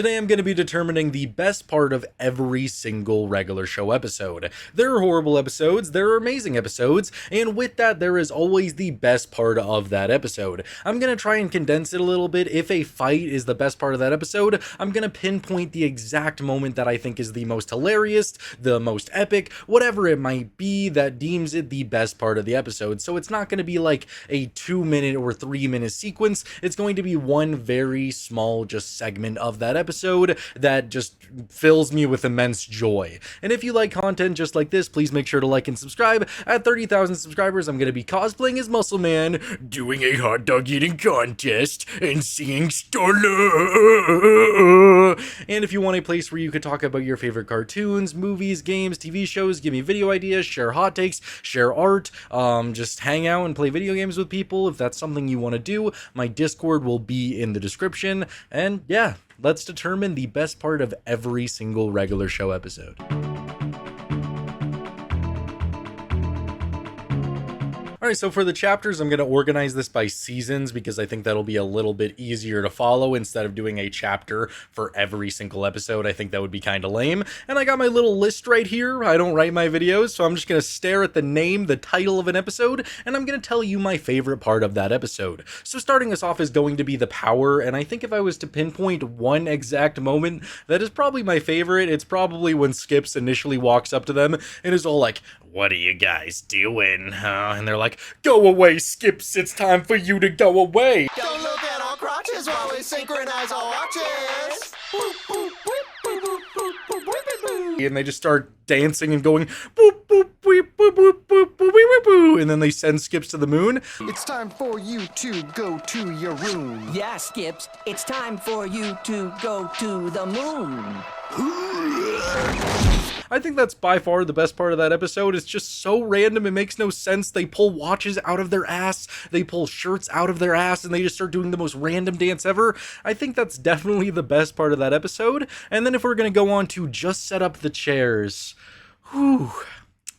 Today I'm going to be determining the best part of every single regular show episode. There are horrible episodes, there are amazing episodes, and with that there is always the best part of that episode. I'm going to try and condense it a little bit. If a fight is the best part of that episode, I'm going to pinpoint the exact moment that I think is the most hilarious, the most epic, whatever it might be that deems it the best part of the episode. So it's not going to be like a 2-minute or 3-minute sequence. It's going to be one very small just segment of that episode that just fills me with immense joy. And if you like content just like this, please make sure to like and subscribe. At 30,000 subscribers, I'm going to be cosplaying as Muscle Man, doing a hot dog eating contest, and singing Starla. And if you want a place where you could talk about your favorite cartoons, movies, games, TV shows, give me video ideas, share hot takes, share art, just hang out and play video games with people, if that's something you want to do, my Discord will be in the description. And yeah, let's determine the best part of every single regular show episode. Alright, so for the chapters, I'm going to organize this by seasons because I think that'll be a little bit easier to follow instead of doing a chapter for every single episode. I think that would be kind of lame. And I got my little list right here. I don't write my videos, so I'm just going to stare at the name, the title of an episode, and I'm going to tell you my favorite part of that episode. So starting us off is going to be the power, and I think if I was to pinpoint one exact moment, that is probably my favorite. It's probably when Skips initially walks up to them and is all like, "What are you guys doing?" And they're like, "Go away, Skips, it's time for you to go away." Don't look at our crotches while we synchronize our watches. And they just start dancing and going, boop, boop, boop, boop, boop, boop, boop, boop, boop, and then they send Skips to the moon. It's time for you to go to your room. Yeah, Skips, it's time for you to go to the moon. I think that's by far the best part of that episode. It's just so random, it makes no sense. They pull watches out of their ass, they pull shirts out of their ass, and they just start doing the most random dance ever. I think that's definitely the best part of that episode. And then if we're gonna go on to just set up the chairs, whew,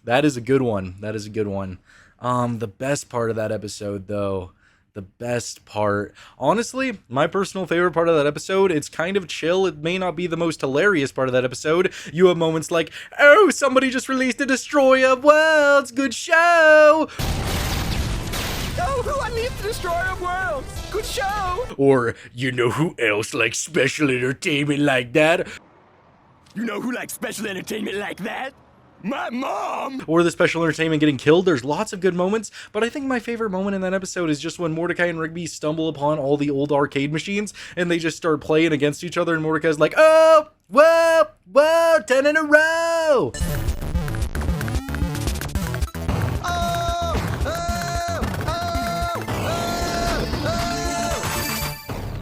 that is a good one. That is a good one. The best part of that episode, though, the best part, honestly, my personal favorite part of that episode, it's kind of chill. It may not be the most hilarious part of that episode. You have moments like, "Oh, somebody just released a Destroyer of Worlds, good show!" Oh, who unleashed the destroyer of worlds? Good show! Or, "You know who else likes special entertainment like that?" You know who likes special entertainment like that? My mom! Or the special entertainment getting killed. There's lots of good moments, but I think my favorite moment in that episode is just when Mordecai and Rigby stumble upon all the old arcade machines, and they just start playing against each other, and Mordecai's like, "Oh, whoa, whoa, 10 in a row!"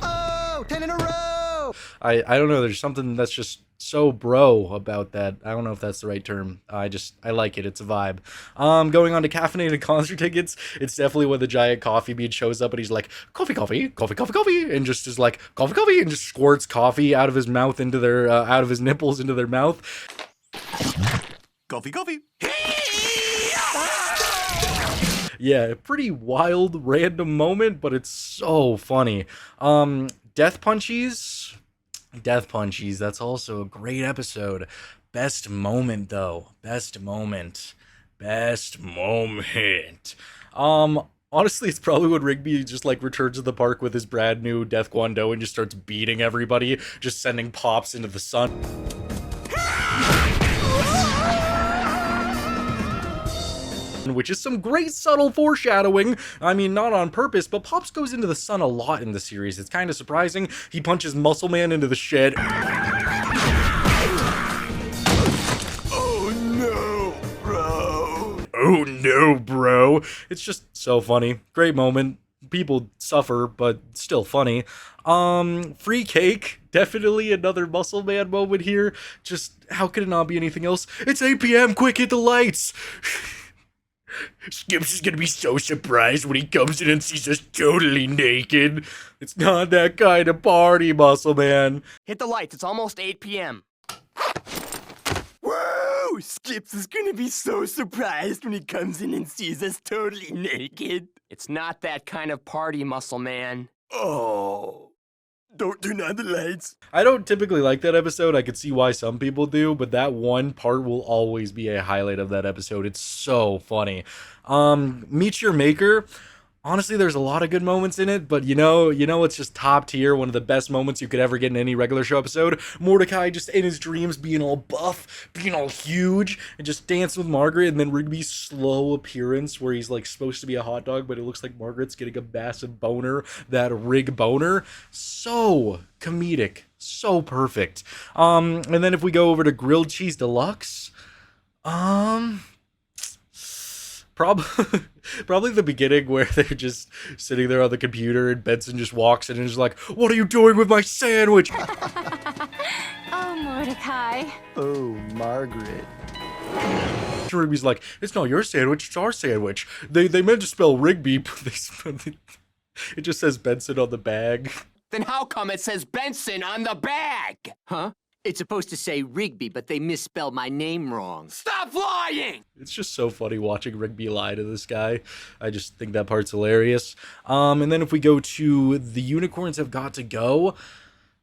Oh, 10 in a row! I don't know, there's something that's just so bro about that. I don't know if that's the right term. I like it. It's a vibe. Going on to caffeinated concert tickets, it's definitely when the giant coffee bean shows up and he's like, "Coffee, coffee, coffee, coffee, coffee," and just is like, "Coffee, coffee," and just squirts coffee out of his mouth into their, out of his nipples into their mouth. Coffee, coffee. Yeah, pretty wild, random moment, but it's so funny. Death Punchies, that's also a great episode. Best moment, though. Best moment. Honestly, it's probably when Rigby just, like, returns to the park with his brand new Death Kwon-Do and just starts beating everybody, just sending Pops into the sun. Which is some great subtle foreshadowing. I mean, not on purpose, but Pops goes into the sun a lot in the series. It's kind of surprising. He punches Muscle Man into the shed. Oh no, bro. Oh no, bro. It's just so funny. Great moment. People suffer, but still funny. Free cake. Definitely another Muscle Man moment here. Just, how could it not be anything else? It's 8 p.m. Quick, hit the lights. Skips is gonna be so surprised when he comes in and sees us totally naked. It's not that kind of party, Muscle Man. Hit the lights, it's almost 8 p.m. Whoa! Skips is gonna be so surprised when he comes in and sees us totally naked. It's not that kind of party, Muscle Man. Oh. Don't turn on the lights. I don't typically like that episode. I could see why some people do, but that one part will always be a highlight of that episode. It's so funny. Meet Your Maker. Honestly, there's a lot of good moments in it, but you know, it's just top tier, one of the best moments you could ever get in any regular show episode. Mordecai just in his dreams being all buff, being all huge, and just dancing with Margaret, and then Rigby's slow appearance where he's like supposed to be a hot dog, but it looks like Margaret's getting a massive boner, that Rig boner. So comedic, so perfect. And then if we go over to Grilled Cheese Deluxe, Probably the beginning where they're just sitting there on the computer and Benson just walks in and is like, "What are you doing with my sandwich?" Oh, Mordecai. Oh, Margaret. Rigby's like, "It's not your sandwich, it's our sandwich. They meant to spell Rigby, but it just says Benson on the bag." Then how come it says Benson on the bag? Huh? It's supposed to say Rigby, but they misspelled my name wrong. Stop lying! It's just so funny watching Rigby lie to this guy. I just think that part's hilarious. And then if we go to The Unicorns Have Got to Go,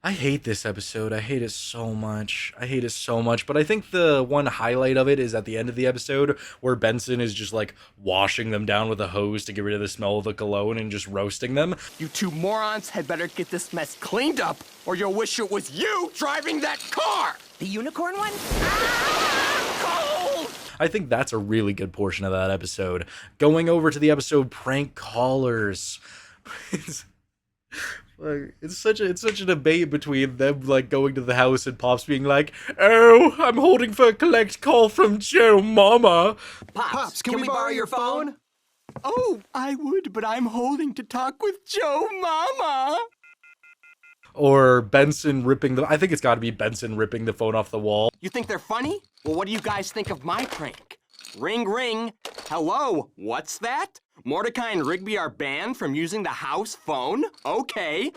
I hate this episode. I hate it so much. But I think the one highlight of it is at the end of the episode where Benson is just like washing them down with a hose to get rid of the smell of the cologne and just roasting them. You two morons had better get this mess cleaned up, or you'll wish it was you driving that car! The unicorn one? Cold! I think that's a really good portion of that episode. Going over to the episode Prank Callers. It's such a debate between them like going to the house and Pops being like, "Oh, I'm holding for a collect call from Joe Mama." Pops, can we borrow your phone? Oh, I would, but I'm holding to talk with Joe Mama. Or Benson ripping I think it's got to be Benson ripping the phone off the wall. You think they're funny? Well, what do you guys think of my prank? Ring, ring. Hello, what's that? Mordecai and Rigby are banned from using the house phone? Okay.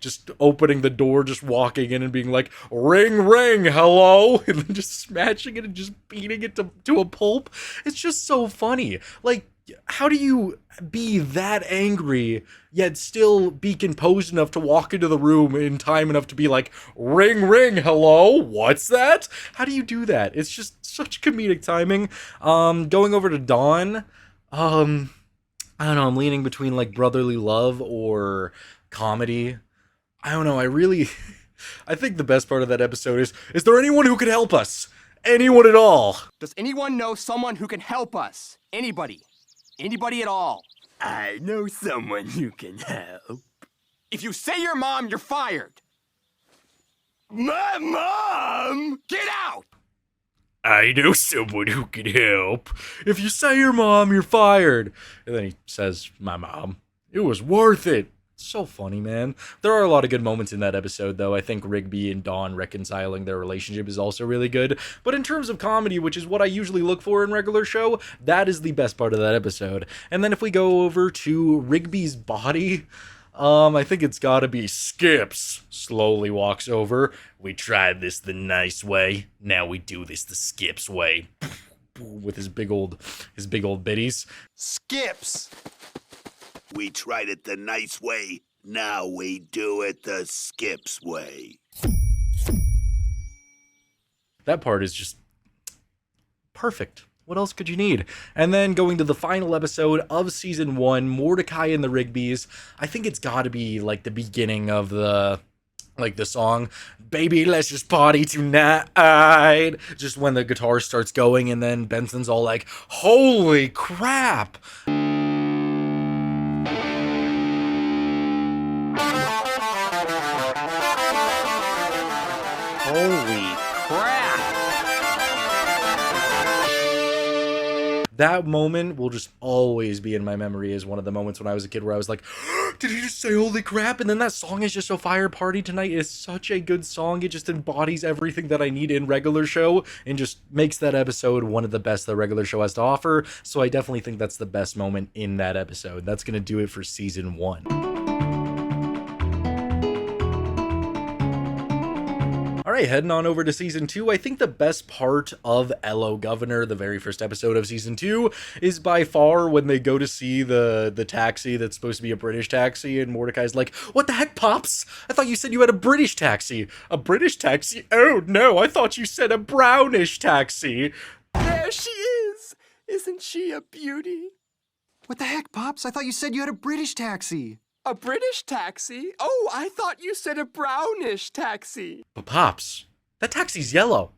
Just opening the door, just walking in and being like, "Ring, ring, hello," and then just smashing it and just beating it to a pulp. It's just so funny. Like, how do you be that angry yet still be composed enough to walk into the room in time enough to be like, "Ring, ring, hello, what's that?" How do you do that? It's just such comedic timing. Going over to Dawn, I don't know, I'm leaning between like brotherly love or comedy. I don't know, I think the best part of that episode is there anyone who could help us? Anyone at all? Does anyone know someone who can help us? Anybody. Anybody at all. I know someone who can help. If you say your mom, you're fired. My mom! Get out! I know someone who can help. If you say your mom, you're fired. And then he says, "My mom. It was worth it." So funny, man. There are a lot of good moments in that episode, though. I think Rigby and Dawn reconciling their relationship is also really good. But in terms of comedy, which is what I usually look for in regular show, that is the best part of that episode. And then if we go over to Rigby's body, I think it's gotta be Skips. Slowly walks over. "We tried this the nice way. Now we do this the Skips way." With his big old bitties. Skips. "We tried it the nice way. Now we do it the Skips way." That part is just perfect. What else could you need? And then going to the final episode of season 1, Mordecai and the Rigbys. I think it's got to be like the beginning of the song, "Baby, let's just party tonight." Just when the guitar starts going and then Benson's all like, "Holy crap." Holy crap! That moment will just always be in my memory as one of the moments when I was a kid where I was like, "Did he just say holy crap?" And then that song is just so fire. Party Tonight is such a good song. It just embodies everything that I need in regular show and just makes that episode one of the best that regular show has to offer. So I definitely think that's the best moment in that episode. That's going to do it for season 1. Alright, heading on over to Season 2, I think the best part of Hello Governor, the very first episode of Season 2, is by far when they go to see the taxi that's supposed to be a British taxi, and Mordecai's like, "What the heck, Pops? I thought you said you had a British taxi." "A British taxi? Oh no, I thought you said a brownish taxi." There she is! Isn't she a beauty? What the heck, Pops? I thought you said you had a British taxi. A British taxi? Oh, I thought you said a brownish taxi. "But Pops, that taxi's yellow."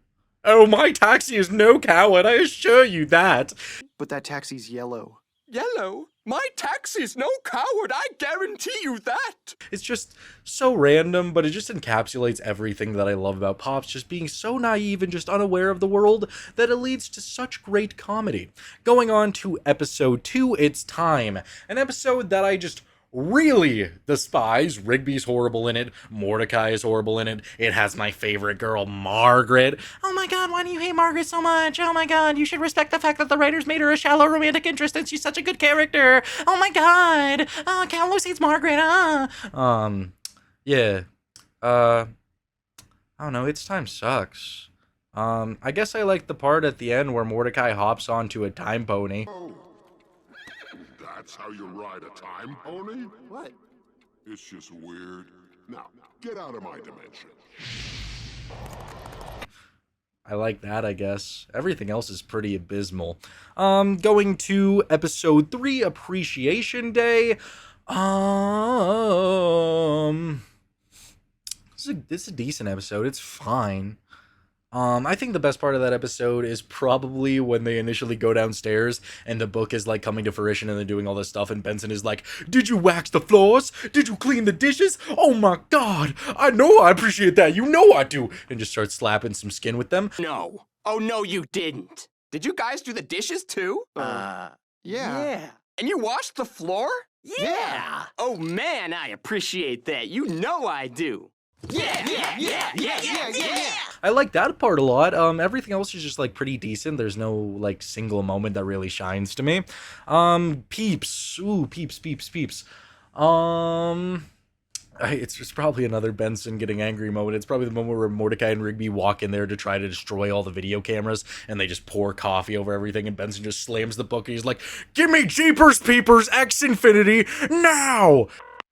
"Oh, my taxi is no coward, I assure you that." But that taxi's yellow. Yellow? My taxi's no coward, I guarantee you that! It's just so random, but it just encapsulates everything that I love about Pops, just being so naive and just unaware of the world that it leads to such great comedy. Going on to episode 2, It's Time. An episode that I just really despise. Rigby's horrible in it. Mordecai is horrible in it. It has my favorite girl, Margaret. "Oh my god, why do you hate Margaret so much? Oh my god, you should respect the fact that the writers made her a shallow romantic interest and she's such a good character. Oh my god. Oh, Carlos hates Margaret. Yeah. I don't know, It's Time sucks. I guess I like the part at the end where Mordecai hops onto a time pony. That's how you ride a time pony? What? It's just weird. Now, get out of my dimension. I like that, I guess. Everything else is pretty abysmal. Going to episode 3, Appreciation Day. This is a decent episode. It's fine. I think the best part of that episode is probably when they initially go downstairs and the book is like coming to fruition and they're doing all this stuff and Benson is like, "Did you wax the floors? Did you clean the dishes? Oh my god, I know I appreciate that, you know I do," and just starts slapping some skin with them. No. Oh, no, you didn't. Did you guys do the dishes too? Yeah. And you washed the floor? Yeah. Oh, man, I appreciate that. You know I do. Yeah. I like that part a lot. Everything else is just like pretty decent. There's no like single moment that really shines to me. Peeps. Ooh, peeps. It's just probably another Benson getting angry moment. It's probably the moment where Mordecai and Rigby walk in there to try to destroy all the video cameras, and they just pour coffee over everything, and Benson just slams the book, and he's like, "Give me Jeepers Peepers X Infinity now!"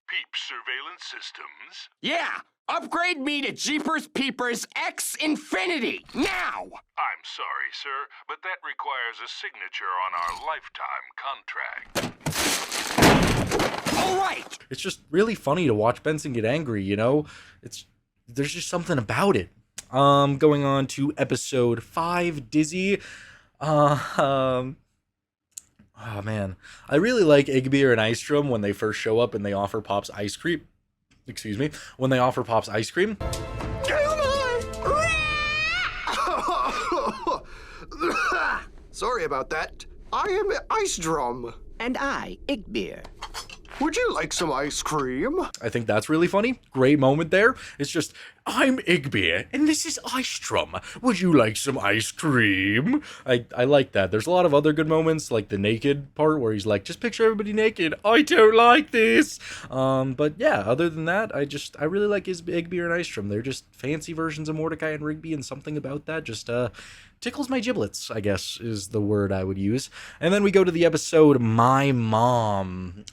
Peep surveillance systems. Yeah. Upgrade me to Jeepers Peepers X Infinity, now! I'm sorry, sir, but that requires a signature on our lifetime contract. All right! It's just really funny to watch Benson get angry, you know? There's just something about it. Going on to episode 5, Dizzy. Oh man. I really like Igby and Istrom when they first show up and they offer Pops ice cream. Excuse me. When they offer Pops ice cream. Sorry about that. I am Ice Drum. And I, Igbeer. Would you like some ice cream? I think that's really funny. Great moment there. It's just, "I'm Igby, and this is Istrom. Would you like some ice cream?" I like that. There's a lot of other good moments, like the naked part where he's like, "Just picture everybody naked. I don't like this." But yeah, other than that, I really like Igby and Istrom. They're just fancy versions of Mordecai and Rigby, and something about that just tickles my giblets, I guess, is the word I would use. And then we go to the episode My Mom.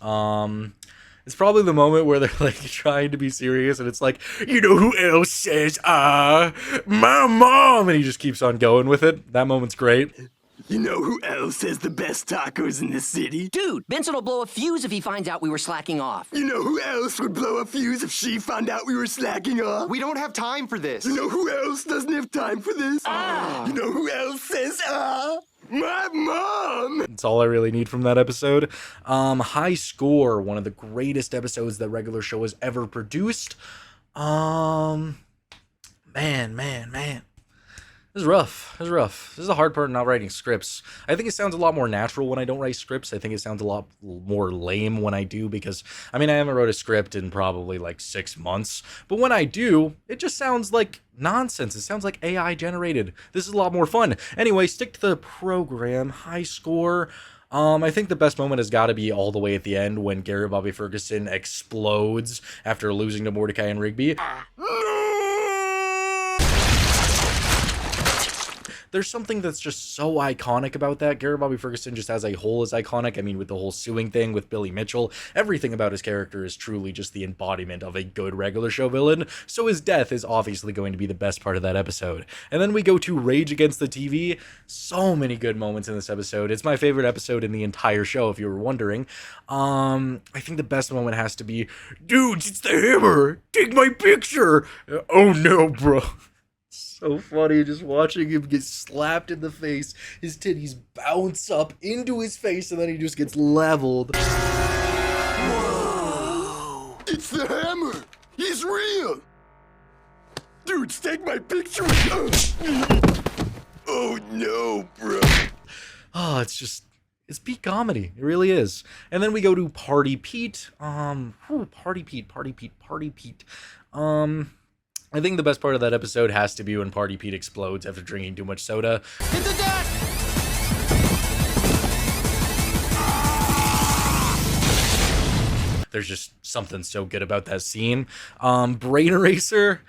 It's probably the moment where they're like trying to be serious and it's like, "You know who else says, my mom?" And he just keeps on going with it. That moment's great. You know who else has the best tacos in the city? Dude, Benson will blow a fuse if he finds out we were slacking off. You know who else would blow a fuse if she found out we were slacking off? We don't have time for this. You know who else doesn't have time for this? You know who else says, my mom! That's all I really need from that episode. High Score, one of the greatest episodes that Regular Show has ever produced. Man. This is rough. This is the hard part of not writing scripts. I think it sounds a lot more natural when I don't write scripts. I think it sounds a lot more lame when I do because, I mean, I haven't wrote a script in probably like 6 months. But when I do, it just sounds like nonsense. It sounds like AI generated. This is a lot more fun. Anyway, stick to the program. High Score. I think the best moment has got to be all the way at the end when Gary Bobby Ferguson explodes after losing to Mordecai and Rigby. there's something that's just so iconic about that. Gary Bobby Ferguson just as a whole is iconic. I mean, with the whole suing thing with Billy Mitchell, everything about his character is truly just the embodiment of a good regular show villain, so his death is obviously going to be the best part of that episode. And then we go to Rage Against the TV. So many good moments in this episode. It's my favorite episode in the entire show, if you were wondering. I think the best moment has to be, dudes, it's the Hammer! Take my picture! Oh no, bro. So funny just watching him get slapped in the face, his titties bounce up into his face, and then he just gets leveled. Whoa! It's the Hammer! He's real! Dudes, take my picture! Oh no, bro. Oh, it's peak comedy. It really is. And then we go to Party Pete. Party Pete. I think the best part of that episode has to be when Party Pete explodes after drinking too much soda. Hit the deck! There's just something so good about that scene. Brain Eraser.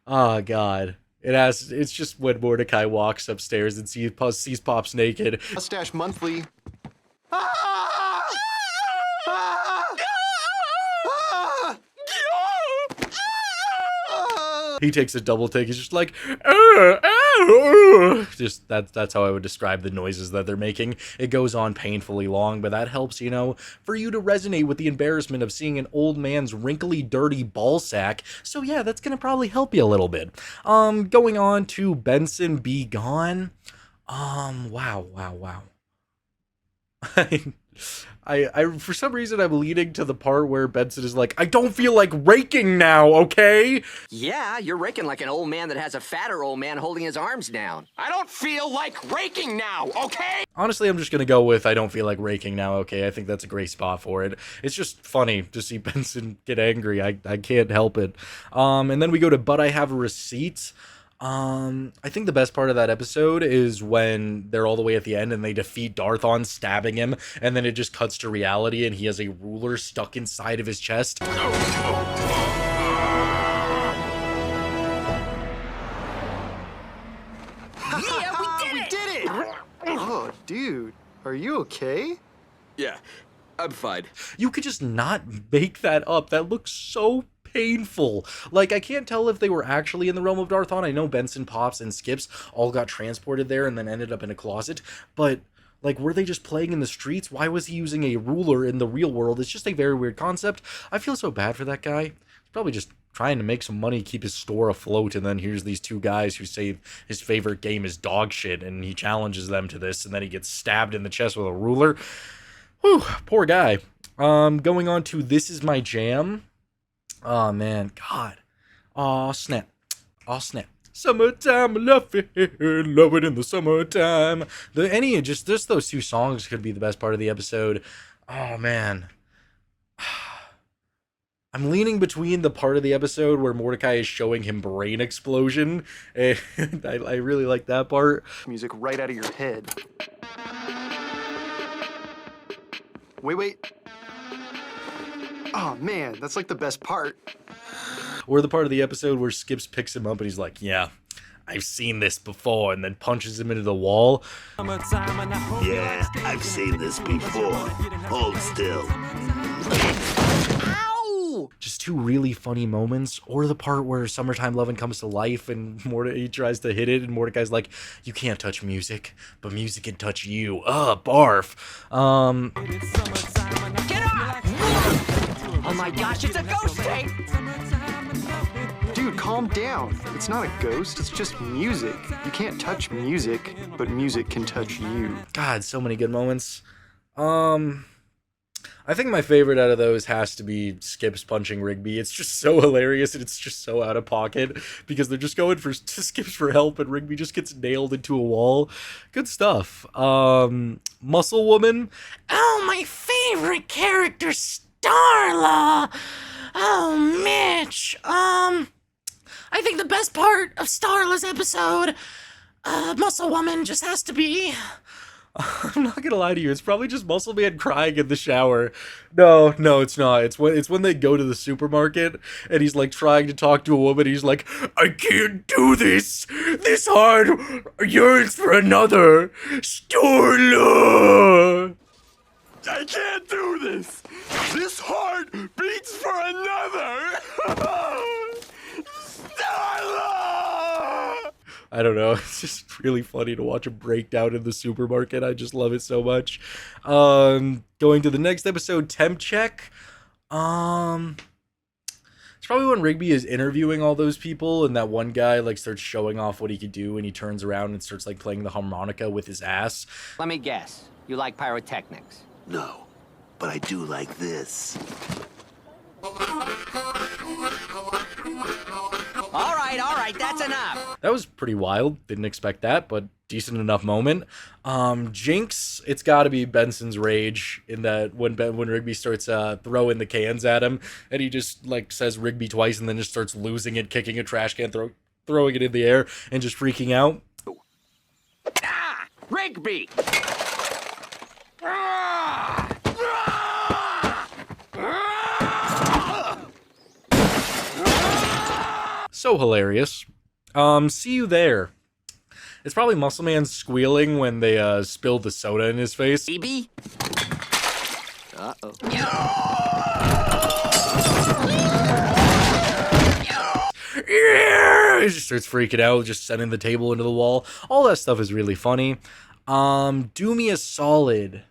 Oh god. It's just when Mordecai walks upstairs and sees Pops naked. Mustache Monthly. He takes a double take. He's just like, just that's how I would describe the noises that they're making. It goes on painfully long, but that helps, you know, for you to resonate with the embarrassment of seeing an old man's wrinkly, dirty ball sack. So yeah, that's gonna probably help you a little bit. Going on to Benson Be Gone. Wow. I for some reason I'm leaning to the part where Benson is like, I don't feel like raking now, okay? Yeah, you're raking like an old man that has a fatter old man holding his arms down. I don't feel like raking now, okay? Honestly, I'm just gonna go with I don't feel like raking now, okay? I think that's a great spot for it. It's just funny to see Benson get angry. I can't help it. And then we go to But I Have a Receipt. I think the best part of that episode is when they're all the way at the end and they defeat Darthon, stabbing him, and then it just cuts to reality and he has a ruler stuck inside of his chest. Yeah, we did it! Oh, dude, are you okay? Yeah, I'm fine. You could just not make that up. That looks so painful. Like, I can't tell if they were actually in the realm of Darthon. I know Benson, Pops, and Skips all got transported there and then ended up in a closet, but like, were they just playing in the streets? Why was he using a ruler in the real world? It's just a very weird concept. I feel so bad for that guy. He's probably just trying to make some money, keep his store afloat, and then here's these two guys who say his favorite game is dog shit, and he challenges them to this, and then he gets stabbed in the chest with a ruler. Whew, poor guy. Going on to This Is My Jam. Oh man, God. Oh snap. Summertime, love it in the summertime. Just those two songs could be the best part of the episode. Oh man. I'm leaning between the part of the episode where Mordecai is showing him brain explosion, and I really like that part. Music right out of your head. Wait. Oh man, that's like the best part. Or the part of the episode where Skips picks him up and he's like, yeah, I've seen this before, and then punches him into the wall. Yeah, I've seen this before. Hold still. Ow! Just two really funny moments. Or the part where Summertime Lovin' comes to life and he tries to hit it and Mordecai's like, you can't touch music, but music can touch you. Barf. Get off! Oh my gosh, it's a ghost tape! Dude, calm down. It's not a ghost, it's just music. You can't touch music, but music can touch you. God, so many good moments. I think my favorite out of those has to be Skips punching Rigby. It's just so hilarious and it's just so out of pocket because they're just going to Skips for help and Rigby just gets nailed into a wall. Good stuff. Muscle Woman. Oh, my favorite character, Starla. Oh, Mitch. I think the best part of Starla's episode, Muscle Woman, just has to be I'm not gonna lie to you. It's probably just Muscle Man crying in the shower. No, it's not. It's when they go to the supermarket and he's like trying to talk to a woman. He's like, I can't do this. This heart yearns for another. Starla. I can't do this! This heart beats for another! Starla! I don't know. It's just really funny to watch a breakdown in the supermarket. I just love it so much. Going to the next episode, Temp Check. It's probably when Rigby is interviewing all those people and that one guy like starts showing off what he could do and he turns around and starts like playing the harmonica with his ass. Let me guess. You like pyrotechnics? No, but I do like this. All right, that's enough. That was pretty wild. Didn't expect that, but decent enough moment. Jinx, it's got to be Benson's rage in that when Rigby starts throwing the cans at him, and he just like says Rigby twice, and then just starts losing it, kicking a trash can, throwing it in the air, and just freaking out. Ah! Rigby! So hilarious. See you there. It's probably Muscle Man squealing when they spilled the soda in his face. BB? Uh-oh. Yeah! He just starts freaking out, just sending the table into the wall. All that stuff is really funny. Do Me a Solid.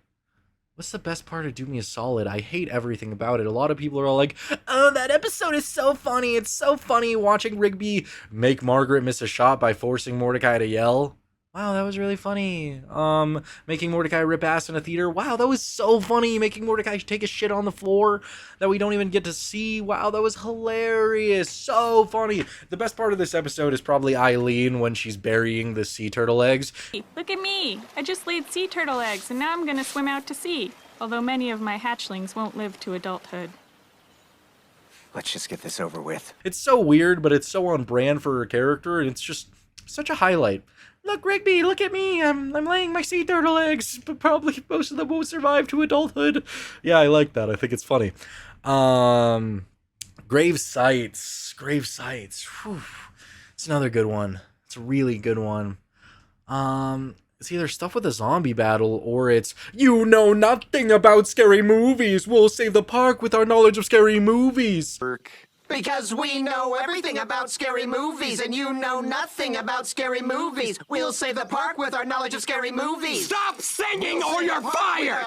What's the best part of Do Me a Solid? I hate everything about it. A lot of people are all like, oh, that episode is so funny. It's so funny watching Rigby make Margaret miss a shot by forcing Mordecai to yell. Wow, that was really funny. Making Mordecai rip ass in a theater. Wow, that was so funny. Making Mordecai take a shit on the floor that we don't even get to see. Wow, that was hilarious. So funny. The best part of this episode is probably Eileen when she's burying the sea turtle eggs. Look at me. I just laid sea turtle eggs, and now I'm gonna swim out to sea. Although many of my hatchlings won't live to adulthood. Let's just get this over with. It's so weird, but it's so on brand for her character, and it's just such a highlight. Look, Rigby, look at me. I'm laying my sea turtle eggs, but probably most of them won't survive to adulthood. Yeah, I like that. I think it's funny. Grave Sights. Whew. It's another good one. It's a really good one. It's either stuff with a zombie battle or it's, you know nothing about scary movies. We'll save the park with our knowledge of scary movies. Because we know everything about scary movies, and you know nothing about scary movies. We'll save the park with our knowledge of scary movies. Stop singing or you're fired!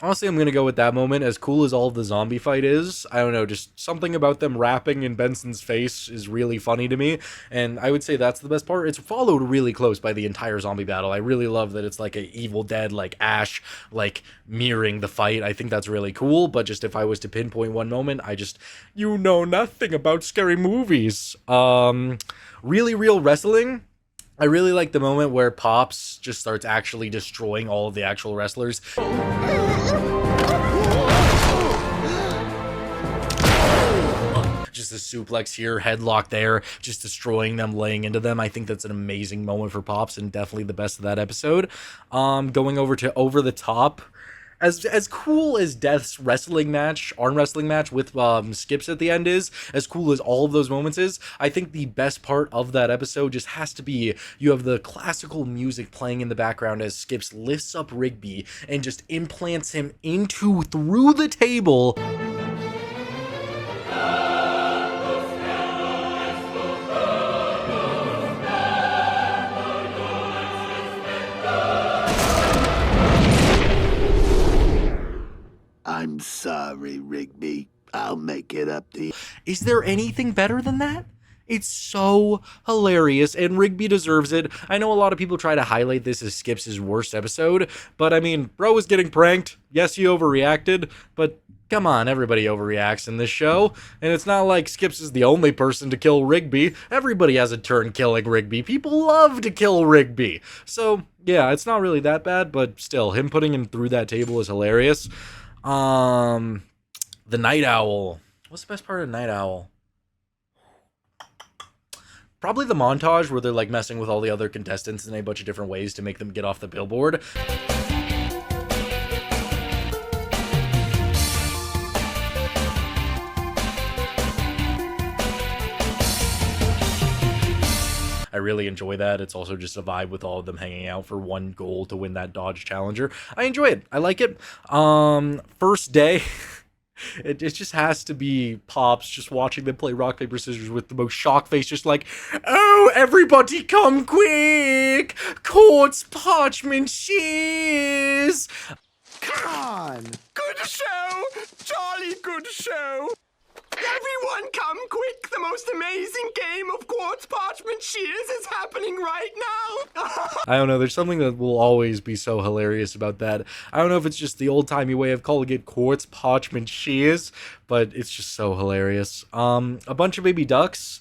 Honestly, I'm gonna go with that moment. As cool as all of the zombie fight is, I don't know, just something about them rapping in Benson's face is really funny to me, and I would say that's the best part. It's followed really close by the entire zombie battle. I really love that it's like a Evil Dead, like Ash, like mirroring the fight. I think that's really cool, but just if I was to pinpoint one moment, you know nothing about scary movies. Really real wrestling. I really like the moment where Pops just starts actually destroying all of the actual wrestlers. Just a suplex here, headlock there, just destroying them, laying into them. I think that's an amazing moment for Pops and definitely the best of that episode. Going over to Over the Top. As cool as Death's arm wrestling match with Skips at the end is, as cool as all of those moments is, I think the best part of that episode just has to be you have the classical music playing in the background as Skips lifts up Rigby and just implants him through the table. I'm sorry, Rigby. I'll make it up to you. Is there anything better than that? It's so hilarious, and Rigby deserves it. I know a lot of people try to highlight this as Skips' worst episode, but I mean, bro was getting pranked. Yes, he overreacted, but come on, everybody overreacts in this show, and it's not like Skips is the only person to kill Rigby. Everybody has a turn killing Rigby. People love to kill Rigby. So, yeah, it's not really that bad, but still, him putting him through that table is hilarious. The Night Owl. What's the best part of Night Owl? Probably the montage where they're like messing with all the other contestants in a bunch of different ways to make them get off the billboard. I really enjoy that. It's also just a vibe with all of them hanging out for one goal to win that Dodge Challenger. I enjoy it. I like it. First day, it just has to be Pops just watching them play rock, paper, scissors with the most shocked face, just like, oh, everybody come quick! Quartz, parchment, shears! Come on! Good show! Jolly good show! Everyone come quick! The most amazing game of quartz parchment shears is happening right now! I don't know, there's something that will always be so hilarious about that. I don't know if it's just the old-timey way of calling it quartz parchment shears, but it's just so hilarious. A bunch of baby ducks.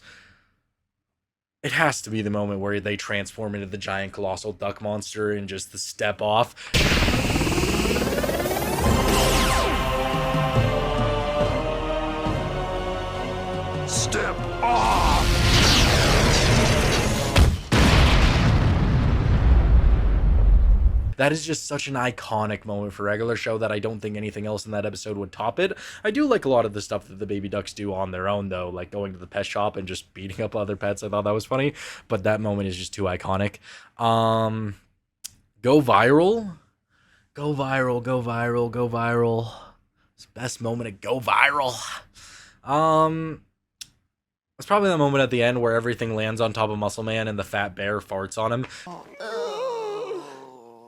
It has to be the moment where they transform into the giant colossal duck monster and just the step off. Step off! That is just such an iconic moment for regular show that I don't think anything else in that episode would top it. I do like a lot of the stuff that the baby ducks do on their own, though, like going to the pet shop and just beating up other pets. I thought that was funny, but that moment is just too iconic. Go viral. Go viral, go viral, go viral. It's the best moment to go viral. It's probably the moment at the end where everything lands on top of Muscle Man and the fat bear farts on him.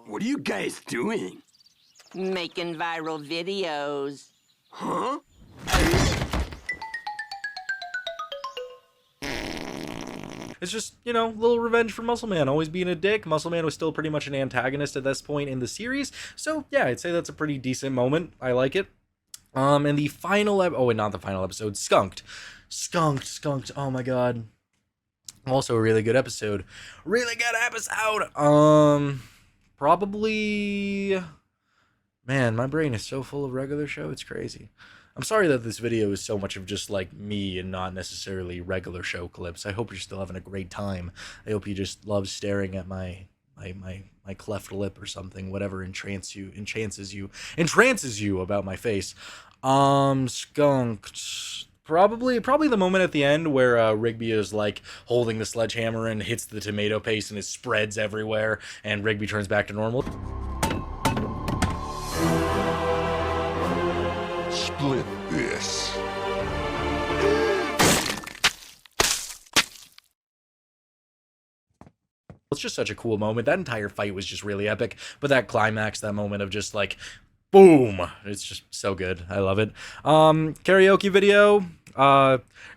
What are you guys doing? Making viral videos. Huh? It's just, you know, a little revenge for Muscle Man, always being a dick. Muscle Man was still pretty much an antagonist at this point in the series, so yeah, I'd say that's a pretty decent moment. I like it. And the final not the final episode, Skunked, oh my god. Also a really good episode. Probably... Man, my brain is so full of regular show, it's crazy. I'm sorry that this video is so much of just like me and not necessarily regular show clips. I hope you're still having a great time. I hope you just love staring at my cleft lip or something, whatever entrances you about my face. Skunked. Probably the moment at the end where Rigby is like holding the sledgehammer and hits the tomato paste and it spreads everywhere and Rigby turns back to normal. Split this. It's just such a cool moment. That entire fight was just really epic, but that climax, that moment of just like boom, it's just so good. I love it. Karaoke video.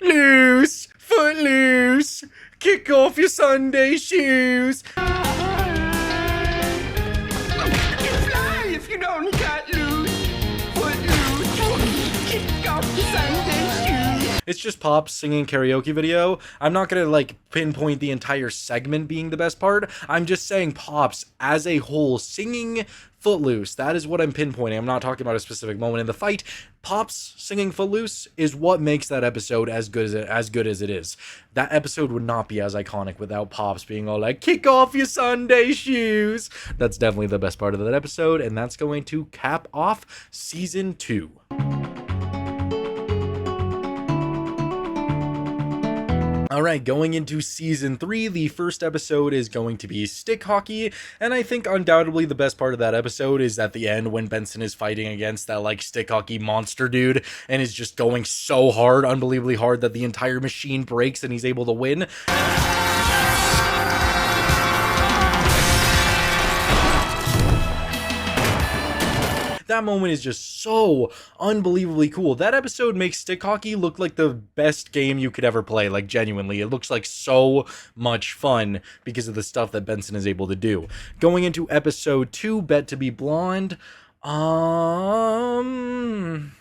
Loose, foot loose, kick off your Sunday shoes. You fly if you don't cut loose. Foot loose, kick off the Sunday shoes. It's just Pops singing karaoke video. I'm not gonna like pinpoint the entire segment being the best part. I'm just saying Pops as a whole singing Footloose. That is what I'm pinpointing. I'm not talking about a specific moment in the fight. Pops singing Footloose is what makes that episode as good as it is. That episode would not be as iconic without Pops being all like, kick off your Sunday shoes. That's definitely the best part of that episode, and that's going to cap off season 2. Alright, going into season 3, the first episode is going to be stick hockey, and I think undoubtedly the best part of that episode is at the end when Benson is fighting against that like stick hockey monster dude and is just going so hard, unbelievably hard, that the entire machine breaks and he's able to win. That moment is just so unbelievably cool. That episode makes stick hockey look like the best game you could ever play, like genuinely. It looks like so much fun because of the stuff that Benson is able to do. Going into episode 2, Bet to be Blonde. I don't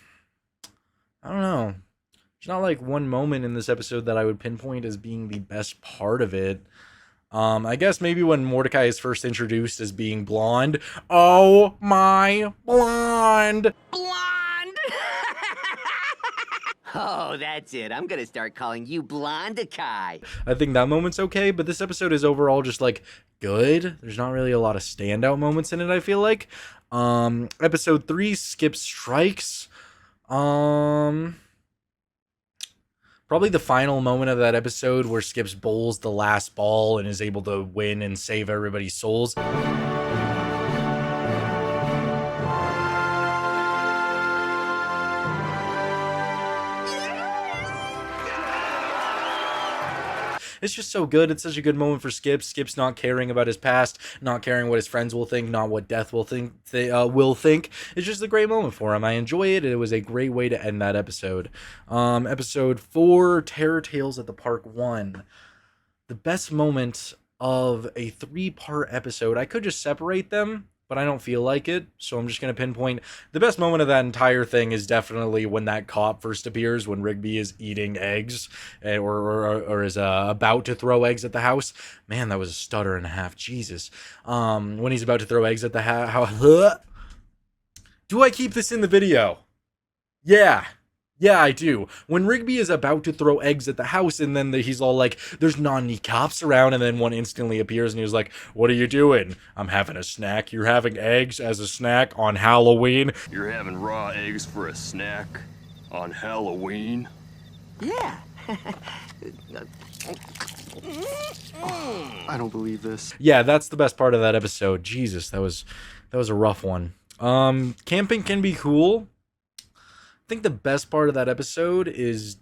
know. There's not like one moment in this episode that I would pinpoint as being the best part of it. I guess maybe when Mordecai is first introduced as being blonde. Oh my blonde! Blonde! Oh, that's it. I'm gonna start calling you Blondekai. I think that moment's okay, but this episode is overall just like good. There's not really a lot of standout moments in it, I feel like. Episode 3, Skip Strikes. Probably the final moment of that episode where Skips bowls the last ball and is able to win and save everybody's souls. It's just so good. It's such a good moment for Skip. Skip's not caring about his past, not caring what his friends will think, not what Death will think. It's just a great moment for him. I enjoy it. It was a great way to end that episode. Episode 4, Terror Tales at the Park 1. The best moment of a 3-part episode. I could just separate them, but I don't feel like it, so I'm just going to pinpoint the best moment of that entire thing is definitely when that cop first appears, when Rigby is eating eggs, or is about to throw eggs at the house. Man, that was a stutter and a half, Jesus. When he's about to throw eggs at the house. Do I keep this in the video? Yeah, I do. When Rigby is about to throw eggs at the house, and then he's all like, there's not any cops around, and then one instantly appears, and he's like, what are you doing? I'm having a snack. You're having eggs as a snack on Halloween? You're having raw eggs for a snack on Halloween? Yeah. I don't believe this. Yeah, that's the best part of that episode. Jesus, that was a rough one. Camping can be cool. I think the best part of that episode is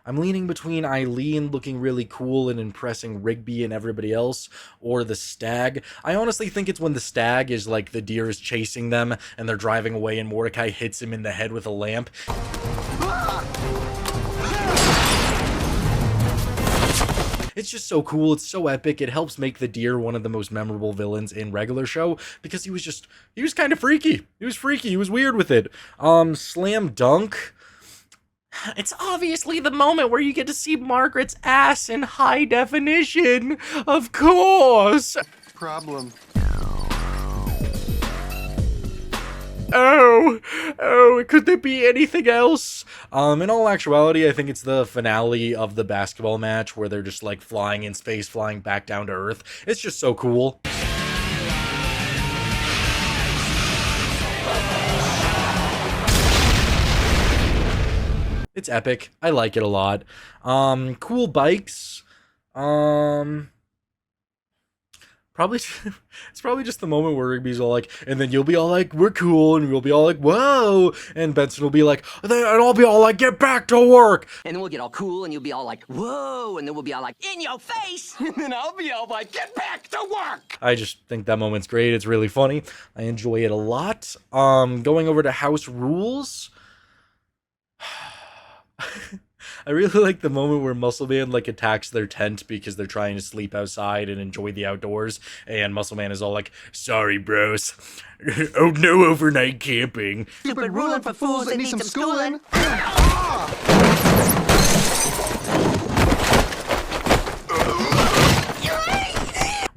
I'm leaning between Eileen looking really cool and impressing Rigby and everybody else, or the stag. I honestly think it's when the stag is like the deer is chasing them and they're driving away and Mordecai hits him in the head with a lamp. It's just so cool. It's so epic. It helps make the deer one of the most memorable villains in regular show because he was kind of freaky. He was freaky. He was weird with it. Slam dunk. It's obviously the moment where you get to see Margaret's ass in high definition. Of course. Problem. Oh, could there be anything else? In all actuality, I think it's the finale of the basketball match where they're just like flying in space, flying back down to Earth. It's just so cool. It's epic. I like it a lot. Cool bikes. It's probably just the moment where Rigby's all like, and then you'll be all like, we're cool, and we'll be all like, whoa, and Benson will be like, and I'll be all like, get back to work, And then we'll get all cool, and you'll be all like, whoa, and then we'll be all like, in your face. And then I'll be all like, get back to work! I just think that moment's great. It's really funny. I enjoy it a lot. Going over to house rules. I really like the moment where Muscle Man like attacks their tent because they're trying to sleep outside and enjoy the outdoors, and Muscle Man is all like, sorry bros, oh no overnight camping. Stupid ruling for fools that need some schooling.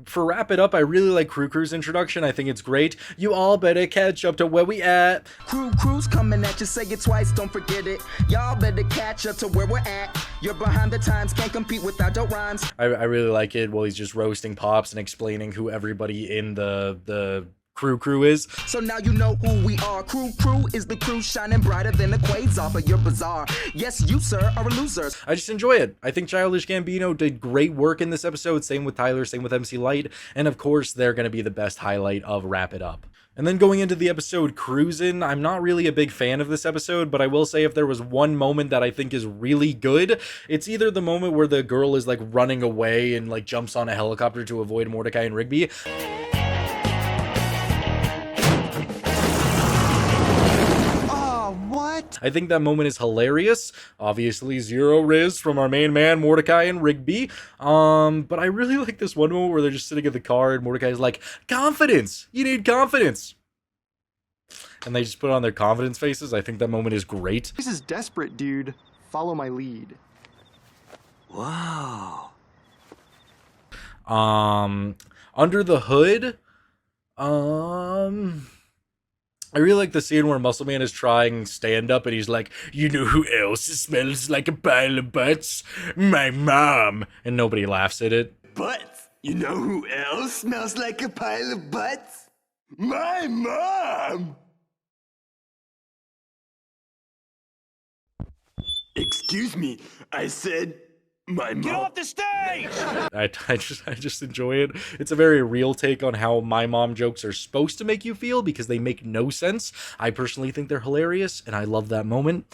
For wrap it up, I really like Crew Crew's introduction. I think it's great. You all better catch up to where we at. Crew's coming at you, say it twice, don't forget it. Y'all better catch up to where we're at. You're behind the times, can't compete without your rhymes. I really like it while he's just roasting Pops and explaining who everybody in the crew is. So now you know who we are. Crew is the crew shining brighter than a quasar, but you're bizarre. Yes, you, sir, are a loser. I just enjoy it. I think Childish Gambino did great work in this episode. Same with Tyler, same with MC Light. And of course, they're going to be the best highlight of Wrap It Up. And then going into the episode Cruisin', I'm not really a big fan of this episode, but I will say if there was one moment that I think is really good, it's either the moment where the girl is like running away and like jumps on a helicopter to avoid Mordecai and Rigby. I think that moment is hilarious. Obviously, zero riz from our main man, Mordecai and Rigby. But I really like this one moment where they're just sitting in the car and Mordecai's like, confidence! You need confidence! And they just put on their confidence faces. I think that moment is great. This is desperate, dude. Follow my lead. Wow. Under the hood, I really like the scene where Muscle Man is trying stand-up and he's like, you know who else smells like a pile of butts? My mom. And nobody laughs at it. Butts? You know who else smells like a pile of butts? My mom! Excuse me, I said my mom. Get off the stage! I just enjoy it. It's a very real take on how my mom jokes are supposed to make you feel because they make no sense. I personally think they're hilarious, and I love that moment.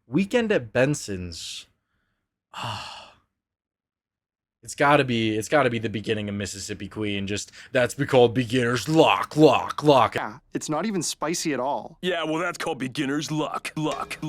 Weekend at Benson's. It's gotta be the beginning of Mississippi Queen. Just that's called beginner's luck. Yeah, it's not even spicy at all. Yeah, well, that's called beginner's luck. Luck.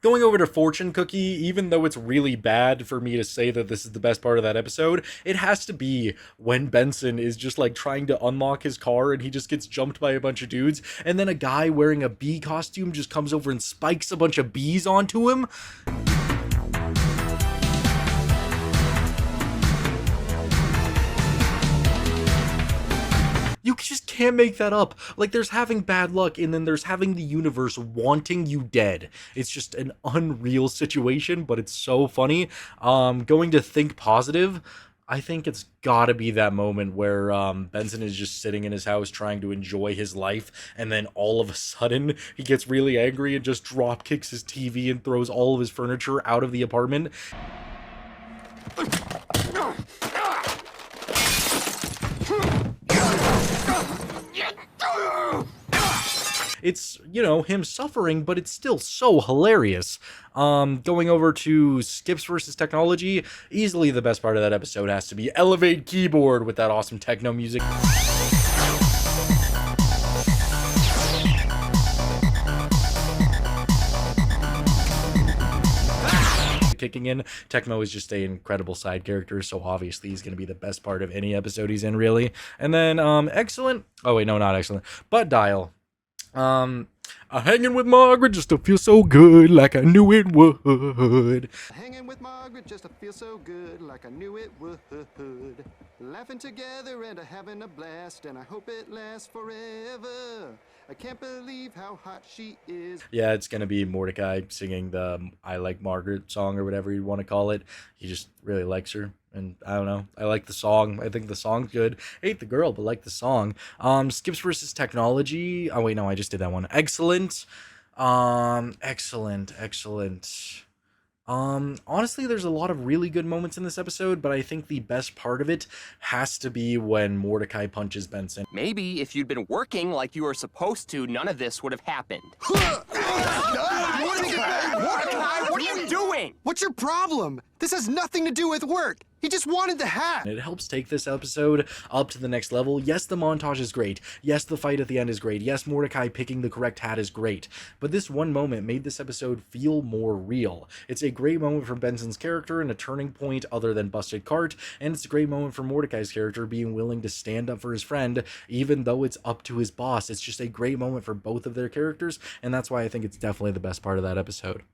Going over to Fortune Cookie, even though it's really bad for me to say that this is the best part of that episode, it has to be when Benson is just like trying to unlock his car and he just gets jumped by a bunch of dudes, and then a guy wearing a bee costume just comes over and spikes a bunch of bees onto him. You just can't make that up. Like, there's having bad luck, and then there's having the universe wanting you dead. It's just an unreal situation, but it's so funny. Going to think positive, I think it's gotta be that moment where Benson is just sitting in his house trying to enjoy his life, and then all of a sudden he gets really angry and just drop kicks his TV and throws all of his furniture out of the apartment. It's, you know, him suffering, but it's still so hilarious. Going over to Skips versus Technology, easily the best part of that episode has to be Elevate Keyboard with that awesome techno music. Kicking in. Tecmo is just an incredible side character, so obviously he's going to be the best part of any episode he's in, really. And then, excellent. Oh, wait, no, not excellent. Butt Dial. Hanging with Margaret just to feel so good, like I knew it would. Hanging with Margaret just to feel so good, like I knew it would. Laughing together and having a blast, and I hope it lasts forever. I can't believe how hot she is. Yeah, it's gonna be Mordecai singing the I Like Margaret song or whatever you want to call it. He just really likes her. And I don't know. I like the song. I think the song's good. Hate the girl, but like the song. Skips versus Technology. Oh wait, no, I just did that one. Excellent. Excellent. Honestly, there's a lot of really good moments in this episode, but I think the best part of it has to be when Mordecai punches Benson. Maybe if you'd been working like you were supposed to, none of this would have happened. Mordecai, what are you doing? What's your problem? This has nothing to do with work. He just wanted the hat. It helps take this episode up to the next level. Yes, the montage is great. Yes, the fight at the end is great. Yes, Mordecai picking the correct hat is great. But this one moment made this episode feel more real. It's a great moment for Benson's character and a turning point other than busted cart. And it's a great moment for Mordecai's character being willing to stand up for his friend, even though it's up to his boss. It's just a great moment for both of their characters. And that's why I think it's definitely the best part of that episode.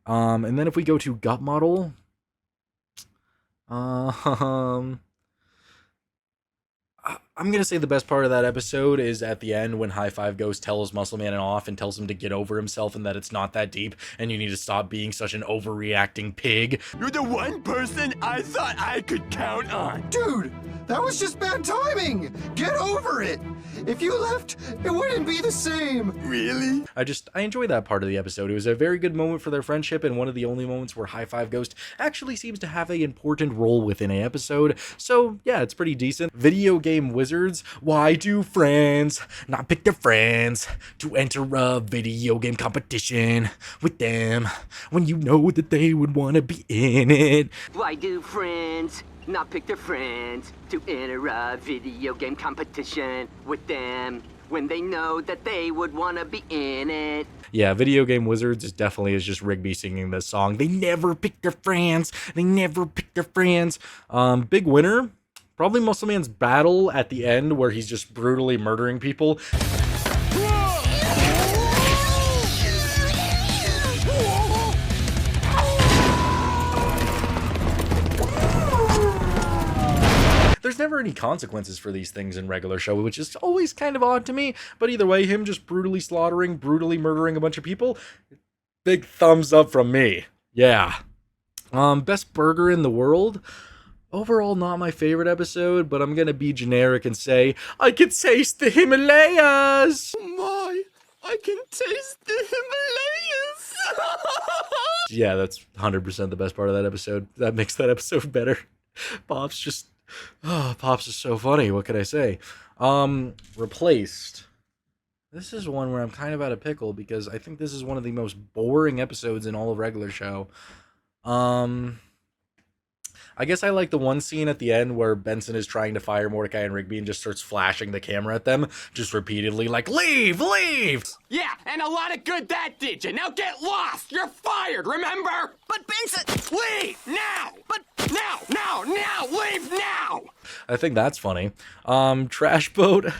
And then if we go to Gut Model, I'm gonna say the best part of that episode is at the end when High Five Ghost tells Muscle Man off and tells him to get over himself and that it's not that deep and you need to stop being such an overreacting pig. You're the one person I thought I could count on. Dude, that was just bad timing. Get over it. If you left, it wouldn't be the same. Really? I enjoyed that part of the episode. It was a very good moment for their friendship and one of the only moments where High Five Ghost actually seems to have an important role within an episode. So yeah, it's pretty decent. Video Game Wizards. Why do friends not pick their friends to enter a video game competition with them when you know that they would want to be in it? Why do friends not pick their friends to enter a video game competition with them when they know that they would want to be in it? Yeah, Video Game Wizards is just Rigby singing this song. They never pick their friends. They never pick their friends. Big winner, probably Muscle Man's battle at the end where he's just brutally murdering people. there's never any consequences for these things in regular show, which is always kind of odd to me. But either way, him just brutally slaughtering, brutally murdering a bunch of people, big thumbs up from me. Yeah. Best burger in the world? Overall, not my favorite episode, but I'm gonna be generic and say, I can taste the Himalayas! My, I can taste the Himalayas! Yeah, that's 100% the best part of that episode. That makes that episode better. Pops is so funny. What could I say? Replaced. This is one where I'm kind of at a pickle because I think this is one of the most boring episodes in all of regular show. I guess I like the one scene at the end where Benson is trying to fire Mordecai and Rigby and just starts flashing the camera at them, just repeatedly, like, leave, leave! Yeah, and a lot of good that did you. Now get lost! You're fired, remember? But Benson... Leave, now! But now, leave now! I think that's funny. Trash Boat.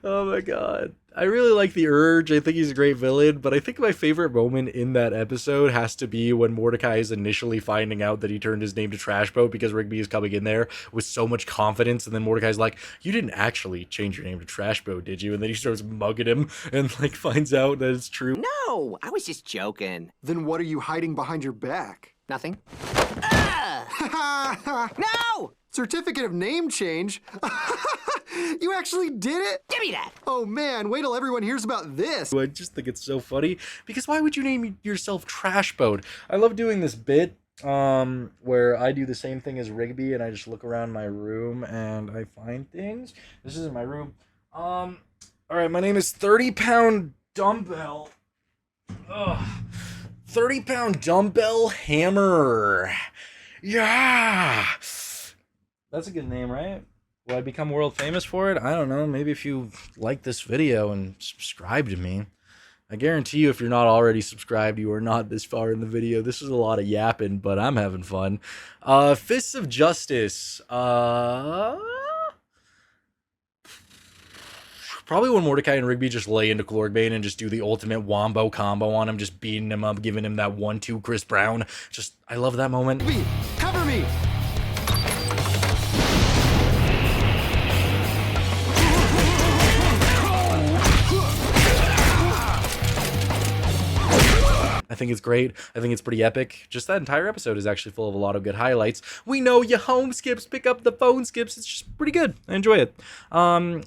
Oh my god. I really like the Urge. I think he's a great villain, but I think my favorite moment in that episode has to be when Mordecai is initially finding out that he turned his name to Trash Boat because Rigby is coming in there with so much confidence, and then Mordecai's like, you didn't actually change your name to Trash Boat, did you? And then he starts mugging him and like finds out that it's true. No, I was just joking. Then what are you hiding behind your back? Nothing. No! Certificate of name change? You actually did it? Give me that! Oh man, wait till everyone hears about this. I just think it's so funny because why would you name yourself Trash Boat? I love doing this bit where I do the same thing as Rigby and I just look around my room and I find things. This isn't my room. All right, my name is 30-pound dumbbell. 30-pound dumbbell hammer. Yeah. That's a good name, right? Will I become world famous for it? I don't know. Maybe if you like this video and subscribe to me. I guarantee you if you're not already subscribed, you are not this far in the video. This is a lot of yapping, but I'm having fun. Fists of Justice. Probably when Mordecai and Rigby just lay into Clorbane and just do the ultimate wombo combo on him, just beating him up, giving him that 1-2 Chris Brown. Just, I love that moment. Cover me! I think it's great. I think it's pretty epic. Just that entire episode is actually full of a lot of good highlights. We know you home skips, pick up the phone skips. It's just pretty good. I enjoy it.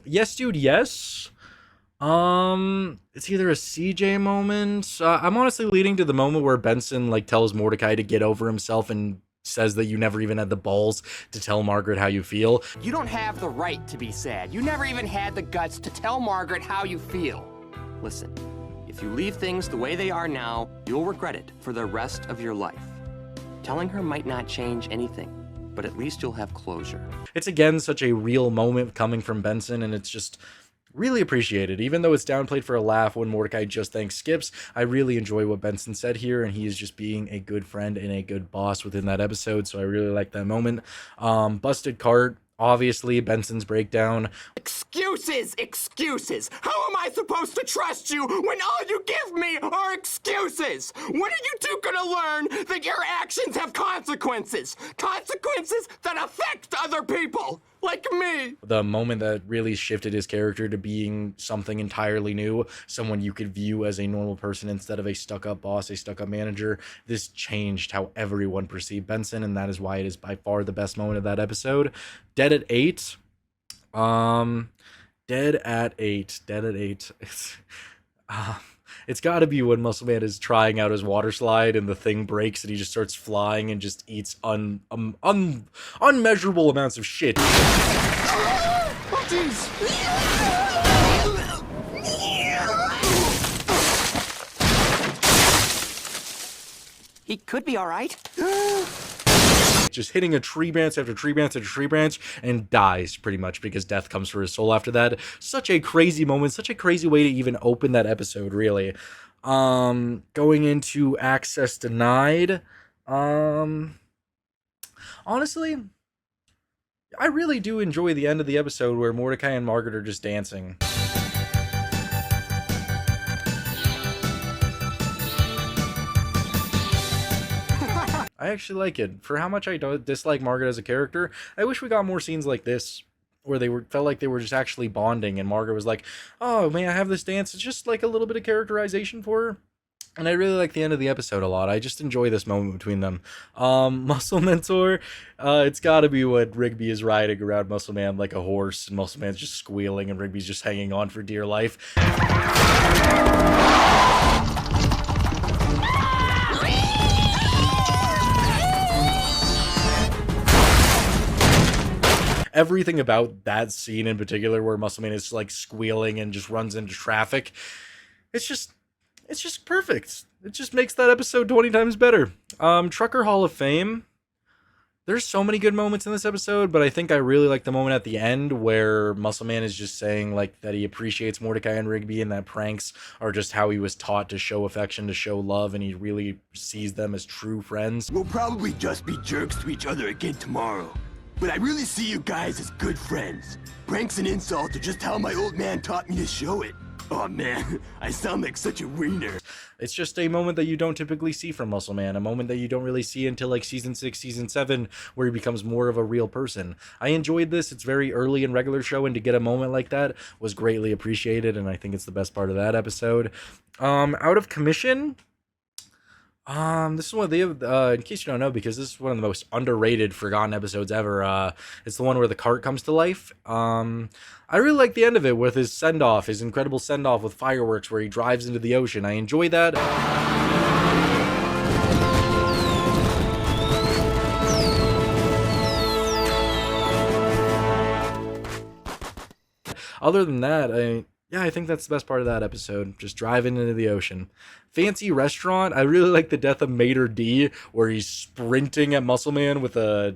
Yes, dude, yes. It's either a CJ moment. I'm honestly leading to the moment where Benson like tells Mordecai to get over himself and says that you never even had the balls to tell Margaret how you feel. You don't have the right to be sad. You never even had the guts to tell Margaret how you feel. Listen. If you leave things the way they are now, you'll regret it for the rest of your life. Telling her might not change anything, but at least you'll have closure. It's again such a real moment coming from Benson, and it's just really appreciated. Even though it's downplayed for a laugh when Mordecai just thanks Skips, I really enjoy what Benson said here, and he is just being a good friend and a good boss within that episode, so I really like that moment. Busted Cart. Obviously, Benson's breakdown. Excuses! Excuses! How am I supposed to trust you when all you give me are excuses? When are you two gonna learn that your actions have consequences? Consequences that affect other people, like me! The moment that really shifted his character to being something entirely new, someone you could view as a normal person instead of a stuck-up boss, a stuck-up manager. This changed how everyone perceived Benson, and that is why it is by far the best moment of that episode. Dead at 8. Dead at 8. It's got to be when Muscle Man is trying out his water slide and the thing breaks and he just starts flying and just eats unmeasurable amounts of shit. Oh, jeez. He could be all right. Just hitting a tree branch after tree branch after tree branch and dies pretty much because death comes for his soul after that. Such a crazy moment, such a crazy way to even open that episode, really. Going into access denied. Honestly, I really do enjoy the end of the episode where Mordecai and Margaret are just dancing. I actually like it. For how much I dislike Margaret as a character, I wish we got more scenes like this where felt like they were just actually bonding, and Margaret was like, "Oh, may I have this dance?" It's just like a little bit of characterization for her. And I really like the end of the episode a lot. I just enjoy this moment between them. Muscle Mentor, it's gotta be when Rigby is riding around Muscle Man like a horse, and Muscle Man's just squealing, and Rigby's just hanging on for dear life. Everything about that scene in particular where Muscle Man is like squealing and just runs into traffic, it's just perfect. It just makes that episode 20 times better. Trucker Hall of Fame. There's so many good moments in this episode, but I think I really like the moment at the end where Muscle Man is just saying like that he appreciates Mordecai and Rigby, and that pranks are just how he was taught to show affection, to show love, and he really sees them as true friends. We'll probably just be jerks to each other again tomorrow, but I really see you guys as good friends. Pranks and insults are just how my old man taught me to show it. Oh man, I sound like such a wiener. It's just a moment that you don't typically see from Muscle Man, a moment that you don't really see until like season 6, season 7, where he becomes more of a real person. I enjoyed this. It's very early in regular show, and to get a moment like that was greatly appreciated, and I think it's the best part of that episode. Out of Commission. This is one of the, in case you don't know, because this is one of the most underrated, forgotten episodes ever. It's the one where the cart comes to life. I really like the end of it with his send-off, his incredible send-off with fireworks where he drives into the ocean. I enjoy that. Other than that, I think that's the best part of that episode. Just driving into the ocean. Fancy Restaurant. I really like the death of Mater D, where he's sprinting at Muscle Man with a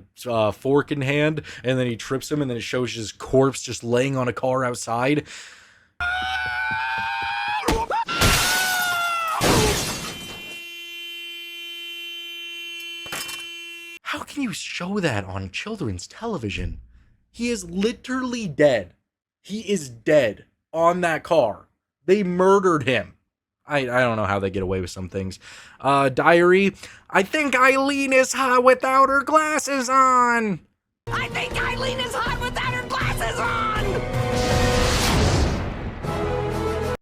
fork in hand, and then he trips him, and then it shows his corpse just laying on a car outside. How can you show that on children's television? He is literally dead. He is dead on that car. They murdered him. I don't know how they get away with some things. Diary. I think Eileen is hot without her glasses on. I think Eileen is hot without her glasses on!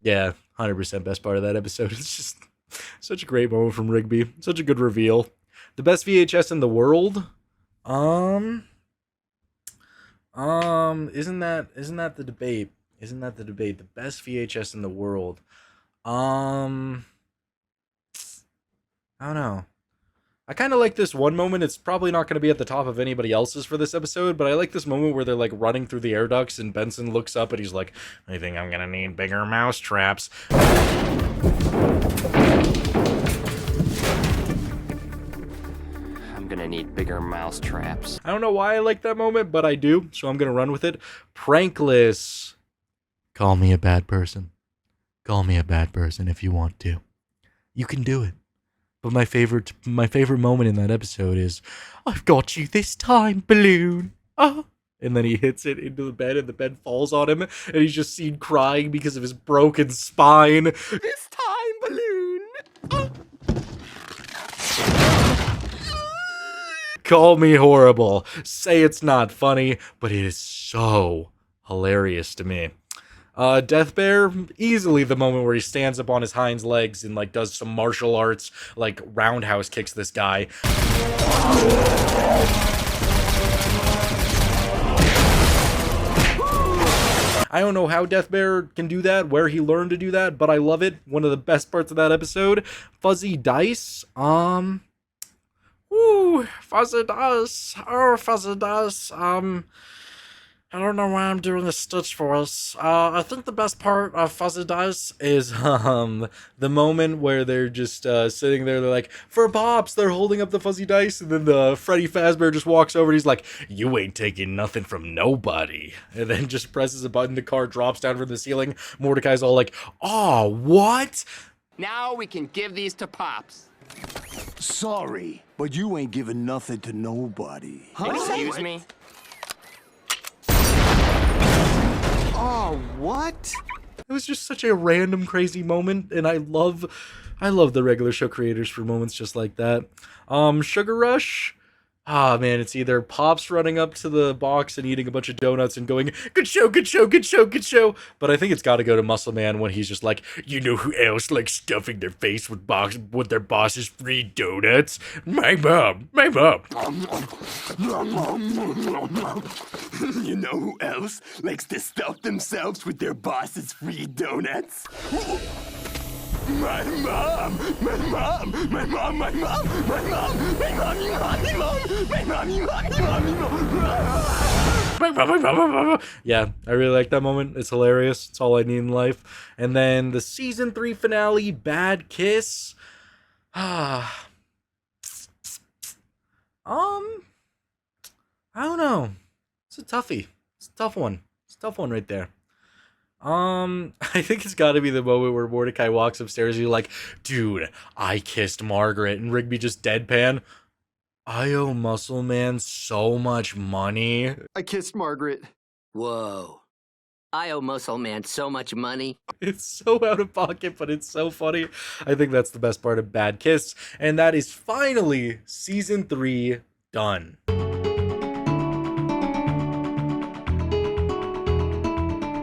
Yeah, 100% best part of that episode. It's just such a great moment from Rigby. Such a good reveal. The best VHS in the world? Isn't that the debate? Isn't that the debate? The best VHS in the world. I don't know. I kind of like this one moment. It's probably not going to be at the top of anybody else's for this episode, but I like this moment where they're like running through the air ducts and Benson looks up and he's like, I think I'm going to need bigger mouse traps. I'm gonna need bigger mouse traps. I don't know why I like that moment, but I do, so I'm going to run with it. Prankless. Call me a bad person. Call me a bad person if you want to. You can do it. But my favorite moment in that episode is, I've got you this time, balloon. Oh. And then he hits it into the bed, and the bed falls on him, and he's just seen crying because of his broken spine. This time, balloon. Oh. Call me horrible. Say it's not funny, but it is so hilarious to me. Death Bear, easily the moment where he stands up on his hind legs and like does some martial arts, like roundhouse kicks this guy. I don't know how Death Bear can do that, where he learned to do that, but I love it. One of the best parts of that episode. Fuzzy Dice, Fuzzy Dice, Fuzzy Dice, I don't know why I'm doing a stitch voice. I think the best part of Fuzzy Dice is the moment where they're just sitting there. They're like, for Pops, they're holding up the Fuzzy Dice, and then the Freddy Fazbear just walks over and he's like, you ain't taking nothing from nobody. And then just presses a button, the car drops down from the ceiling. Mordecai's all like, oh, what? Now we can give these to Pops. Sorry, but you ain't giving nothing to nobody. Huh? Excuse me? Oh, what? It was just such a random, crazy moment, and I love I love the regular show creators for moments just like that. Sugar Rush. Ah, man, it's either Pops running up to the box and eating a bunch of donuts and going, good show, good show, good show, good show. But I think it's got to go to Muscle Man when he's just like, you know who else likes stuffing their face with their boss's free donuts? My mom, my mom. You know who else likes to stuff themselves with their boss's free donuts? My mom, my mom, my mom, my mom, my mom, my mom, Yeah, I really like that moment. It's hilarious. It's all I need in life. And then the season 3 finale, Bad Kiss. I don't know. It's a toughie. It's a tough one. It's a tough one right there. I think it's got to be the moment where Mordecai walks upstairs and you're like, dude, I kissed Margaret, and Rigby just deadpan. I owe Muscle Man so much money. I kissed Margaret. Whoa. I owe Muscle Man so much money. It's so out of pocket, but it's so funny. I think that's the best part of Bad Kiss. And that is finally season 3 done.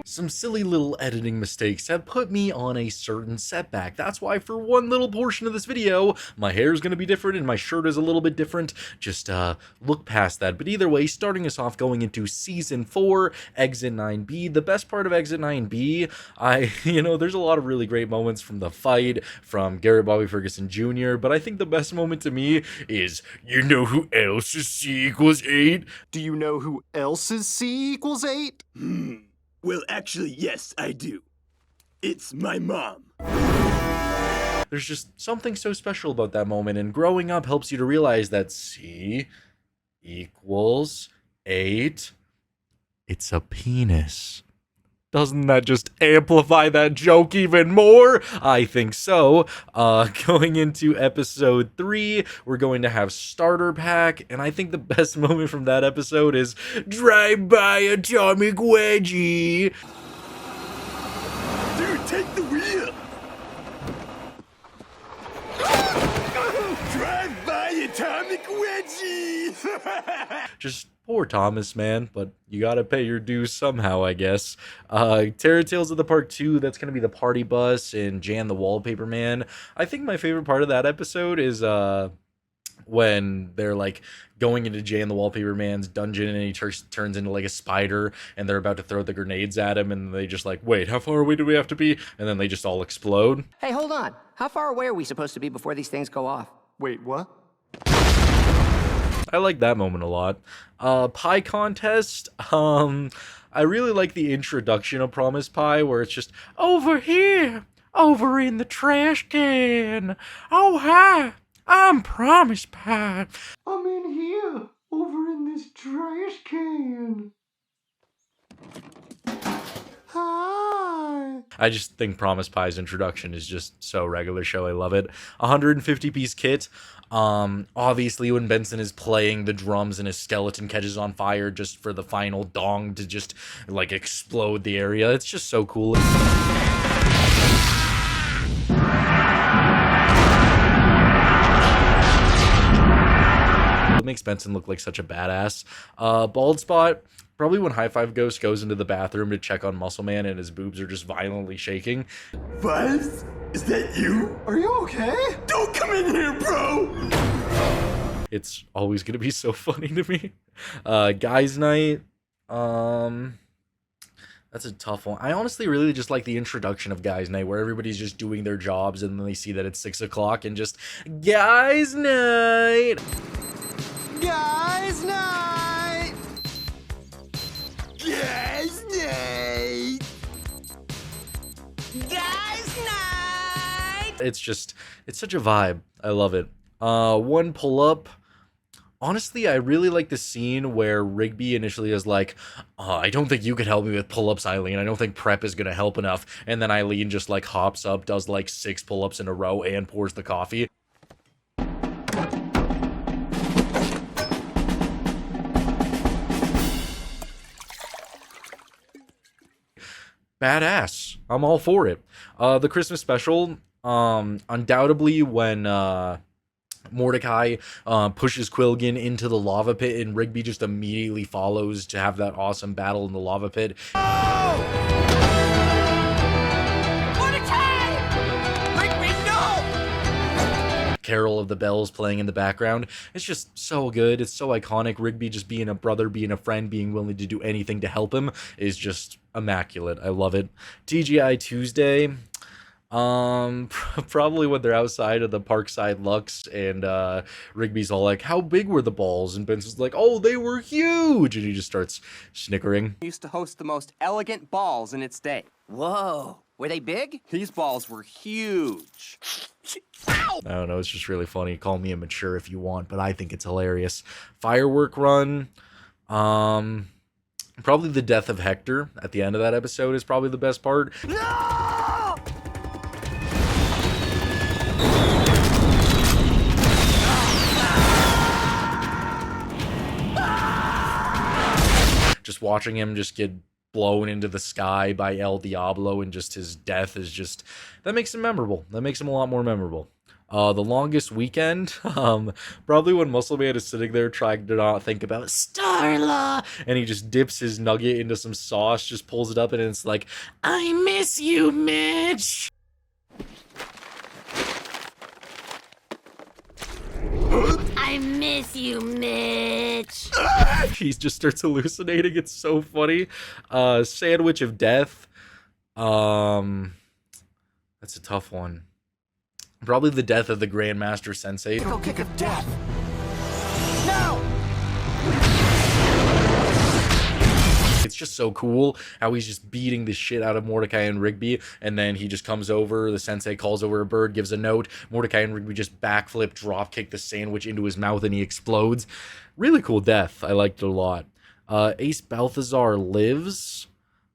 Some silly little editing mistakes have put me on a certain setback. That's why for one little portion of this video, my hair is going to be different and my shirt is a little bit different. Just look past that. But either way, starting us off going into season 4, Exit 9B. The best part of Exit 9B, there's a lot of really great moments from the fight, from Garrett Bobby Ferguson Jr., but I think the best moment to me is, you know who else is C equals 8? Do you know who else is C equals 8? Well, actually, yes, I do. It's my mom. There's just something so special about that moment, and growing up helps you to realize that C equals 8. It's a penis. Doesn't that just amplify that joke even more? I think so. Going into episode 3, we're going to have Starter Pack, and I think the best moment from that episode is Drive-By Atomic Wedgie. Dude, take the wheel. Drive-By Atomic Wedgie. Just poor Thomas, man, but you gotta pay your dues somehow, I guess. Terror Tales of the Park 2, that's gonna be the party bus and Jan the Wallpaper Man. I think my favorite part of that episode is when they're like going into Jan the Wallpaper Man's dungeon and he turns into like a spider and they're about to throw the grenades at him and they just like, wait, how far away do we have to be? And then they just all explode. Hey, hold on. How far away are we supposed to be before these things go off? Wait, what? I like that moment a lot. Pie contest. I really like the introduction of Promise Pie where it's just, over here, over in the trash can. Oh, hi, I'm Promise Pie. I'm in here, over in this trash can. Hi. I just think Promise Pie's introduction is just so regular show. I love it. 150-piece kit. Obviously when Benson is playing the drums and his skeleton catches on fire just for the final dong to just like explode the area. It's just so cool. It makes Benson look like such a badass. Bald spot. Probably when High Five Ghost goes into the bathroom to check on Muscle Man and his boobs are just violently shaking. Buzz? Is that you? Are you okay? Don't come in here, bro! It's always gonna be so funny to me. Guys Night. That's a tough one. I honestly really just like the introduction of Guys Night where everybody's just doing their jobs and then they see that it's 6 o'clock and just, Guys Night! Guys Night! Guys Night! Guys Night! It's such a vibe. I love it. One pull up. Honestly, I really like the scene where Rigby initially is like, I don't think you could help me with pull-ups, Eileen. I don't think prep is going to help enough. And then Eileen just like hops up, does like 6 pull-ups in a row and pours the coffee. Badass. I'm all for it. The Christmas special, Undoubtedly when Mordecai pushes Quilligan into the lava pit and Rigby just immediately follows to have that awesome battle in the lava pit. Carol of the Bells playing in the background. It's just so good. It's so iconic. Rigby just being a brother, being a friend, being willing to do anything to help him is just immaculate. I love it. TGI Tuesday. Probably when they're outside of the Parkside Lux and Rigby's all like, how big were the balls? And Benson's like, oh, they were huge. And he just starts snickering. Used to host the most elegant balls in its day. Whoa, were they big? These balls were huge. I don't know, it's just really funny. Call me immature if you want, but I think it's hilarious. Firework run. Probably the death of Hector at the end of that episode is probably the best part. No! Just watching him just get blown into the sky by El Diablo and just his death is just, that makes him memorable. That makes him a lot more memorable. The longest weekend, probably when Muscle Man is sitting there trying to not think about Starla, and he just dips his nugget into some sauce, just pulls it up, and it's like, I miss you, Mitch. I miss you, Mitch. He just starts hallucinating. It's so funny. Sandwich of Death. That's a tough one. Probably the death of the Grandmaster Sensei. Kick of death. No! It's just so cool how he's just beating the shit out of Mordecai and Rigby, and then he just comes over, the sensei calls over a bird, gives a note, Mordecai and Rigby just backflip, drop kick the sandwich into his mouth, and he explodes. Really cool death. I liked it a lot. Ace Balthazar lives.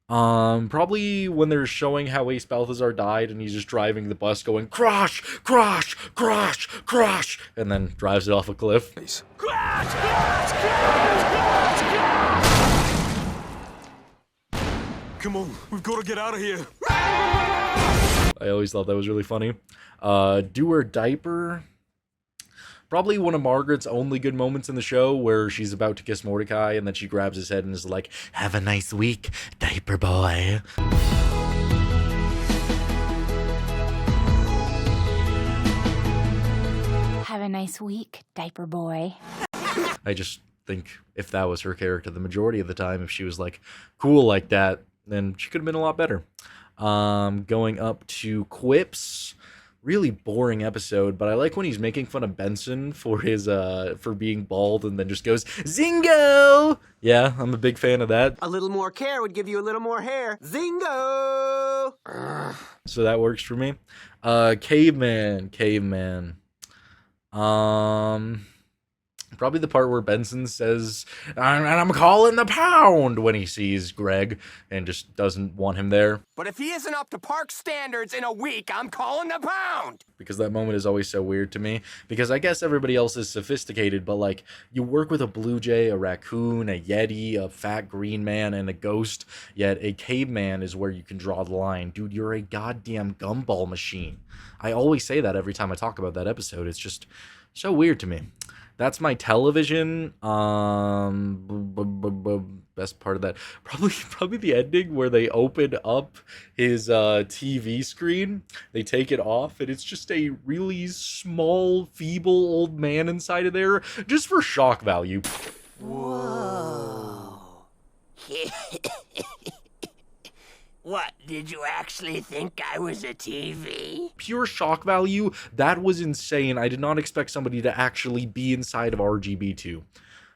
Probably when they're showing how Ace Balthazar died and he's just driving the bus going, crash, crash, crash, crash, and then drives it off a cliff. Crash, crash, crash, crash, crash. Come on, we've got to get out of here. I always thought that was really funny. Do Her Diaper. Probably one of Margaret's only good moments in the show where she's about to kiss Mordecai and then she grabs his head and is like, have a nice week, diaper boy. Have a nice week, diaper boy. I just think if that was her character the majority of the time, if she was like cool like that, then she could have been a lot better. Going up to quips. Really boring episode, but I like when he's making fun of Benson for his for being bald and then just goes Zingo. Yeah, I'm a big fan of that. A little more care would give you a little more hair. Zingo! So that works for me. Caveman. Probably the part where Benson says, and I'm calling the pound when he sees Greg and just doesn't want him there. But if he isn't up to park standards in a week, I'm calling the pound. Because that moment is always so weird to me. Because I guess everybody else is sophisticated, but like, you work with a blue jay, a raccoon, a yeti, a fat green man, and a ghost, yet a caveman is where you can draw the line. Dude, you're a goddamn gumball machine. I always say that every time I talk about that episode. It's just so weird to me. That's my television. Best part of that, probably the ending where they open up his TV screen. They take it off, and it's just a really small, feeble old man inside of there, just for shock value. Whoa. What, did you actually think I was a TV? Pure shock value, that was insane. I did not expect somebody to actually be inside of RGB2.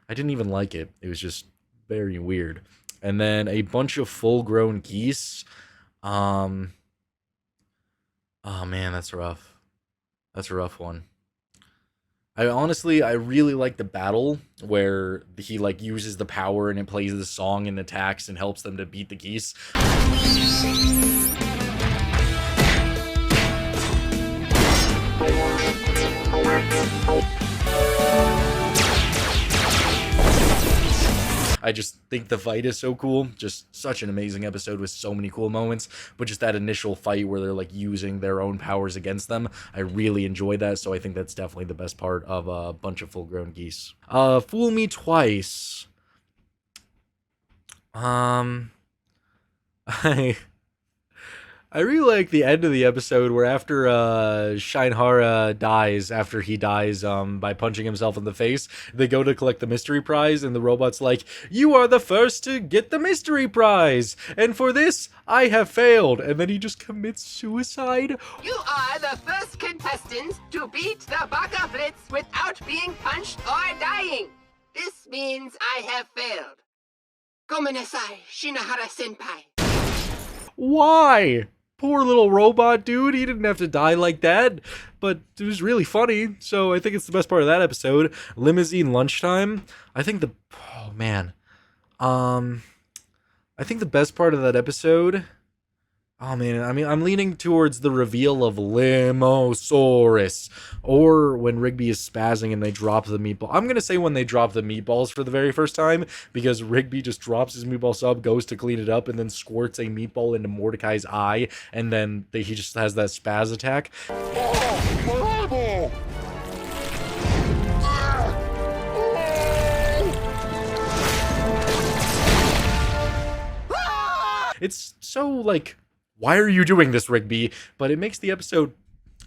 I didn't even like it. It was just very weird. And then a bunch of full-grown geese. Oh man, that's rough. That's a rough one. I really like the battle where he like uses the power and it plays the song and attacks and helps them to beat the geese. I just think the fight is so cool. Just such an amazing episode with so many cool moments. But just that initial fight where they're like using their own powers against them, I really enjoyed that. So I think that's definitely the best part of A Bunch of Full-Grown Geese. Fool Me Twice. I really like the end of the episode where after Shinhara dies, after he dies by punching himself in the face, they go to collect the mystery prize, and the robot's like, "You are the first to get the mystery prize, and for this, I have failed." And then he just commits suicide. You are the first contestant to beat the Baka Blitz without being punched or dying. This means I have failed. Gomenasai, Shinahara-senpai. Why? Poor little robot dude, he didn't have to die like that, but it was really funny, so I think it's the best part of that episode. Limousine Lunchtime, I think I think the best part of that episode, oh man, I mean, I'm leaning towards the reveal of Limosaurus, or when Rigby is spazzing and they drop the meatball. I'm gonna say when they drop the meatballs for the very first time, because Rigby just drops his meatball sub, goes to clean it up, and then squirts a meatball into Mordecai's eye, and then he just has that spaz attack. It's so, like, why are you doing this, Rigby? But it makes the episode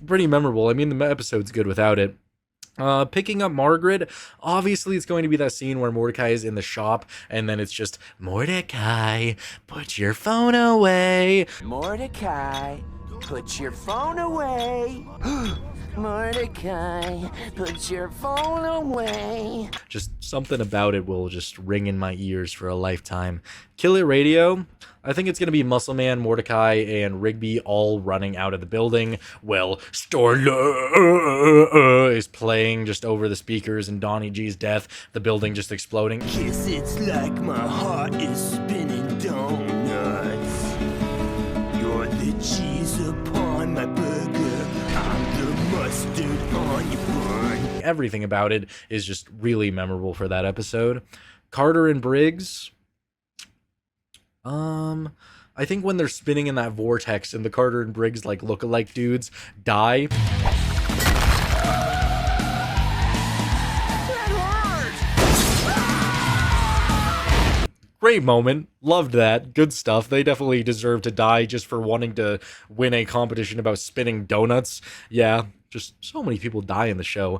pretty memorable. I mean, the episode's good without it. Picking up Margaret, obviously it's going to be that scene where Mordecai is in the shop, and then it's just, "Mordecai, put your phone away. Mordecai, put your phone away. Mordecai, put your phone away." Just something about it will just ring in my ears for a lifetime. Kill It Radio, I think it's going to be Muscle Man, Mordecai, and Rigby all running out of the building. Well, Starla is playing just over the speakers, and Donnie G's death, the building just exploding. Kiss, it's like my heart is spinning donuts. You're the cheese upon my burger. I'm the mustard on your bun. Everything about it is just really memorable for that episode. Carter and Briggs, I think when they're spinning in that vortex and the Carter and Briggs like look-alike dudes die. Great moment. Loved that. Good stuff. They definitely deserve to die just for wanting to win a competition about spinning donuts. Yeah, just so many people die in the show.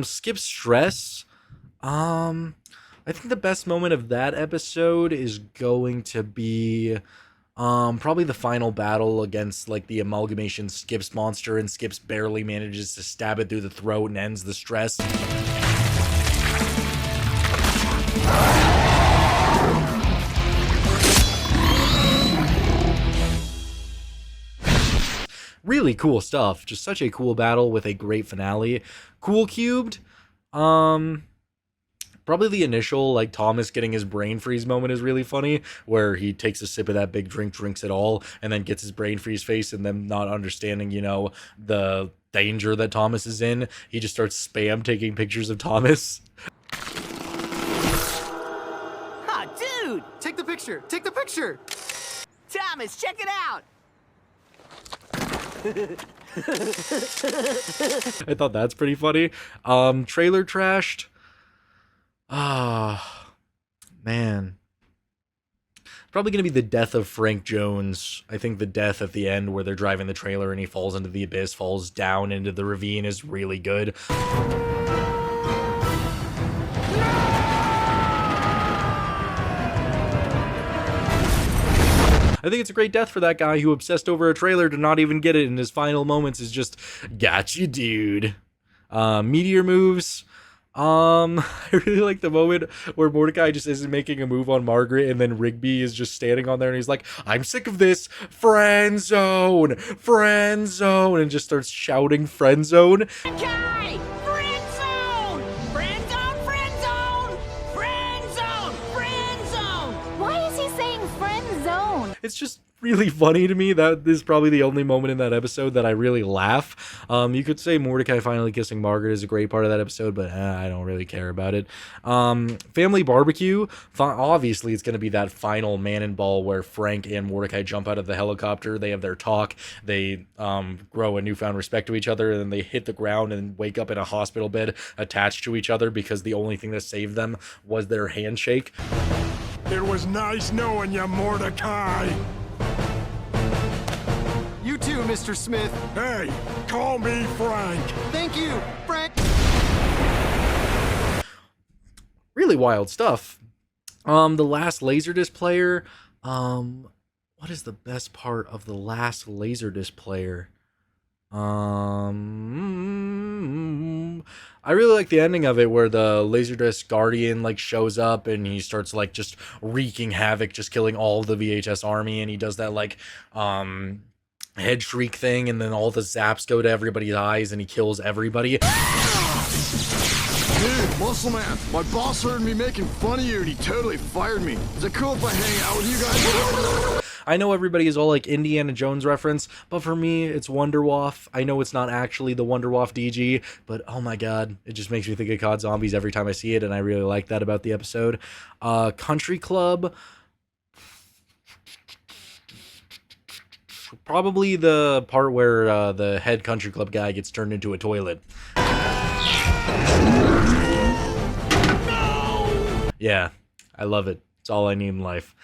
Skip Stress. I think the best moment of that episode is going to be probably the final battle against like the amalgamation Skips monster, and Skips barely manages to stab it through the throat and ends the stress. Really cool stuff. Just such a cool battle with a great finale. Cool Cubed. Probably the initial, like, Thomas getting his brain freeze moment is really funny, where he takes a sip of that big drink, drinks it all, and then gets his brain freeze face, and then not understanding, you know, the danger that Thomas is in, he just starts spam taking pictures of Thomas. Oh, dude! Take the picture! Take the picture! Thomas, check it out! I thought that's pretty funny. Trailer trashed. Ah, man. Probably going to be the death of Frank Jones. I think the death at the end where they're driving the trailer and he falls into the abyss, falls down into the ravine is really good. I think it's a great death for that guy who obsessed over a trailer to not even get it in his final moments is just, gotcha, dude. Meteor moves. I really like the moment where Mordecai just isn't making a move on Margaret, and then Rigby is just standing on there and he's like, "I'm sick of this, friend zone, and just starts shouting friend zone. Okay! Friend zone! Friend zone! Friend zone! Friend zone! Friend zone! Why is he saying friend zone? It's just really funny to me. That is probably the only moment in that episode that I really laugh. You could say Mordecai finally kissing Margaret is a great part of that episode, but I don't really care about it. Family barbecue, obviously it's going to be that final man and ball where Frank and Mordecai jump out of the helicopter. They have their talk. They grow a newfound respect to each other, and then they hit the ground and wake up in a hospital bed attached to each other because the only thing that saved them was their handshake. It was nice knowing you, Mordecai. You too, Mr. Smith. Hey, call me Frank. Thank you, Frank. Really wild stuff. The last Laserdisc player. What is the best part of the last Laserdisc player? I really like the ending of it where the Laserdisc Guardian like shows up and he starts like just wreaking havoc, just killing all of the VHS army, and he does that like head shriek thing, and then all the zaps go to everybody's eyes and he kills everybody. Dude, Muscle Man, my boss heard me making fun of you and he totally fired me. Is it cool if I hang out with you guys? I know everybody is all like Indiana Jones reference, but for me, it's Wonderwaff. I know it's not actually the Wonderwaff DG, but oh my god, it just makes me think of COD Zombies every time I see it, and I really like that about the episode. Country Club. Probably the part where the head Country Club guy gets turned into a toilet. Yeah, I love it. It's all I need in life.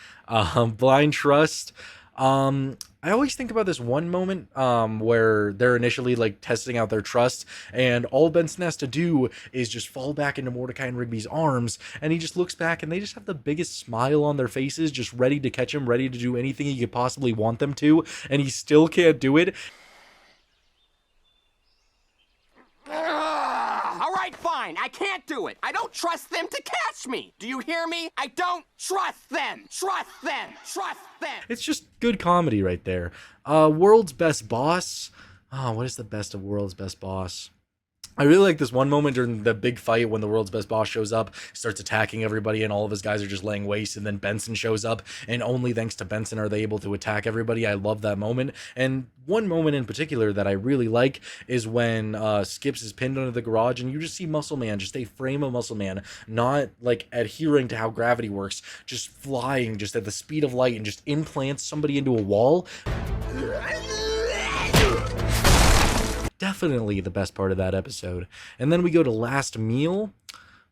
Blind Trust. I always think about this one moment where they're initially like testing out their trust, and all Benson has to do is just fall back into Mordecai and Rigby's arms, and he just looks back and they just have the biggest smile on their faces, just ready to catch him, ready to do anything he could possibly want them to, and he still can't do it. All right, fine. I can't do it. I don't trust them to catch me. Do you hear me? I don't trust them. Trust them. Trust them. It's just good comedy right there. World's Best Boss. Oh, what is the best of World's Best Boss? I really like this one moment during the big fight when the World's Best Boss shows up, starts attacking everybody, and all of his guys are just laying waste, and then Benson shows up, and only thanks to Benson are they able to attack everybody. I love that moment. And one moment in particular that I really like is when Skips is pinned under the garage, and you just see Muscle Man, just a frame of Muscle Man, not like adhering to how gravity works, just flying just at the speed of light and just implants somebody into a wall. Definitely the best part of that episode. And then we go to Last Meal.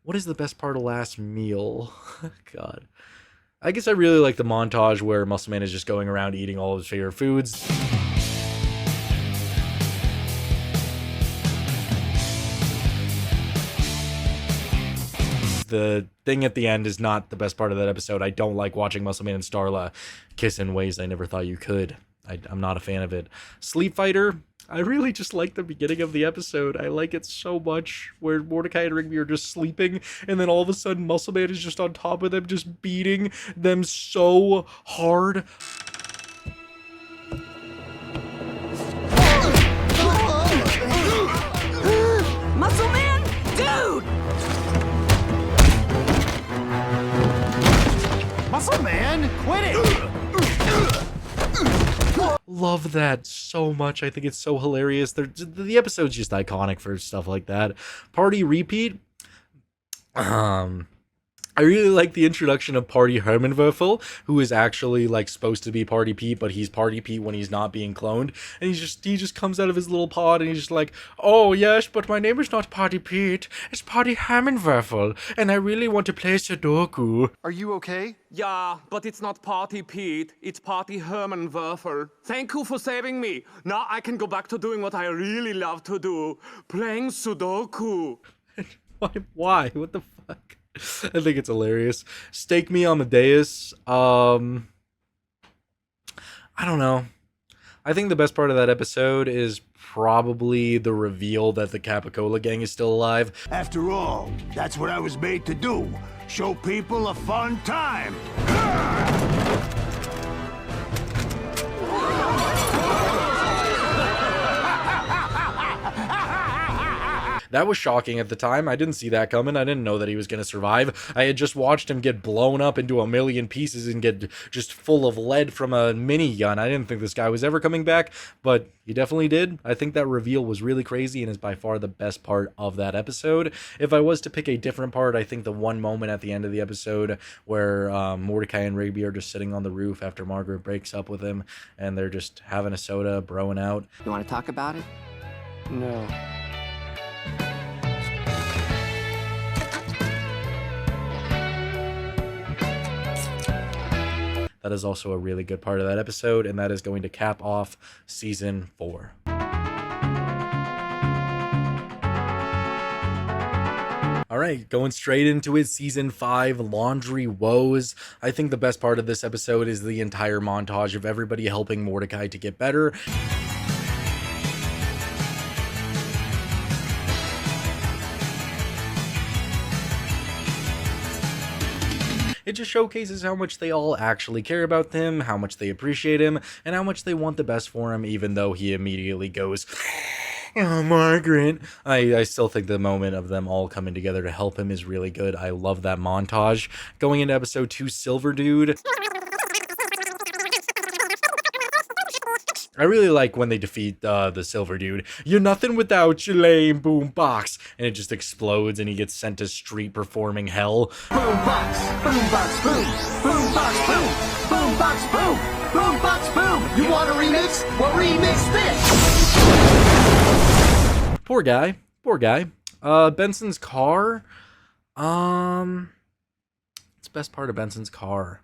What is the best part of Last Meal? God. I guess I really like the montage where Muscle Man is just going around eating all of his favorite foods. The thing at the end is not the best part of that episode. I don't like watching Muscle Man and Starla kiss in ways I never thought you could. I'm not a fan of it. Sleep Fighter. I really just like the beginning of the episode. I like it so much, where Mordecai and Rigby are just sleeping, and then all of a sudden Muscle Man is just on top of them, just beating them so hard. Muscle Man, dude! Muscle Man, quit it! Love that so much. I think it's so hilarious. The episode's just iconic for stuff like that. Party Repeat. I really like the introduction of Party Hermanwürfel, who is actually like supposed to be Party Pete, but he's Party Pete when he's not being cloned. And he just comes out of his little pod and he's just like, "Oh yes, but my name is not Party Pete, it's Party Hermanwürfel, and I really want to play Sudoku." Are you okay? Yeah, but it's not Party Pete, it's Party Hermanwürfel. Thank you for saving me. Now I can go back to doing what I really love to do, playing Sudoku. Why? What the fuck? I think it's hilarious. Stake Me Amadeus. I don't know. I think the best part of that episode is probably the reveal that the Capicola gang is still alive. After all, that's what I was made to do. Show people a fun time. That was shocking at the time. I didn't see that coming. I didn't know that he was going to survive. I had just watched him get blown up into a million pieces and get just full of lead from a minigun. I didn't think this guy was ever coming back, but he definitely did. I think that reveal was really crazy and is by far the best part of that episode. If I was to pick a different part, I think the one moment at the end of the episode where Mordecai and Rigby are just sitting on the roof after Margaret breaks up with him, and they're just having a soda, broing out. You want to talk about it? No. That is also a really good part of that episode, and that is going to cap off season 4. All right, going straight into it, season 5, Laundry Woes. I think the best part of this episode is the entire montage of everybody helping Mordecai to get better. It just showcases how much they all actually care about him, how much they appreciate him, and how much they want the best for him, even though he immediately goes, "Oh, Margaret." I still think the moment of them all coming together to help him is really good. I love that montage. Going into episode 2, Silver Dude. I really like when they defeat the Silver Dude. "You're nothing without your lame boombox," and it just explodes and he gets sent to street performing hell. Boombox, boombox, boom, boombox, boom, boombox, boom, boombox, boom. You want a remix? Well, remix this. Poor guy. Poor guy. Benson's car. It's the best part of Benson's car.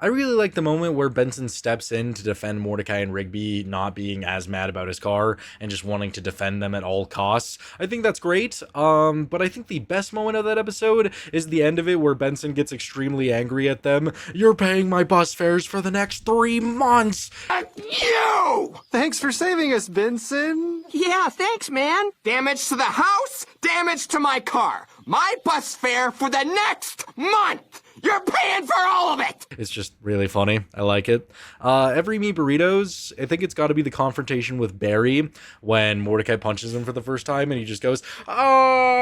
I really like the moment where Benson steps in to defend Mordecai and Rigby not being as mad about his car and just wanting to defend them at all costs. I think that's great, but I think the best moment of that episode is the end of it where Benson gets extremely angry at them. "You're paying my bus fares for the next 3 months. You! Thanks for saving us, Benson. Yeah, thanks, man. Damage to the house, damage to my car. My bus fare for the next month. You're paying for all of it! It's just really funny. I like it. Every Me Burritos, I think it's got to be the confrontation with Barry when Mordecai punches him for the first time and he just goes, "Ah!"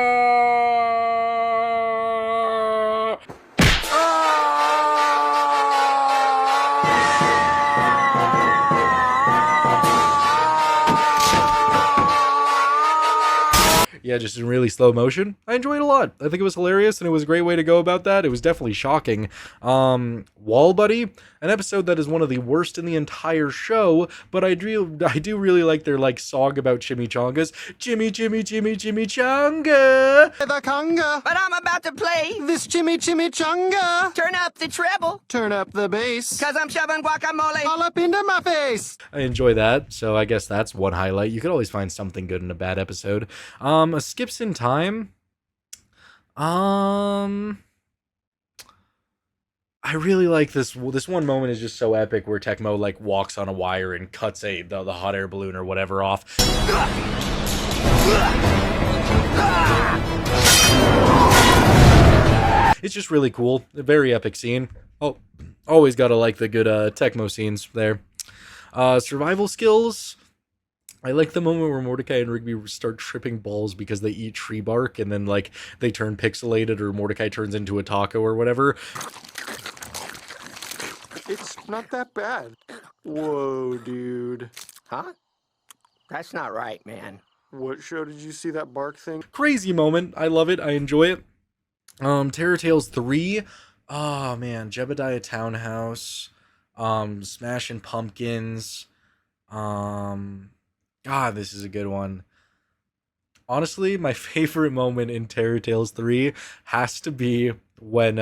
Yeah, just in really slow motion. I enjoyed it a lot. I think it was hilarious, and it was a great way to go about that. It was definitely shocking. Wall Buddy, an episode that is one of the worst in the entire show, but I do really like their song about chimichangas. Chimmy, chimmy, chimmy, chimichanga. The conga. But I'm about to play This chimichanga. Turn Up the Treble, Turn up the bass. cause I'm shoving guacamole All up into my face. I enjoy that, so I guess that's one highlight. You could always find something good in a bad episode. Skips in time. I really like this one moment is just so epic where Tecmo walks on a wire and cuts the hot air balloon or whatever off. It's just really cool. A very epic scene. Oh, always gotta like the good Tecmo scenes there. Survival skills. I like the moment where Mordecai and Rigby start tripping balls because they eat tree bark and then they turn pixelated or Mordecai turns into a taco or whatever. It's not that bad. Whoa, dude. Huh? That's not right, man. What show did you see that bark thing? Crazy moment. I love it. I enjoy it. Terror Tales 3. Oh man, Jebediah Townhouse. Smashing Pumpkins. God, this is a good one. Honestly, my favorite moment in Terror Tales 3 has to be when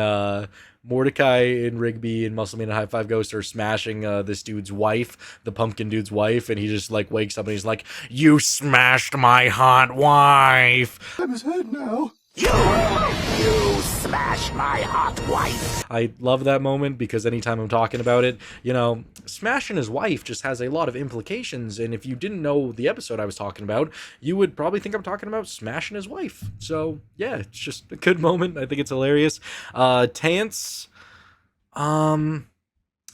Mordecai and Rigby and Muscle Man and High Five Ghost are smashing this dude's wife, the pumpkin dude's wife, and he just wakes up and he's like, "You smashed my hot wife." I'm his head now. You smashed my hot wife. I love that moment because anytime I'm talking about it, smashing his wife just has a lot of implications. And if you didn't know the episode I was talking about, you would probably think I'm talking about smashing his wife. So yeah, it's just a good moment. I think it's hilarious. Tance,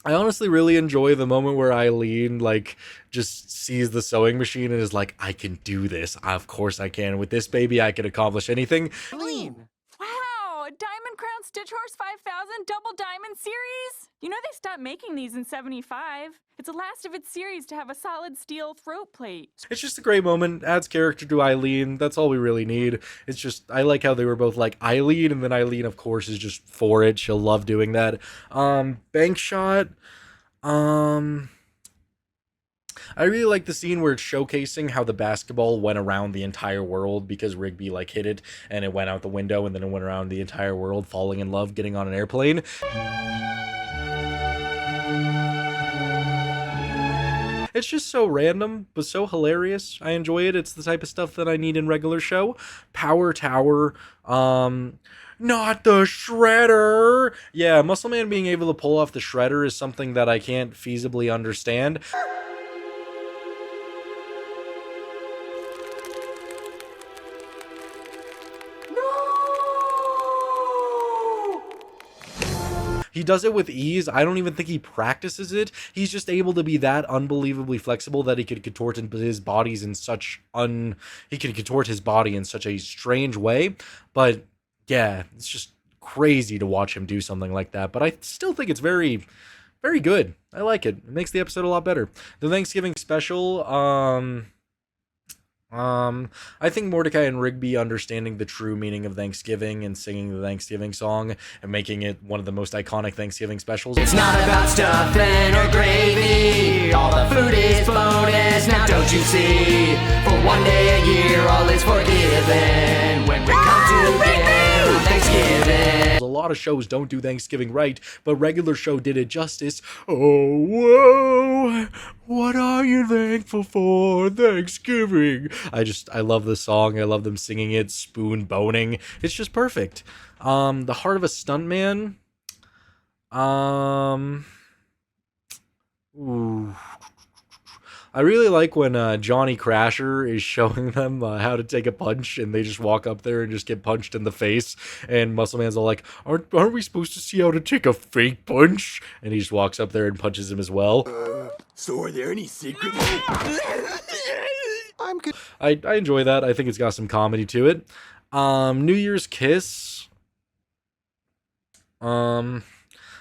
I honestly really enjoy the moment where Eileen, like, just sees the sewing machine and is like, I can do this. Of course I can. With this baby, I can accomplish anything. Eileen! Wow! A Diamond Crown Stitch Horse 5000 Double Diamond Series? You know they stopped making these in 75. It's the last of its series to have a solid steel throat plate. It's just a great moment, adds character to Eileen. That's all we really need. It's just, I like how they were both like Eileen, and then Eileen, of course, is just for it. She'll love doing that. Bank shot. I really like the scene where it's showcasing how the basketball went around the entire world because Rigby, like, hit it, and it went out the window, and then it went around the entire world, falling in love, getting on an airplane. It's just so random, but so hilarious. I enjoy it. It's the type of stuff that I need in regular show. Power Tower, not the shredder. Yeah, Muscle Man being able to pull off the shredder is something that I can't feasibly understand. He does it with ease. I don't even think he practices it. He's just able to be that unbelievably flexible that he could contort his bodies in such he can contort his body in such a strange way. But yeah, it's just crazy to watch him do something like that. But I still think it's very, very good. I like it. It makes the episode a lot better. The Thanksgiving special, I think Mordecai and Rigby understanding the true meaning of Thanksgiving and singing the Thanksgiving song and making it one of the most iconic Thanksgiving specials. It's not about stuffing or gravy. All the food is bonus, now don't you see? For one day a year, all is forgiven when we come together on Thanksgiving. A lot of shows don't do Thanksgiving right, but regular show did it justice. Oh, whoa, what are you thankful for Thanksgiving? I love the song. I love them singing it, spoon boning. It's just perfect. The Heart of a Stuntman. Ooh. I really like when Johnny Crasher is showing them how to take a punch, and they just walk up there and just get punched in the face, and Muscle Man's all like, aren't we supposed to see how to take a fake punch? And he just walks up there and punches him as well. So are there any secret... I'm good. I enjoy that. I think it's got some comedy to it. New Year's Kiss.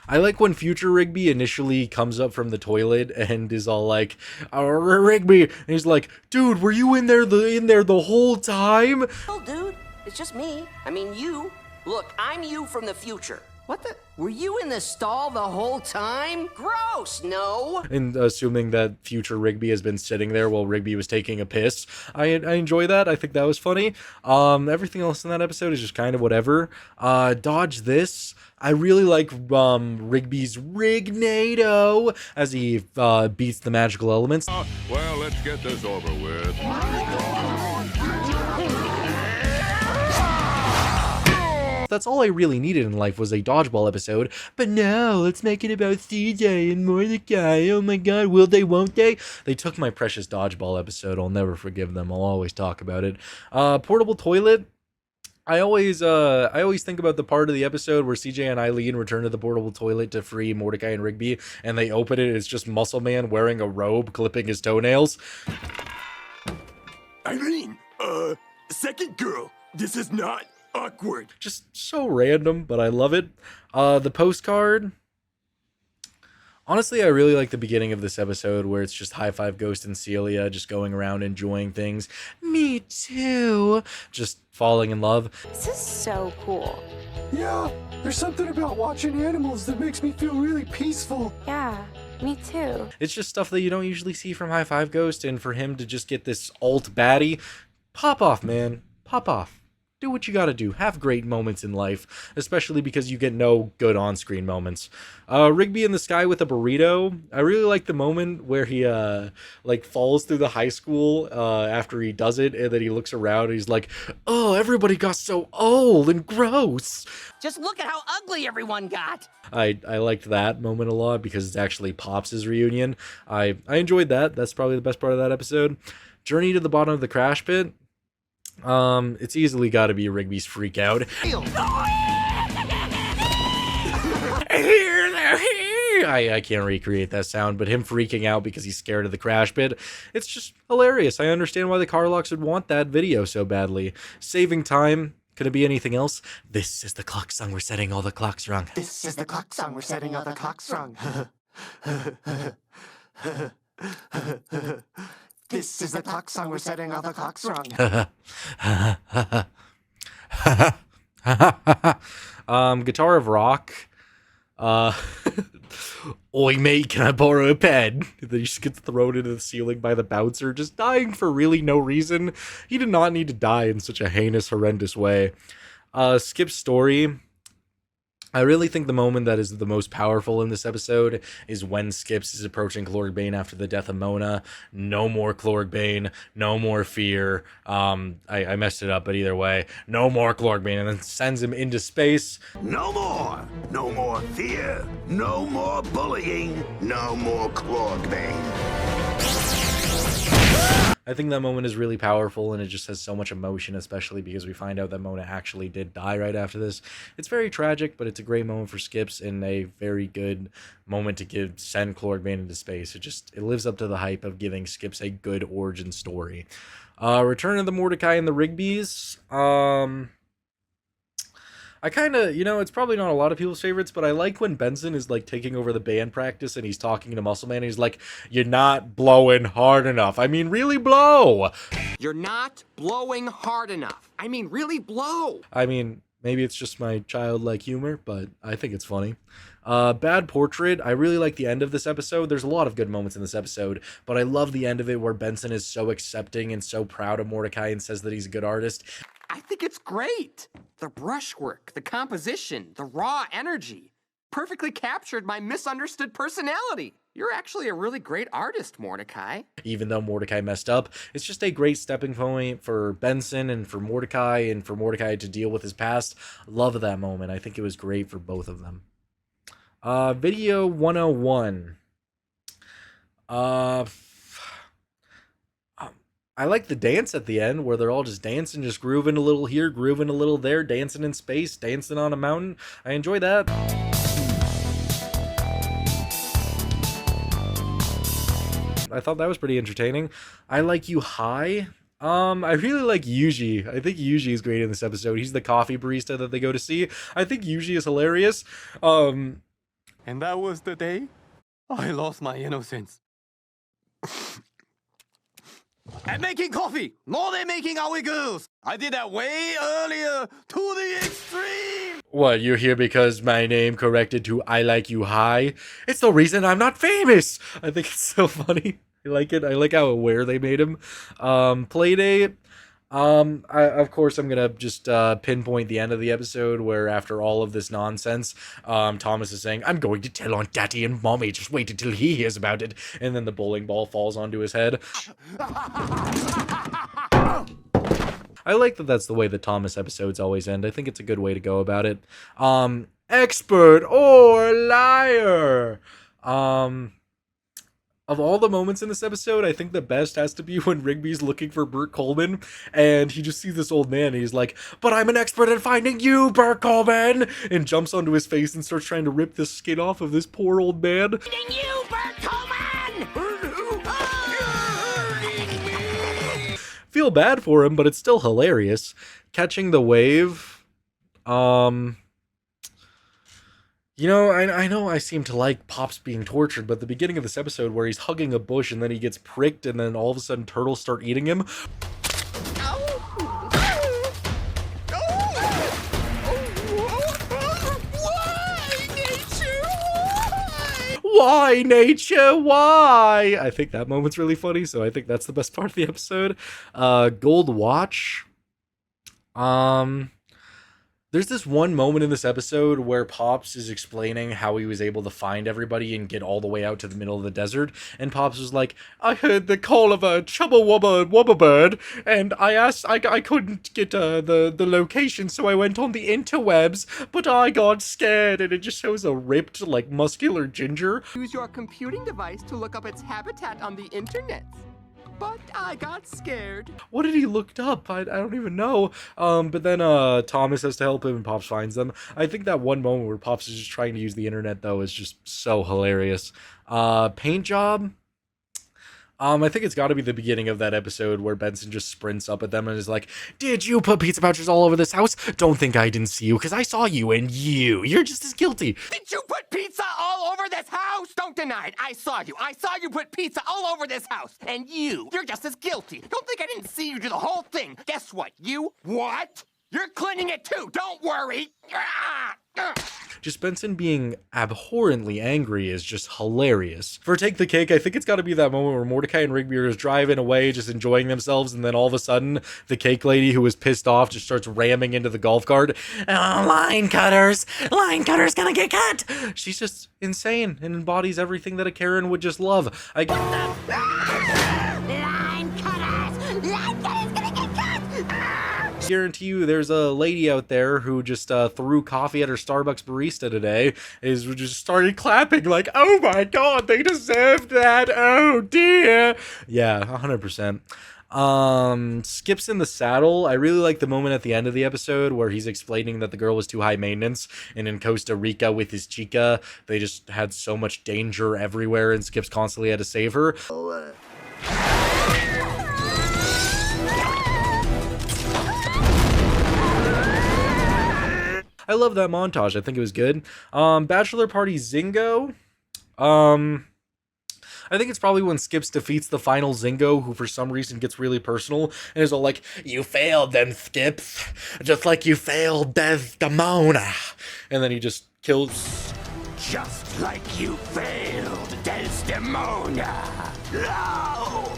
I like when future Rigby initially comes up from the toilet and is all like, Rigby, and he's like, dude, were you in there the whole time? Oh, dude, it's just me. I mean, you. Look, I'm you from the future. What the? Were you in the stall the whole time? Gross, no. And assuming that future Rigby has been sitting there while Rigby was taking a piss. I enjoy that. I think that was funny. Everything else in that episode is just kind of whatever. Dodge This. I really like Rigby's Rignado as he beats the magical elements. Well, let's get this over with. That's all I really needed in life was a dodgeball episode. But no, let's make it about CJ and Mordecai. Oh my god, will they, won't they? They took my precious dodgeball episode. I'll never forgive them. I'll always talk about it. Portable toilet. I always think about the part of the episode where CJ and Eileen return to the portable toilet to free Mordecai and Rigby, and they open it. It's just Muscle Man wearing a robe, clipping his toenails. Eileen, second girl, this is not awkward. Just so random, but I love it. The postcard. Honestly, I really like the beginning of this episode where it's just High Five Ghost and Celia just going around enjoying things. Me too. Just falling in love. This is so cool. Yeah, there's something about watching animals that makes me feel really peaceful. Yeah, me too. It's just stuff that you don't usually see from High Five Ghost, and for him to just get this alt baddie, pop off, man. Pop off. Do what you gotta do. Have great moments in life, especially because you get no good on-screen moments. Rigby in the sky with a burrito. I really like the moment where he like falls through the high school after he does it, and then he looks around and he's like, oh, everybody got so old and gross. Just look at how ugly everyone got. I liked that moment a lot because it's actually Pops' reunion. I enjoyed that. That's probably the best part of that episode. Journey to the bottom of the crash pit. It's easily got to be Rigby's freak out. I I can't recreate that sound, but him freaking out because he's scared of the crash bit, it's just hilarious. I understand why the Carlocks would want that video so badly. Saving time. Could it be anything else? This is the clock song, we're setting all the clocks wrong. This is the clock song, we're setting all the clocks wrong. This is the clock song, we're setting all the clocks wrong. Guitar of Rock. Oi mate, can I borrow a pen? Then he just gets thrown into the ceiling by the bouncer, just dying for really no reason. He did not need to die in such a heinous, horrendous way. Skip's story. I really think the moment that is the most powerful in this episode is when Skips is approaching Clorigbane after the death of Mona. No more Clorigbane, no more fear. I messed it up, but either way, no more Clorigbane, and then sends him into space. No more fear, no more bullying, no more Clorigbane. I think that moment is really powerful, and it just has so much emotion, especially because we find out that Mona actually did die right after this. It's very tragic, but it's a great moment for Skips and a very good moment to send Clorigbane into space. It lives up to the hype of giving Skips a good origin story. Return of the Mordecai and the Rigbys. I kind of, it's probably not a lot of people's favorites, but I like when Benson is, like, taking over the band practice and he's talking to Muscle Man and he's like, you're not blowing hard enough. I mean, really blow. You're not blowing hard enough. I mean, really blow. I mean, maybe it's just my childlike humor, but I think it's funny. Bad Portrait. I really like the end of this episode. There's a lot of good moments in this episode, but I love the end of it where Benson is so accepting and so proud of Mordecai and says that he's a good artist. I think it's great. The brushwork, the composition, the raw energy perfectly captured my misunderstood personality. You're actually a really great artist, Mordecai. Even though Mordecai messed up, it's just a great stepping point for Benson and for Mordecai to deal with his past. Love that moment. I think it was great for both of them. Video 101. I like the dance at the end where they're all just dancing, just grooving a little here, grooving a little there, dancing in space, dancing on a mountain. I enjoy that. I thought that was pretty entertaining. I Like You High. I really like Yuji. I think Yuji is great in this episode. He's the coffee barista that they go to see. I think Yuji is hilarious. And that was the day I lost my innocence. And making coffee, more than making our girls. I did that way earlier to the extreme. What, you're here because my name corrected to I Like You High? It's the reason I'm not famous. I think it's so funny. I like it. I like how aware they made him. Playdate. Of course, I'm gonna just pinpoint the end of the episode where, after all of this nonsense, Thomas is saying, "I'm going to tell on Daddy and Mommy. Just wait until he hears about it." And then the bowling ball falls onto his head. I like that that's the way the Thomas episodes always end. I think it's a good way to go about it. Expert or liar. Of all the moments in this episode, I think the best has to be when Rigby's looking for Burt Coleman, and he just sees this old man, and he's like, "But I'm an expert at finding you, Burt Coleman!" And jumps onto his face and starts trying to rip the skin off of this poor old man. Finding you, Burt Coleman! Feel bad for him, but it's still hilarious. Catching the Wave. I know I seem to like Pops being tortured, but the beginning of this episode where he's hugging a bush and then he gets pricked and then all of a sudden turtles start eating him. Why, nature? Why? I think that moment's really funny, so I think that's the best part of the episode. Gold Watch. There's this one moment in this episode where Pops is explaining how he was able to find everybody and get all the way out to the middle of the desert, and Pops was like, "I heard the call of a chubba bird, and I couldn't get the location, so I went on the interwebs, but I got scared," and it just shows a ripped, like, muscular ginger. Use your computing device to look up its habitat on the internet. but I got scared. What did he look up? I don't even know. But then Thomas has to help him and Pops finds them. I think that one moment where Pops is just trying to use the internet though is just so hilarious. Paint job. I think it's got to be the beginning of that episode where Benson just sprints up at them and is like, "Did you put pizza pouches all over this house? Don't think I didn't see you, because I saw you, and you're just as guilty." Did you put pizza all over this house? Don't deny it. I saw you. I saw you put pizza all over this house. And you're just as guilty. Don't think I didn't see you do the whole thing. Guess what? What? You're cleaning it too. Don't worry. Just Benson being abhorrently angry is just hilarious. For Take the Cake, I think it's got to be that moment where Mordecai and Rigby are just driving away, just enjoying themselves, and then all of a sudden, the cake lady who was pissed off just starts ramming into the golf cart. "Oh, line cutters! Line cutters gonna get cut!" She's just insane and embodies everything that a Karen would just love. Line cutters! Line cutters gonna get cut! Guarantee you there's a lady out there who just threw coffee at her Starbucks barista today, is just started clapping like, "Oh my god, they deserved that, oh dear." Yeah, 100%. Skips in the saddle. I really like the moment at the end of the episode where he's explaining that the girl was too high maintenance, and in Costa Rica with his chica, they just had so much danger everywhere and Skips constantly had to save her. I love that montage. I think it was good. Bachelor Party Zingo. I think it's probably when Skips defeats the final Zingo, who for some reason gets really personal and is all like, "You failed them, Skips, just like you failed Desdemona." And then he just kills. Just like you failed Desdemona. No!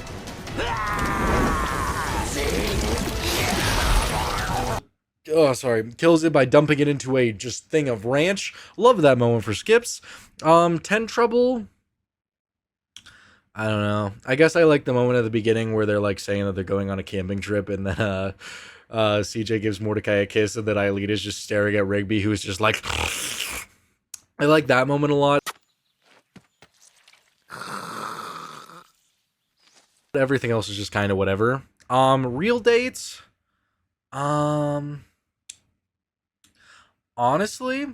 Kills it by dumping it into a just thing of ranch. Love that moment for Skips. 10 Trouble. I don't know. I guess I like the moment at the beginning where they're like saying that they're going on a camping trip, and then CJ gives Mordecai a kiss, and then Eileen is just staring at Rigby, who's just like. I like that moment a lot. Everything else is just kind of whatever. Real dates. Honestly,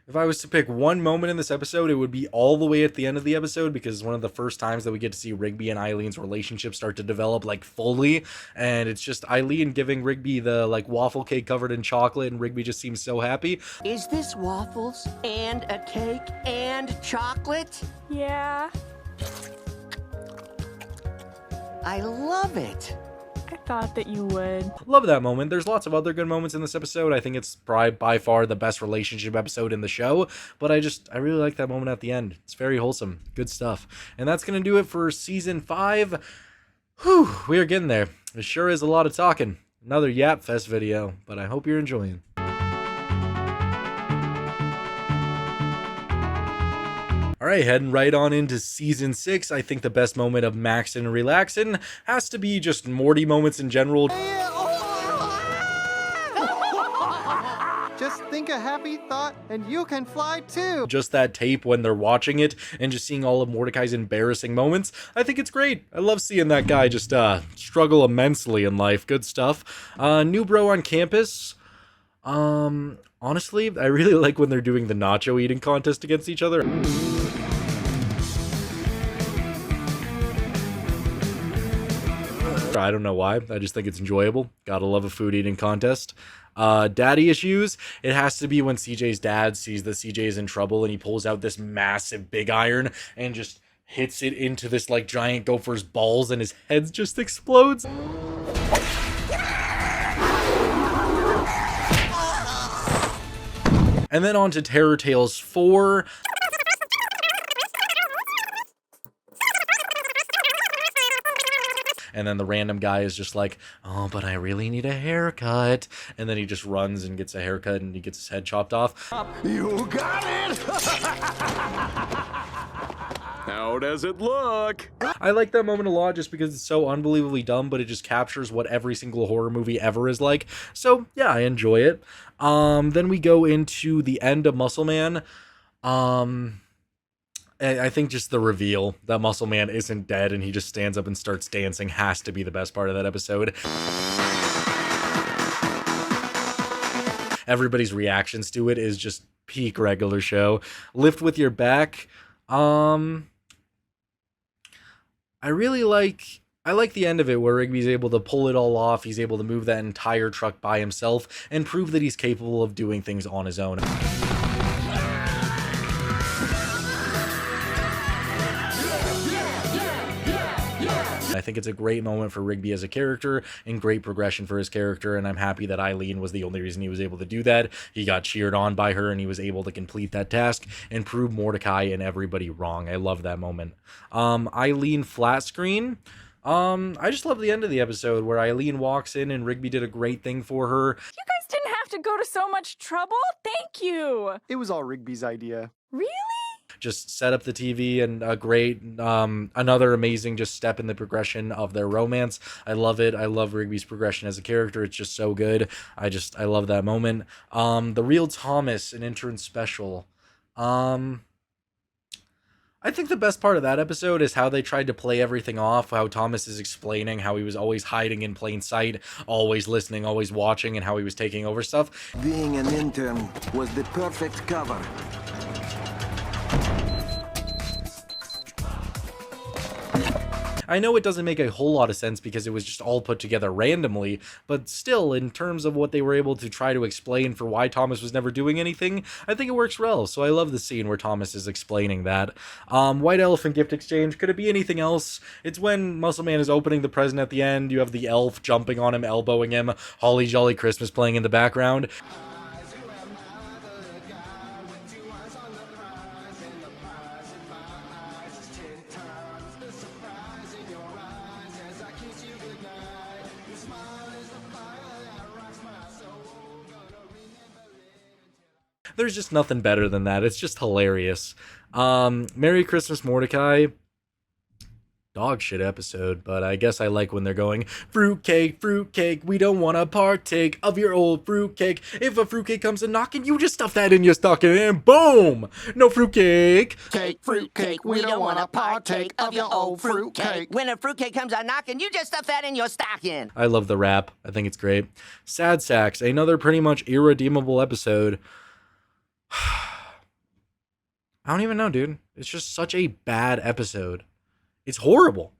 if I was to pick one moment in this episode, it would be all the way at the end of the episode, because it's one of the first times that we get to see Rigby and Eileen's relationship start to develop like fully, and it's just Eileen giving Rigby the like waffle cake covered in chocolate, and Rigby just seems so happy. Is this waffles and a cake and chocolate? Yeah. I love it. I thought that you would. Love that moment. There's lots of other good moments in this episode. I think it's probably by far the best relationship episode in the show, but I really like that moment at the end. It's very wholesome. Good stuff. And that's going to do it for season 5. Whew, we are getting there. It sure is a lot of talking. Another Yap Fest video, but I hope you're enjoying. All right, heading right on into season 6. I think the best moment of Maxin and relaxin' has to be just Morty moments in general. Just think a happy thought and you can fly too. Just that tape when they're watching it and just seeing all of Mordecai's embarrassing moments. I think it's great. I love seeing that guy just struggle immensely in life. Good stuff. New bro on campus. Honestly, I really like when they're doing the nacho eating contest against each other. I don't know why. I just think it's enjoyable. Gotta love a food eating contest. Daddy issues. It has to be when CJ's dad sees that CJ is in trouble and he pulls out this massive big iron and just hits it into this like giant gopher's balls and his head just explodes. And then on to Terror Tales 4. And then the random guy is just like, "Oh, but I really need a haircut." And then he just runs and gets a haircut and he gets his head chopped off. You got it! How does it look? I like that moment a lot just because it's so unbelievably dumb, but it just captures what every single horror movie ever is like. So yeah, I enjoy it. Then we go into the end of Muscle Man. I think just the reveal that Muscle Man isn't dead and he just stands up and starts dancing has to be the best part of that episode. Everybody's reactions to it is just peak regular show. Lift with Your Back. I like the end of it where Rigby's able to pull it all off. He's able to move that entire truck by himself and prove that he's capable of doing things on his own. I think it's a great moment for Rigby as a character and great progression for his character, and I'm happy that Eileen was the only reason he was able to do that. He got cheered on by her and he was able to complete that task and prove Mordecai and everybody wrong. I love that moment. Eileen flat screen. I just love the end of the episode where Eileen walks in and Rigby did a great thing for her. You guys didn't have to go to so much trouble. Thank you. It was all Rigby's idea. Really? Just set up the TV and a great, another amazing just step in the progression of their romance. I love it. I love Rigby's progression as a character. It's just so good. I love that moment. The Real Thomas, an intern special. I think the best part of that episode is how they tried to play everything off, how Thomas is explaining how he was always hiding in plain sight, always listening, always watching, and how he was taking over stuff. Being an intern was the perfect cover. I know it doesn't make a whole lot of sense because it was just all put together randomly, but still, in terms of what they were able to try to explain for why Thomas was never doing anything, I think it works well. So I love the scene where Thomas is explaining that. White Elephant gift exchange, could it be anything else? It's when Muscle Man is opening the present at the end, you have the elf jumping on him, elbowing him, Holly Jolly Christmas playing in the background. There's just nothing better than that. It's just hilarious. Merry Christmas, Mordecai. Dog shit episode, but I guess I like when they're going, fruitcake, fruitcake, we don't want to partake of your old fruitcake. If a fruitcake comes a knocking, you just stuff that in your stocking and boom! No fruitcake. Cake, fruitcake, we don't want to partake of your old fruitcake. When a fruitcake comes a knocking, you just stuff that in your stocking. I love the rap. I think it's great. Sad Sacks, another pretty much irredeemable episode. I don't even know, dude. It's just such a bad episode. It's horrible.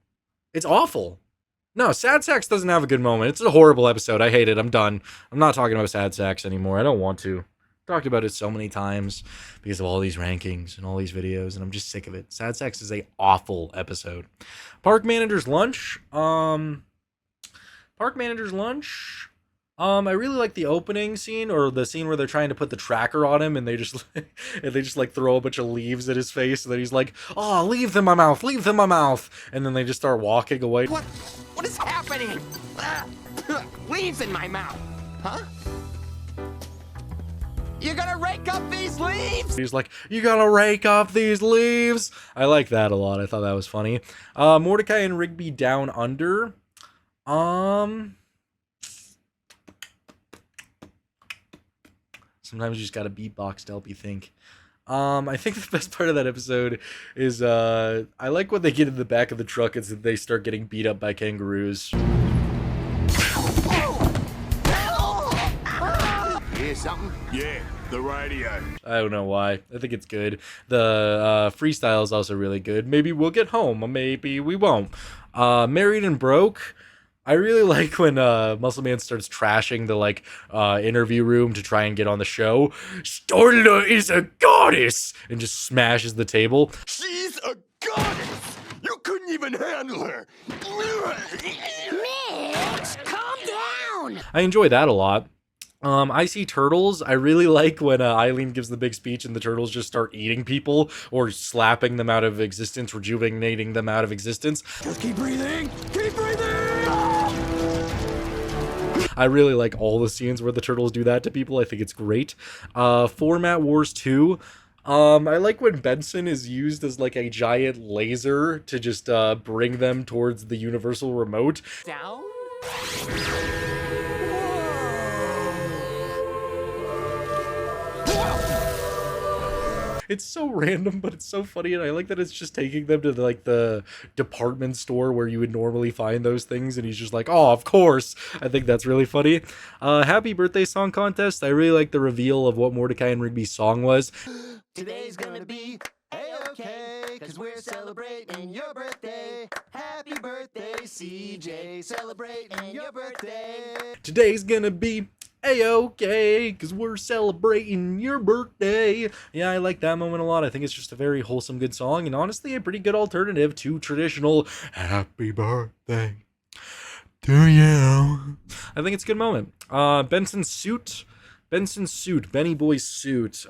It's awful. No, Sad Sacks doesn't have a good moment. It's a horrible episode. I hate it. I'm done. I'm not talking about Sad Sacks anymore. I don't want to. Talked about it so many times because of all these rankings and all these videos, and I'm just sick of it. Sad Sacks is a awful episode. Park Manager's Lunch. I really like the opening scene, or the scene where they're trying to put the tracker on him and they just like throw a bunch of leaves at his face, and then he's like, "Oh, leaves in my mouth, leaves in my mouth," and then they just start walking away. What is happening? Leaves in my mouth. Huh? You gonna rake up these leaves? He's like, "You gotta rake up these leaves." I like that a lot. I thought that was funny. Mordecai and Rigby Down Under. Sometimes you just gotta beatbox to help you think. I think the best part of that episode is I like when they get in the back of the truck and they start getting beat up by kangaroos. Hear something? Yeah, the radio. I don't know why. I think it's good. The freestyle is also really good. Maybe we'll get home, or maybe we won't. Married and Broke. I really like when Muscle Man starts trashing the interview room to try and get on the show. Starla is a goddess, and just smashes the table. She's a goddess! You couldn't even handle her! Mix, calm down! I enjoy that a lot. I See Turtles. I really like when Eileen gives the big speech and the turtles just start eating people or slapping them out of existence, rejuvenating them out of existence. Just keep breathing! Keep breathing! I really like all the scenes where the turtles do that to people. I think it's great. Format Wars 2. I like when Benson is used as like a giant laser to just bring them towards the universal remote. Down? It's so random, but it's so funny, and I like that it's just taking them to the department store where you would normally find those things, and he's just like, oh, of course. I think that's really funny. Happy birthday song contest. I really like the reveal of what Mordecai and Rigby's song was. Today's gonna be A-okay, cause we're celebrating your birthday. Happy birthday, CJ, celebrating your birthday. Today's gonna be A-okay, cause we're celebrating your birthday. Yeah, I like that moment a lot. I think it's just a very wholesome, good song, and honestly, a pretty good alternative to traditional happy birthday to you. I think it's a good moment. Benson's suit, Benny Boy's suit.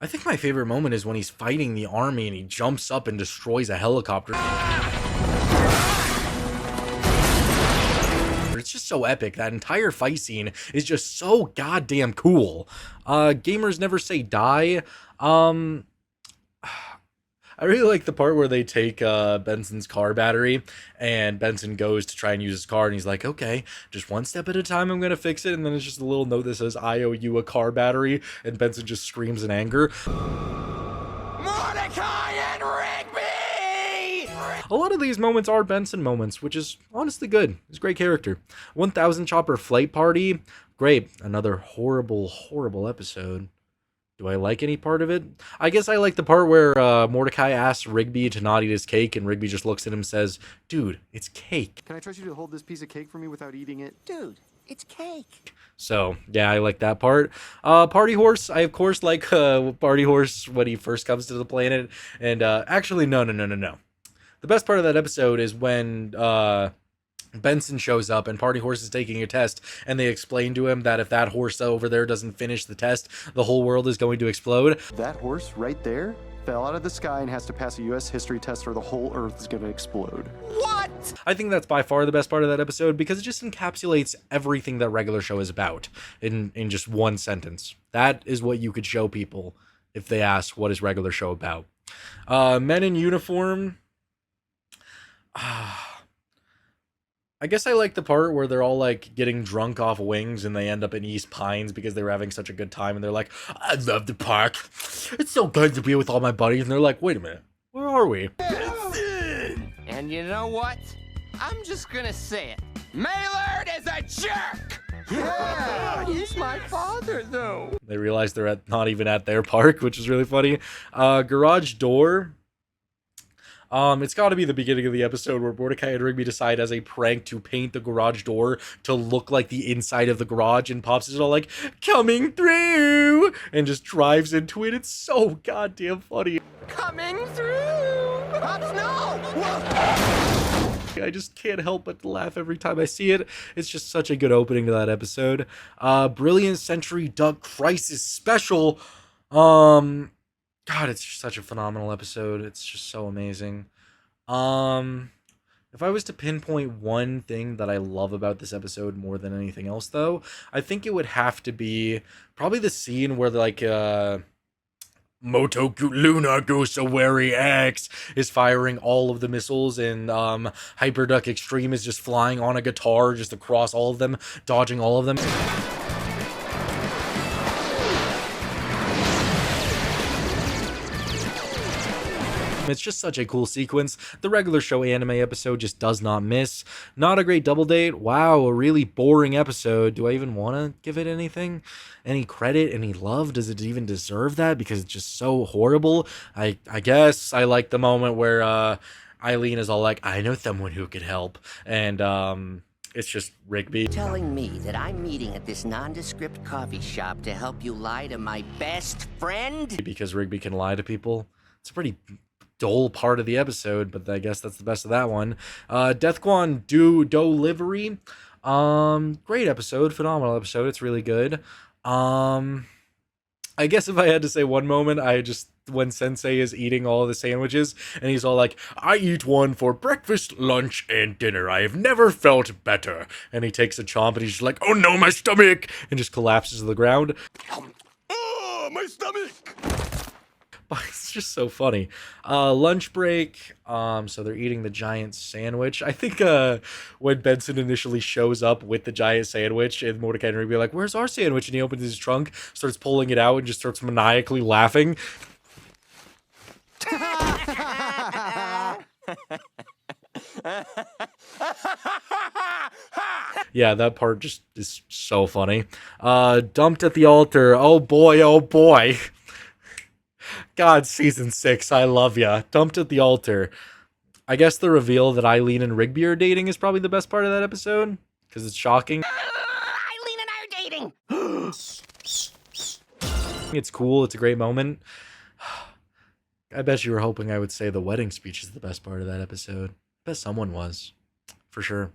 I think my favorite moment is when he's fighting the army and he jumps up and destroys a helicopter. It's just so epic. That entire fight scene is just so goddamn cool. Gamers never say die. I really like the part where they take Benson's car battery, and Benson goes to try and use his car, and he's like, okay, just one step at a time, I'm gonna fix it. And then it's just a little note that says, I owe you a car battery, and Benson just screams in anger. Mordecai and Rigby! A lot of these moments are Benson moments, which is honestly good. He's a great character. 1000 Chopper Flight Party, great. Another horrible, horrible episode. Do I like any part of it? I guess I like the part where Mordecai asks Rigby to not eat his cake, and Rigby just looks at him and says, dude, it's cake. Can I trust you to hold this piece of cake for me without eating it? Dude, it's cake. So, yeah, I like that part. Party Horse, I of course like Party Horse when he first comes to the planet. And actually, no. The best part of that episode is when Benson shows up and Party Horse is taking a test, and they explain to him that if that horse over there doesn't finish the test, the whole world is going to explode. That horse right there fell out of the sky and has to pass a U.S. history test or the whole Earth is going to explode. What? I think that's by far the best part of that episode because it just encapsulates everything that regular show is about in just one sentence. That is what you could show people if they ask, what is regular show about? Men in uniform. I guess I like the part where they're all like getting drunk off wings and they end up in East Pines because they were having such a good time, and they're like, I love the park. It's so good to be with all my buddies. And they're like, wait a minute, where are we? And you know what? I'm just gonna say it. Maylard is a jerk! Yeah, he's my father, though. They realize they're not even at their park, which is really funny. Garage door. It's got to be the beginning of the episode where Mordecai and Rigby decide as a prank to paint the garage door to look like the inside of the garage, and Pops is all like, coming through, and just drives into it. It's so goddamn funny. Coming through! Pops, no! I just can't help but laugh every time I see it. It's just such a good opening to that episode. Brilliant Century Duck Crisis Special. God, it's just such a phenomenal episode. It's just so amazing. If I was to pinpoint one thing that I love about this episode more than anything else, though, I think it would have to be probably the scene where, like, Moto Luna Gosawari X is firing all of the missiles, and Hyperduck Extreme is just flying on a guitar just across all of them, dodging all of them. It's just such a cool sequence. The regular show anime episode just does not miss. Not a great double date. Wow, a really boring episode. Do I even want to give it anything? Any credit? Any love? Does it even deserve that? Because it's just so horrible. I guess I like the moment where Eileen is all like, I know someone who could help. And it's just Rigby. Telling me that I'm meeting at this nondescript coffee shop to help you lie to my best friend? Because Rigby can lie to people. It's a pretty dull part of the episode, but I guess that's the best of that one. Deathquan Do Livery. Great episode, phenomenal episode. It's really good. I guess if I had to say one moment, when Sensei is eating all of the sandwiches, and he's all like, I eat one for breakfast, lunch, and dinner. I have never felt better. And he takes a chomp, and he's just like, oh no, my stomach! And just collapses to the ground. Oh, my stomach! It's just so funny. Lunch break. So they're eating the giant sandwich. I think when Benson initially shows up with the giant sandwich, and Mordecai and Rigby are like, "Where's our sandwich?" And he opens his trunk, starts pulling it out, and just starts maniacally laughing. Yeah, that part just is so funny. Dumped at the altar. Oh boy, oh boy. God, season 6, I love ya. Dumped at the altar. I guess the reveal that Eileen and Rigby are dating is probably the best part of that episode, because it's shocking. Eileen and I are dating! It's cool, it's a great moment. I bet you were hoping I would say the wedding speech is the best part of that episode. I bet someone was. For sure.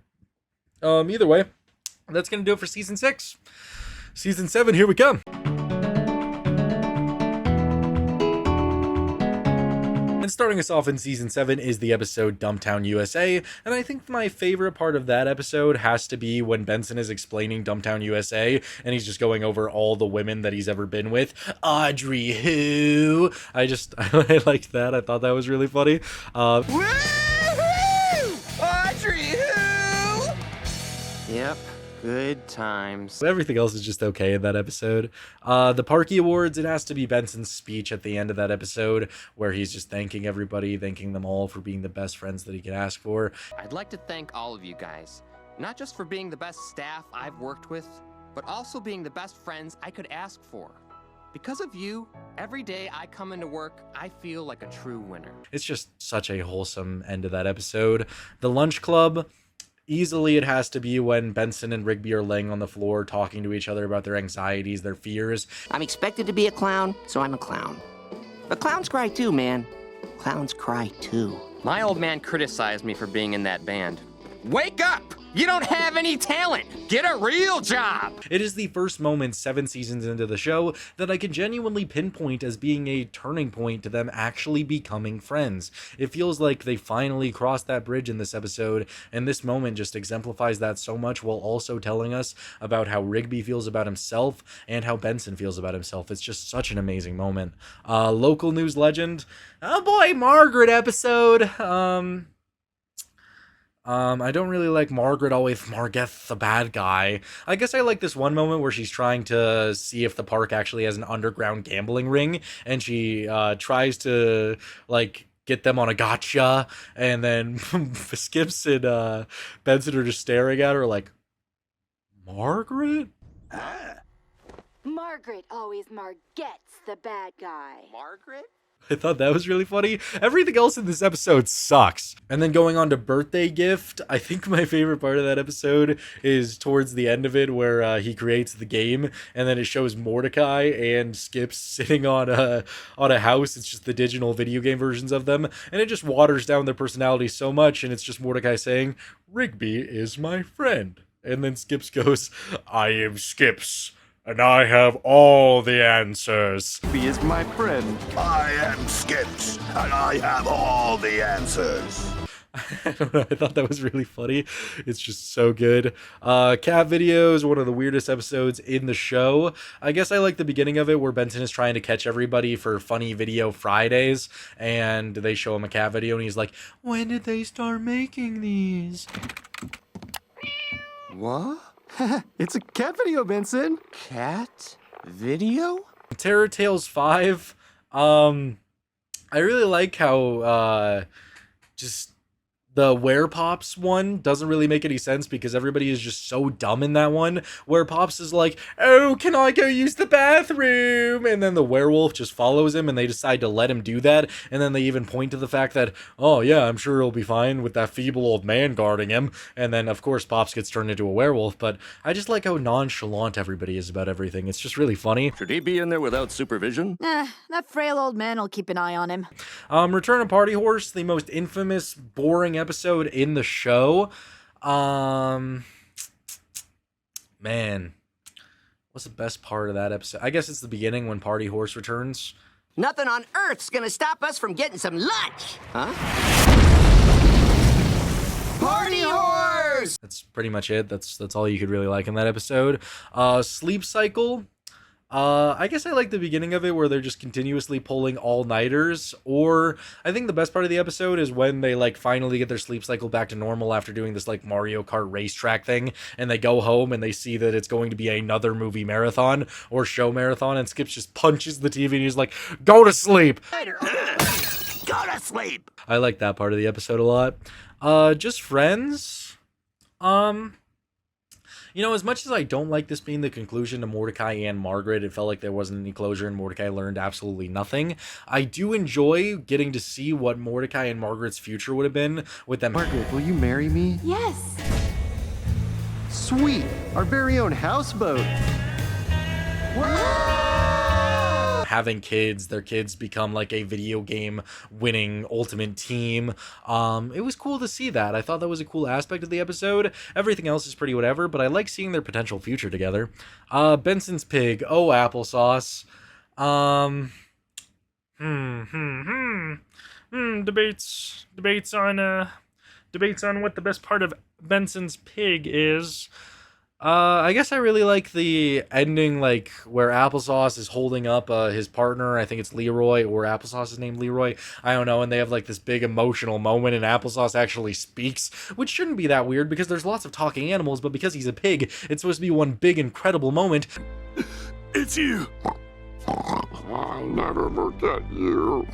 Either way, that's going to do it for Season 6. Season 7, here we come. And starting us off in Season 7 is the episode Dumptown USA, and I think my favorite part of that episode has to be when Benson is explaining Dumptown USA, and he's just going over all the women that he's ever been with. Audrey who? I liked that. I thought that was really funny. Woo-hoo! Audrey who? Yep. Good times. Everything else is just okay in that episode. The Parky Awards, it has to be Benson's speech at the end of that episode, where he's just thanking everybody, thanking them all for being the best friends that he could ask for. I'd like to thank all of you guys, not just for being the best staff I've worked with, but also being the best friends I could ask for. Because of you, every day I come into work, I feel like a true winner. It's just such a wholesome end of that episode. The Lunch Club, easily it has to be when Benson and Rigby are laying on the floor talking to each other about their anxieties, their fears. I'm expected to be a clown, so I'm a clown. But clowns cry too, man. Clowns cry too. My old man criticized me for being in that band. Wake up! You don't have any talent! Get a real job! It is the first moment 7 seasons into the show that I can genuinely pinpoint as being a turning point to them actually becoming friends. It feels like they finally crossed that bridge in this episode, and this moment just exemplifies that so much while also telling us about how Rigby feels about himself and how Benson feels about himself. It's just such an amazing moment. Local news legend. Oh boy, Margaret episode. I don't really like Margaret always Margeth the bad guy. I guess I like this one moment where she's trying to see if the park actually has an underground gambling ring, and she tries to like get them on a gotcha, and then Skips and Benson are just staring at her like, Margaret? Margaret always Margets the bad guy. Margaret? I thought that was really funny. Everything else in this episode sucks. And then going on to birthday gift, I think my favorite part of that episode is towards the end of it where he creates the game, and then it shows Mordecai and Skips sitting on a house. It's just the digital video game versions of them, and it just waters down their personalities so much, and it's just Mordecai saying, Rigby is my friend. And then Skips goes, I am Skips, and I have all the answers. He is my friend. I am Skips, and I have all the answers. I don't know, I thought that was really funny. It's just so good. Cat videos, one of the weirdest episodes in the show. I guess I like the beginning of it where Benson is trying to catch everybody for Funny Video Fridays, and they show him a cat video, and he's like, when did they start making these? What? It's a cat video, Benson. Cat video? Terror Tales 5. I really like how just the Where Pops one doesn't really make any sense because everybody is just so dumb in that one. Where Pops is like, oh, can I go use the bathroom? And then the werewolf just follows him and they decide to let him do that. And then they even point to the fact that, oh yeah, I'm sure he'll be fine with that feeble old man guarding him. And then of course Pops gets turned into a werewolf. But I just like how nonchalant everybody is about everything. It's just really funny. Should he be in there without supervision? That frail old man will keep an eye on him. Return of Party Horse, the most infamous, boring episode in the show. Man, what's the best part of that episode? I guess it's the beginning when Party Horse returns. Nothing on earth's gonna stop us from getting some lunch, huh? Party Horse! That's pretty much it. That's all you could really like in that episode. Sleep Cycle. I guess I like the beginning of it where they're just continuously pulling all-nighters, or I think the best part of the episode is when they like finally get their sleep cycle back to normal after doing this like Mario Kart racetrack thing, and they go home and they see that it's going to be another movie marathon or show marathon, and Skips just punches the TV and he's like, "Go to sleep!" Go to sleep! I like that part of the episode a lot. Just friends? You know, as much as I don't like this being the conclusion to Mordecai and Margaret, it felt like there wasn't any closure and Mordecai learned absolutely nothing. I do enjoy getting to see what Mordecai and Margaret's future would have been with them. Margaret, will you marry me? Yes. Sweet! Our very own houseboat! Having kids, their kids become like a video game winning ultimate team. It was cool to see that. I thought that was a cool aspect of the episode. Everything else is pretty whatever, but I like seeing their potential future together. Benson's pig. Oh, applesauce. Debates on what the best part of Benson's pig is. I guess I really like the ending, like, where Applesauce is holding up his partner. I think it's Leroy, or Applesauce is named Leroy. I don't know, and they have, like, this big emotional moment, and Applesauce actually speaks, which shouldn't be that weird, because there's lots of talking animals, but because he's a pig, it's supposed to be one big, incredible moment. It's you! I'll never forget you.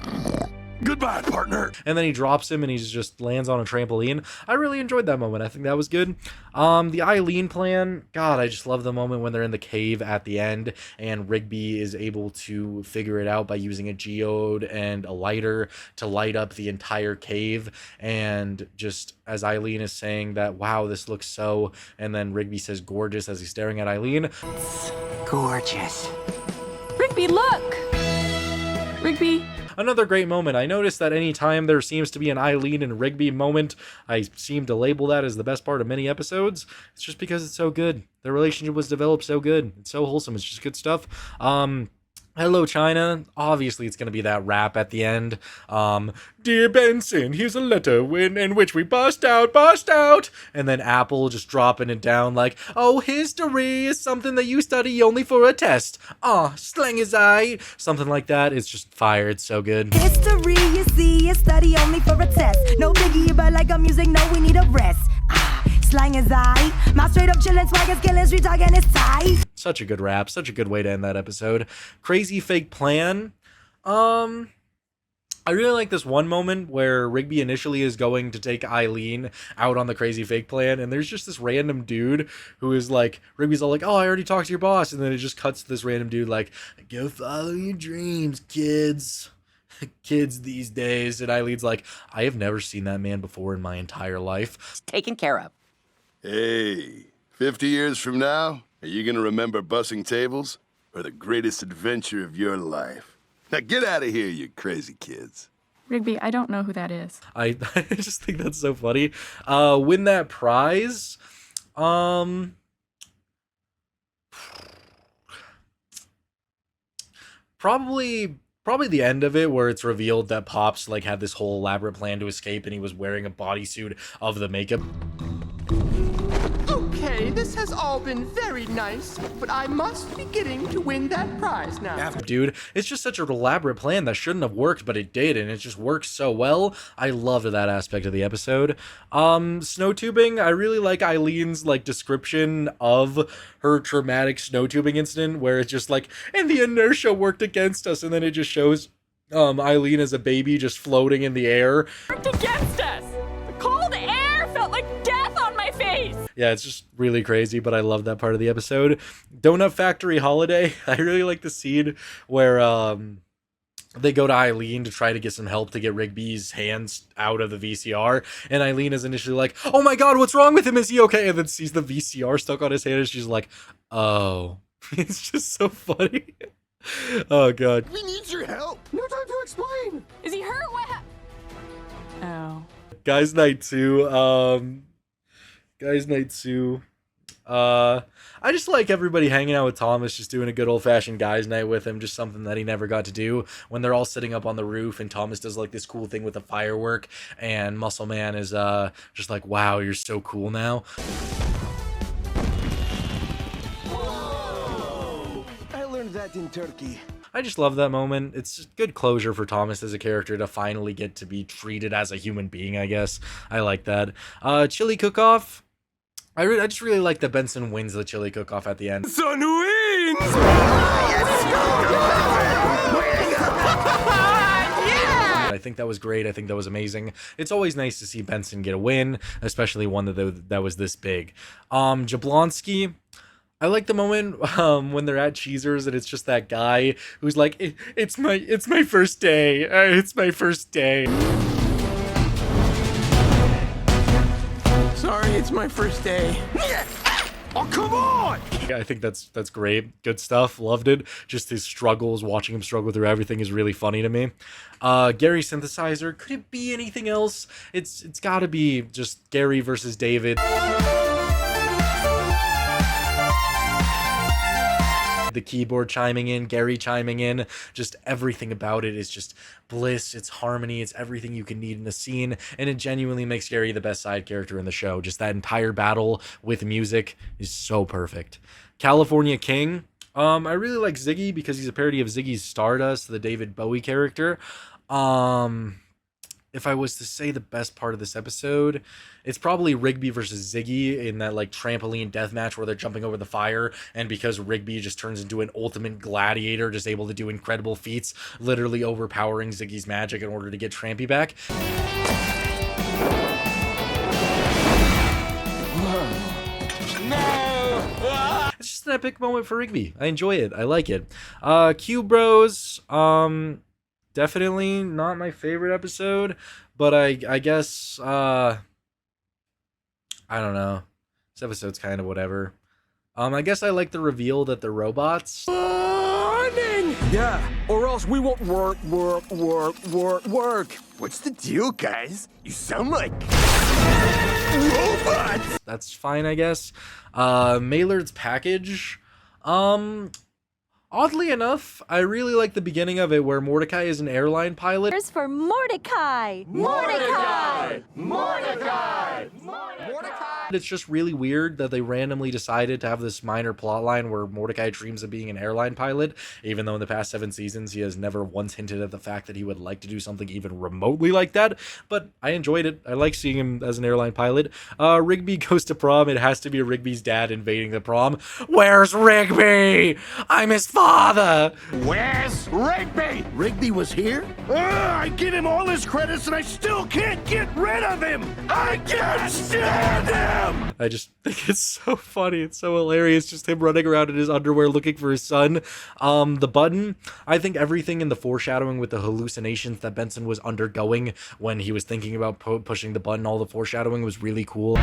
Goodbye, partner. And then he drops him and he just lands on a trampoline. I really enjoyed that moment. I think that was good. The Eileen plan, God, I just love the moment when they're in the cave at the end and Rigby is able to figure it out by using a geode and a lighter to light up the entire cave. And just as Eileen is saying that, wow, this looks so, and then Rigby says gorgeous as he's staring at Eileen. It's gorgeous. Rigby, look! Rigby. Another great moment. I noticed that anytime there seems to be an Eileen and Rigby moment, I seem to label that as the best part of many episodes. It's just because it's so good. Their relationship was developed so good. It's so wholesome. It's just good stuff. Hello, China. Obviously, it's going to be that rap at the end. Dear Benson, here's a letter in which we bust out. And then Apple just dropping it down like, oh, history is something that you study only for a test. Slang is I. Something like that. It's just fire. It's so good. History, you see, is study only for a test. No biggie, but like a music, no, we need a rest. Slang is I. My straight up chillin', swagger, skillin', street talkin' is tight. Such a good rap. Such a good way to end that episode. Crazy fake plan. I really like this one moment where Rigby initially is going to take Eileen out on the crazy fake plan, and there's just this random dude who is like, Rigby's all like, oh, I already talked to your boss, and then it just cuts to this random dude like, go follow your dreams, kids. Kids these days. And Eileen's like, I have never seen that man before in my entire life. It's taken care of. Hey, 50 years from now, are you gonna remember bussing tables or the greatest adventure of your life? Now get out of here, you crazy kids. Rigby, I don't know who that is. I just think that's so funny. Win that prize. Probably the end of it where it's revealed that Pops like had this whole elaborate plan to escape and he was wearing a bodysuit of the makeup. Okay, this has all been very nice, but I must be getting to win that prize now. Dude, it's just such an elaborate plan that shouldn't have worked, but it did, and it just works so well. I loved that aspect of the episode. Snow tubing, I really like Eileen's like description of her traumatic snow tubing incident, where it's just like, and the inertia worked against us, and then it just shows Eileen as a baby just floating in the air. Worked against us! The cold air felt like death on my face! Yeah, it's just really crazy, but I love that part of the episode. Donut Factory Holiday. I really like the scene where they go to Eileen to try to get some help to get Rigby's hands out of the VCR, and Eileen is initially like, oh my god, what's wrong with him? Is he okay? And then sees the VCR stuck on his hand, and she's like, oh. It's just so funny. Oh god. We need your help. No time to explain. Is he hurt? What? Oh. Guys Night 2. Guys Night 2. I just like everybody hanging out with Thomas, just doing a good old-fashioned guys night with him, just something that he never got to do. When they're all sitting up on the roof and Thomas does like this cool thing with a firework and Muscle Man is just like, wow, you're so cool now. I learned Latin turkey. I just love that moment. It's just good closure for Thomas as a character to finally get to be treated as a human being, I guess. I like that. Chili cook-off. I just really like that Benson wins the chili cook-off at the end. Son wins! I think that was great. I think that was amazing. It's always nice to see Benson get a win, especially one that was this big. Jablonski. I like the moment when they're at Cheezer's and it's just that guy who's like, it's my first day. It's my first day. Sorry, it's my first day. Oh, come on! Yeah, I think that's great. Good stuff. Loved it. Just his struggles, watching him struggle through everything is really funny to me. Gary synthesizer. Could it be anything else? It's got to be just Gary versus David. The keyboard chiming in, Gary chiming in, just everything about it is just bliss, it's harmony, it's everything you can need in a scene, and it genuinely makes Gary the best side character in the show. Just that entire battle with music is so perfect. California King. I really like Ziggy because he's a parody of Ziggy's Stardust, the David Bowie character. If I was to say the best part of this episode, it's probably Rigby versus Ziggy in that like trampoline death match where they're jumping over the fire, and because Rigby just turns into an ultimate gladiator, just able to do incredible feats, literally overpowering Ziggy's magic in order to get Trampy back. It's just an epic moment for Rigby. I enjoy it. I like it. Q Bros. Definitely not my favorite episode, but I guess, I don't know. This episode's kind of whatever. I guess I like the reveal that they're robots. Morning! Yeah, or else we won't work. What's the deal, guys? You sound like robots! That's fine, I guess. Maylard's package. Oddly enough, I really like the beginning of it where Mordecai is an airline pilot. Here's for Mordecai! Mordecai! It's just really weird that they randomly decided to have this minor plot line where Mordecai dreams of being an airline pilot, even though in the past 7 seasons he has never once hinted at the fact that he would like to do something even remotely like that. But I enjoyed it. I like seeing him as an airline pilot. Rigby goes to prom. It has to be Rigby's dad invading the prom. Where's Rigby? I'm his father. Where's Rigby? Rigby was here? I give him all his credits and I still can't get rid of him! I can't stand him! I just think it's so funny. It's so hilarious. Just him running around in his underwear looking for his son. The button. I think everything in the foreshadowing with the hallucinations that Benson was undergoing when he was thinking about pushing the button, all the foreshadowing was really cool.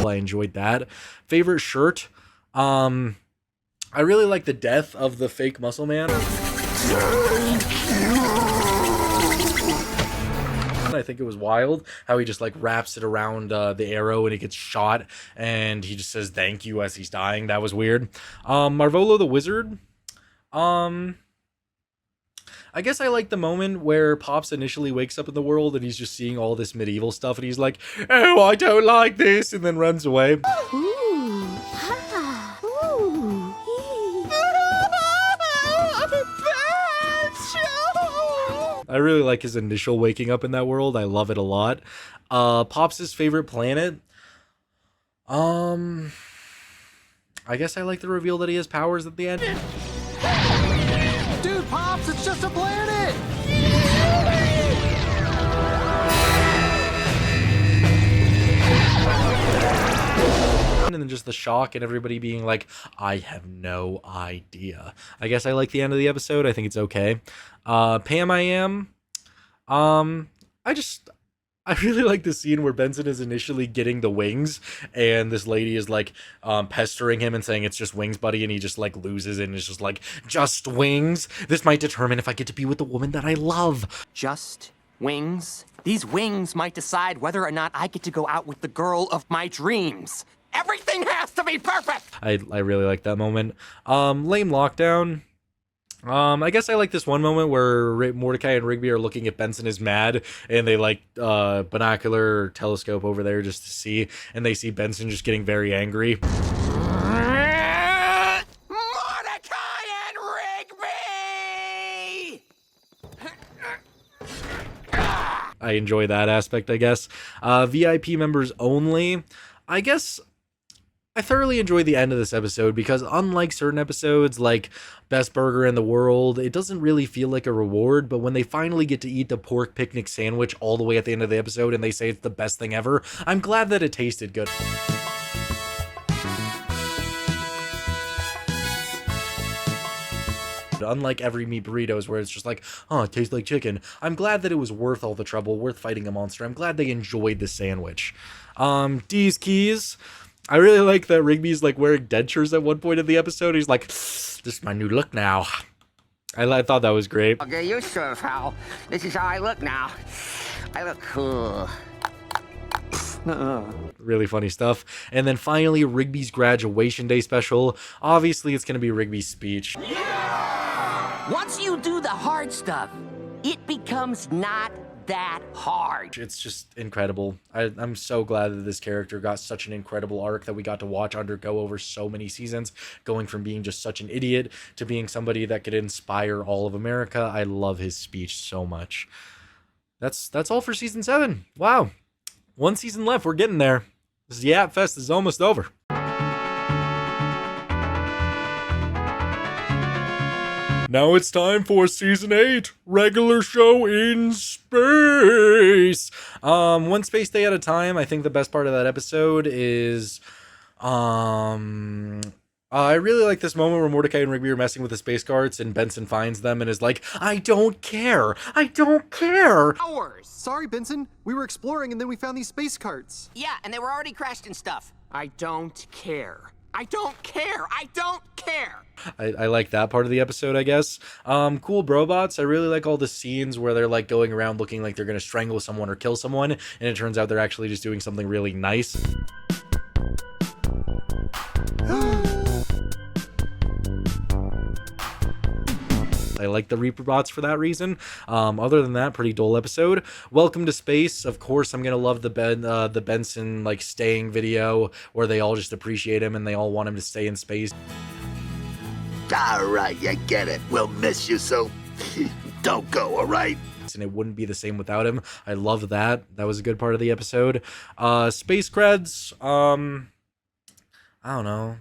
I enjoyed that. Favorite shirt. I really like the death of the fake muscle man. I think it was wild how he just like wraps it around the arrow and it gets shot and he just says thank you as he's dying. That was weird. Marvolo the Wizard. I guess I like the moment where Pops initially wakes up in the world and he's just seeing all this medieval stuff and he's like, oh, I don't like this, and then runs away. I really like his initial waking up in that world. I love it a lot. Pops' favorite planet. I guess I like the reveal that he has powers at the end. Dude, Pops, it's just a planet! And then just the shock and everybody being like, I have no idea. I guess I like the end of the episode. I think it's okay. Pam I Am. I really like the scene where Benson is initially getting the wings and this lady is like pestering him and saying it's just wings, buddy, and he just like loses it and is just like, just wings? This might determine if I get to be with the woman that I love. Just wings? These wings might decide whether or not I get to go out with the girl of my dreams. Everything has to be perfect! I really like that moment. Lame lockdown. I guess I like this one moment where Mordecai and Rigby are looking at Benson as mad, and they like binocular or telescope over there just to see, and they see Benson just getting very angry. I enjoy that aspect, I guess. VIP members only. I guess I thoroughly enjoy the end of this episode because unlike certain episodes like Best Burger in the World, it doesn't really feel like a reward, but when they finally get to eat the pork picnic sandwich all the way at the end of the episode and they say it's the best thing ever, I'm glad that it tasted good. Unlike every meat burritos where it's just like, oh, it tastes like chicken. I'm glad that it was worth all the trouble, worth fighting a monster. I'm glad they enjoyed the sandwich. D's keys. I really like that Rigby's like wearing dentures at one point in the episode. He's like, this is my new look now. I thought that was great. I'll get used to it, pal. This is how I look now. I look cool. Really funny stuff. And then finally, Rigby's graduation day special. Obviously, it's going to be Rigby's speech. Once you do the hard stuff, it becomes not that hard. It's just incredible. I'm so glad that this character got such an incredible arc that we got to watch undergo over so many seasons, going from being just such an idiot to being somebody that could inspire all of America. I love his speech so much. That's all for season 7. Wow. 1 season left. We're getting there. This Yap Fest is almost over. Now it's time for season 8, regular show in space. One space day at a time. I think the best part of that episode is, I really like this moment where Mordecai and Rigby are messing with the space carts and Benson finds them and is like, I don't care. I don't care. Hours. Sorry, Benson. We were exploring and then we found these space carts. Yeah, and they were already crashed and stuff. I don't care. I don't care. I don't care. I like that part of the episode, I guess. Cool Brobots. I really like all the scenes where they're like going around looking like they're going to strangle someone or kill someone, and it turns out they're actually just doing something really nice. I like the Reaper bots for that reason. Other than that, pretty dull episode. Welcome to Space. Of course, I'm gonna love the Benson like staying video where they all just appreciate him and they all want him to stay in space. All right, I get it. We'll miss you, so don't go, all right? And it wouldn't be the same without him. I love that. That was a good part of the episode. Space creds. I don't know.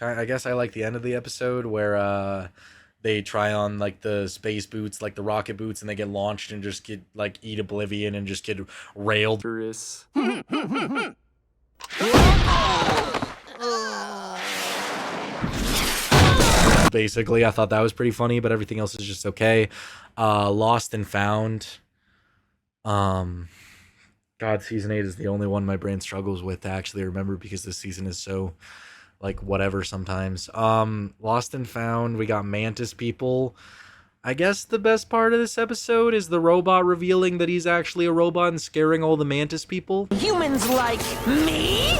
I guess I like the end of the episode where they try on like the space boots, like the rocket boots, and they get launched and just get like eat oblivion and just get railed. Basically, I thought that was pretty funny, but everything else is just okay. Lost and Found. God, season 8 is the only one my brain struggles with to actually remember because this season is so like whatever sometimes. Lost and Found, we got Mantis people. I guess the best part of this episode is the robot revealing that he's actually a robot and scaring all the Mantis people. Humans like me?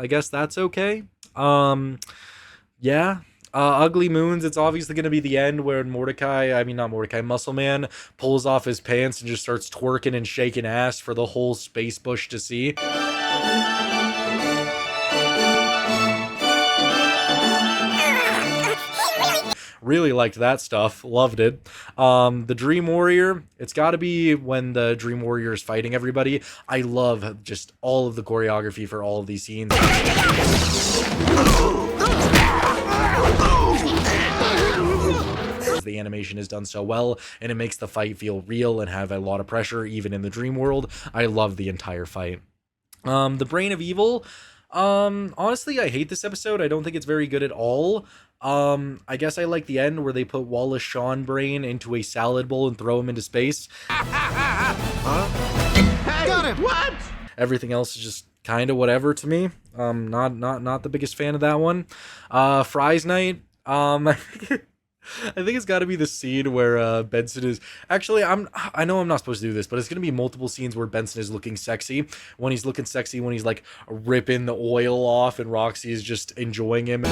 I guess that's okay. Yeah. Ugly Moons, it's obviously going to be the end where Muscle Man pulls off his pants and just starts twerking and shaking ass for the whole space bush to see. Really liked that stuff. Loved it. The Dream Warrior, it's got to be when the Dream Warrior is fighting everybody. I love just all of the choreography for all of these scenes. The animation is done so well, and it makes the fight feel real and have a lot of pressure, even in the dream world. I love the entire fight. The Brain of Evil. Honestly, I hate this episode. I don't think it's very good at all. I guess I like the end where they put Wallace Shawn Brain into a salad bowl and throw him into space. Hey, got him! What? Everything else is just kind of whatever to me. Not the biggest fan of that one. Fries Night. I think it's got to be the scene where Benson is actually I know I'm not supposed to do this, but it's going to be multiple scenes where Benson is looking sexy. When he's looking sexy, when he's like ripping the oil off and Roxy is just enjoying him.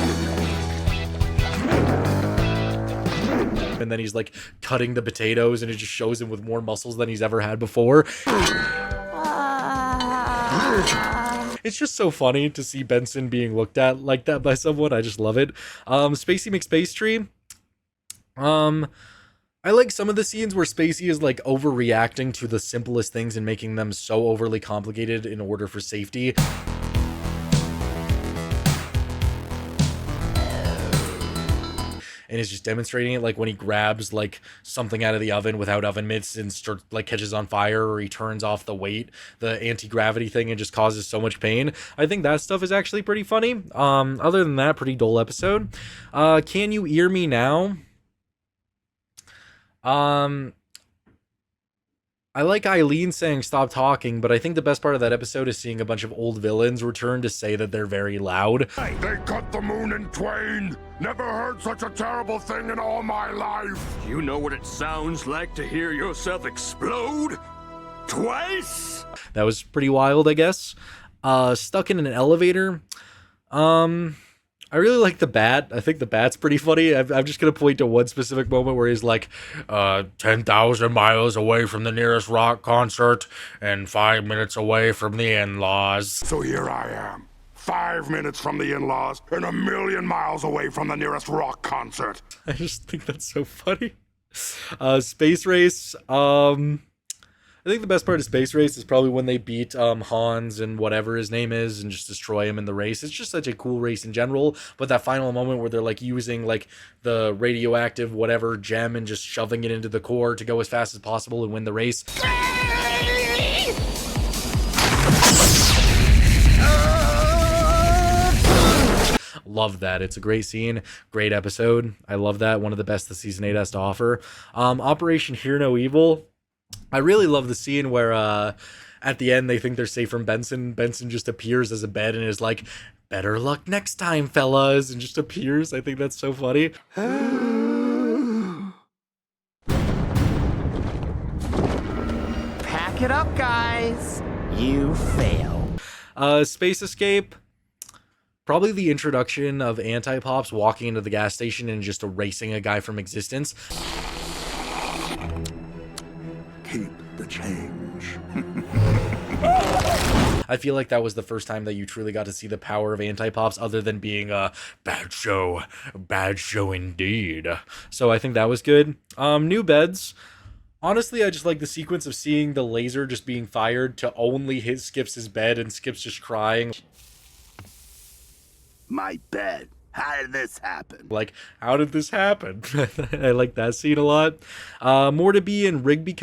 And then he's like cutting the potatoes and it just shows him with more muscles than he's ever had before. It's just so funny to see Benson being looked at like that by someone. I just love it. Spacey McSpacetree. I like some of the scenes where Spacey is like overreacting to the simplest things and making them so overly complicated in order for safety. And is just demonstrating it, like when he grabs like something out of the oven without oven mitts and catches on fire, or he turns off the weight, the anti-gravity thing, and just causes so much pain. I think that stuff is actually pretty funny. Other than that, pretty dull episode. Can You Ear Me Now? I like Eileen saying stop talking, but I think the best part of that episode is seeing a bunch of old villains return to say that they're very loud. They cut the moon in twain. Never heard such a terrible thing in all my life. You know what it sounds like to hear yourself explode? Twice? That was pretty wild, I guess. Stuck in an elevator. I really like the bat. I think the bat's pretty funny. I'm just going to point to one specific moment where he's like, 10,000 miles away from the nearest rock concert and 5 minutes away from the in-laws. So here I am, 5 minutes from the in-laws and 1,000,000 miles away from the nearest rock concert. I just think that's so funny. Space Race. I think the best part of Space Race is probably when they beat Hans and whatever his name is and just destroy him in the race. It's just such a cool race in general, but that final moment where they're like using like the radioactive whatever gem and just shoving it into the core to go as fast as possible and win the race. Love that. It's a great scene, great episode. I love that. One of the best the season 8 has to offer. Operation Hear No Evil. I really love the scene where at the end they think they're safe from Benson. Benson just appears as a bed and is like, better luck next time, fellas, and just appears. I think that's so funny. Pack it up, guys. You fail. Space Escape. Probably the introduction of Anti-Pops walking into the gas station and just erasing a guy from existence. Keep the change. I feel like that was the first time that you truly got to see the power of Anti-Pops, other than being a bad show indeed. So I think that was good. New beds. Honestly, I just like the sequence of seeing the laser just being fired to only hit Skips' bed and Skips just crying. My bed. How did this happen? Like, how did this happen? I like that scene a lot. Mordecai and Rigby.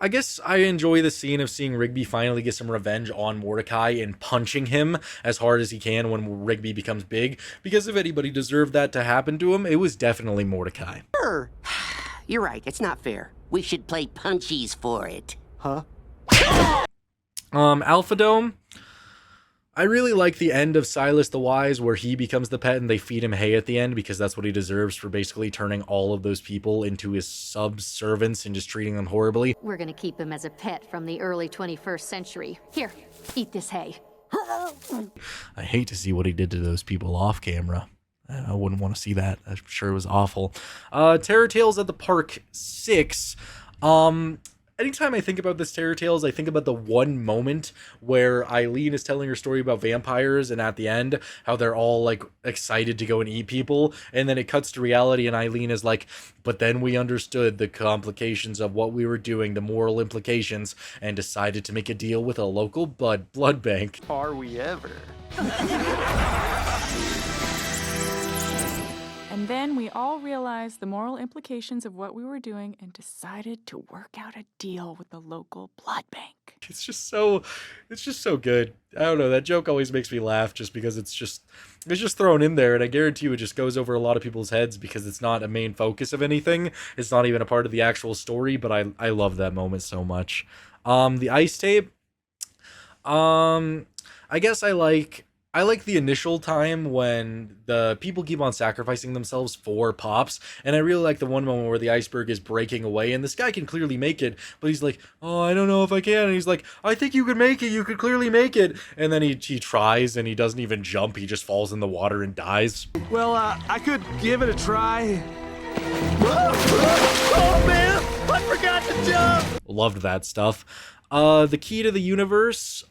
I guess I enjoy the scene of seeing Rigby finally get some revenge on Mordecai and punching him as hard as he can when Rigby becomes big. Because if anybody deserved that to happen to him, it was definitely Mordecai. Sure. You're right. It's not fair. We should play punchies for it. Huh? Alpha Dome. I really like the end of Silas the Wise where he becomes the pet and they feed him hay at the end because that's what he deserves for basically turning all of those people into his subservients and just treating them horribly. We're gonna keep him as a pet from the early 21st century. Here, eat this hay. I hate to see what he did to those people off camera. I wouldn't want to see that. I'm sure it was awful. Terror Tales at the Park 6. Anytime I think about this Terror Tales, I think about the one moment where Eileen is telling her story about vampires, and at the end, how they're all like excited to go and eat people, and then it cuts to reality, and Eileen is like, but then we understood the complications of what we were doing, the moral implications, and decided to make a deal with a local blood bank. Are we ever? And then we all realized the moral implications of what we were doing and decided to work out a deal with the local blood bank. It's just so good. I don't know, that joke always makes me laugh just because it's just thrown in there, and I guarantee you it just goes over a lot of people's heads because it's not a main focus of anything. It's not even a part of the actual story, but I love that moment so much. The ice tape. I guess I like I like the initial time when the people keep on sacrificing themselves for Pops, and I really like the one moment where the iceberg is breaking away, and this guy can clearly make it, but he's like, oh, I don't know if I can, and he's like, I think you can make it, you could clearly make it, and then he tries, and he doesn't even jump, he just falls in the water and dies. Well, I could give it a try. Oh, man! I forgot to jump! Loved that stuff. The key to the universe,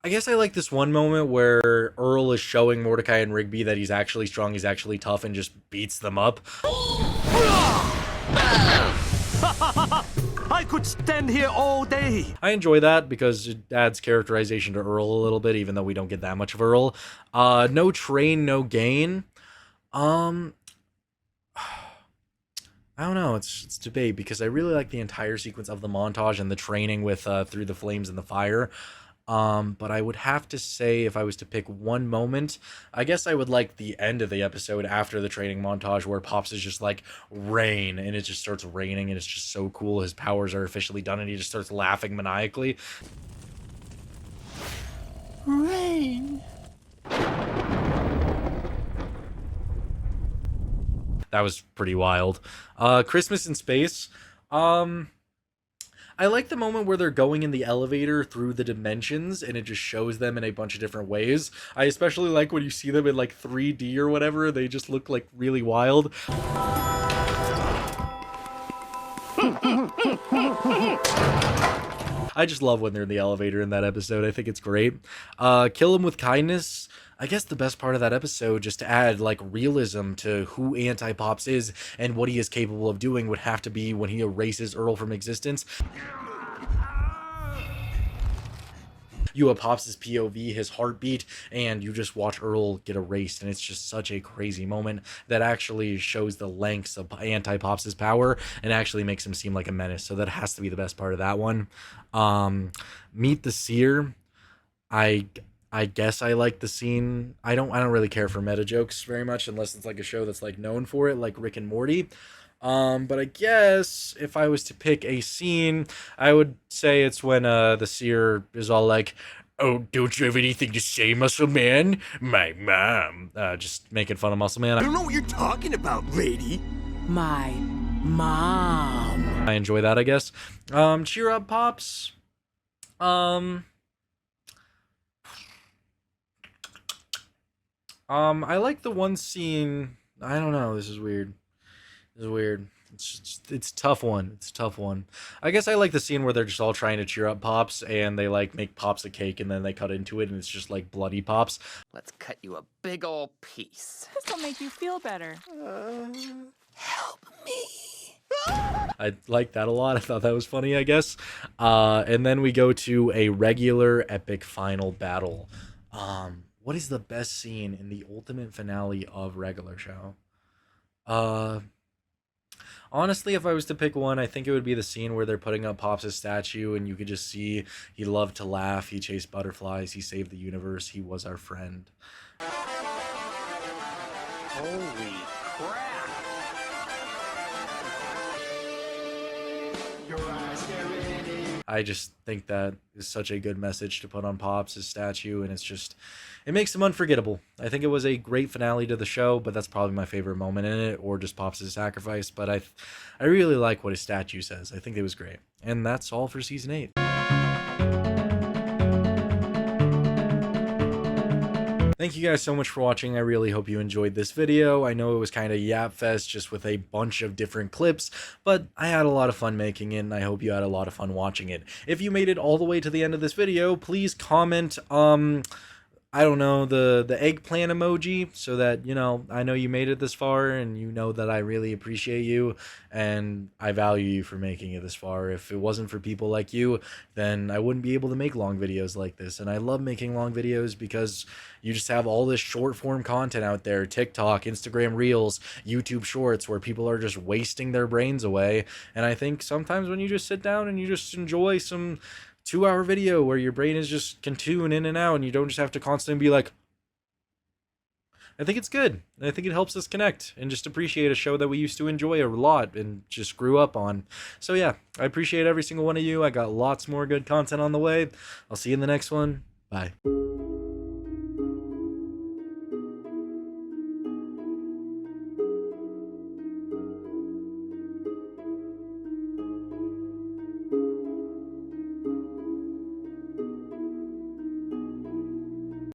I guess I like this one moment where Earl is showing Mordecai and Rigby that he's actually strong, he's actually tough, and just beats them up. I could stand here all day. I enjoy that because it adds characterization to Earl a little bit, even though we don't get that much of Earl. No train, no gain. I don't know, it's debate, because I really like the entire sequence of the montage and the training with Through the Flames and the Fire. But I would have to say, if I was to pick one moment, I guess I would like the end of the episode after the training montage where Pops is just like, rain, and it just starts raining, and it's just so cool. His powers are officially done, and he just starts laughing maniacally. Rain. That was pretty wild. Christmas in Space. I like the moment where they're going in the elevator through the dimensions and it just shows them in a bunch of different ways. I especially like when you see them in like 3D or whatever. They just look like really wild. I just love when they're in the elevator in that episode. I think it's great. Kill 'em with kindness. I guess the best part of that episode, just to add like realism to who Anti-Pops is and what he is capable of doing, would have to be when he erases Earl from existence. You have Pops' POV, his heartbeat, and you just watch Earl get erased, and it's just such a crazy moment that actually shows the lengths of Anti-Pops' power and actually makes him seem like a menace. So that has to be the best part of that one. Meet the Seer. I guess I like the scene. I don't really care for meta jokes very much unless it's like a show that's like known for it, like Rick and Morty. But I guess if I was to pick a scene, I would say it's when the Seer is all like, oh, don't you have anything to say, Muscle Man? My mom. Just making fun of Muscle Man. I don't know what you're talking about, lady. My mom. I enjoy that, I guess. Cheer up, Pops. I like the one scene. I don't know. This is weird. It's a tough one. It's a tough one. I guess I like the scene where they're just all trying to cheer up Pops, and they like make Pops a cake, and then they cut into it, and it's just like bloody Pops. Let's cut you a big old piece. This will make you feel better. Help me. I like that a lot. I thought that was funny, I guess. And then we go to a regular epic final battle. What is the best scene in the ultimate finale of regular show? Honestly, if I was to pick one, I think it would be the scene where they're putting up Pops' statue and you could just see he loved to laugh, he chased butterflies, he saved the universe, he was our friend. Holy crap! I just think that is such a good message to put on Pops' statue, and it makes him unforgettable. I think it was a great finale to the show, but that's probably my favorite moment in it, or just Pops' sacrifice. But I really like what his statue says. I think it was great. And that's all for Season 8. Thank you guys so much for watching. I really hope you enjoyed this video. I know it was kind of yap fest just with a bunch of different clips, but I had a lot of fun making it, and I hope you had a lot of fun watching it. If you made it all the way to the end of this video, please comment, I don't know, the eggplant emoji, so that, you know, I know you made it this far, and you know that I really appreciate you, and I value you for making it this far. If it wasn't for people like you, then I wouldn't be able to make long videos like this, and I love making long videos because you just have all this short form content out there, TikTok, Instagram Reels, YouTube Shorts, where people are just wasting their brains away, and I think sometimes when you just sit down and you just enjoy some 2-hour video where your brain is just can tune in and out and you don't just have to constantly be like, I think it's good. I think it helps us connect and just appreciate a show that we used to enjoy a lot and just grew up on. So yeah, I appreciate every single one of you. I got lots more good content on the way. I'll see you in the next one. Bye.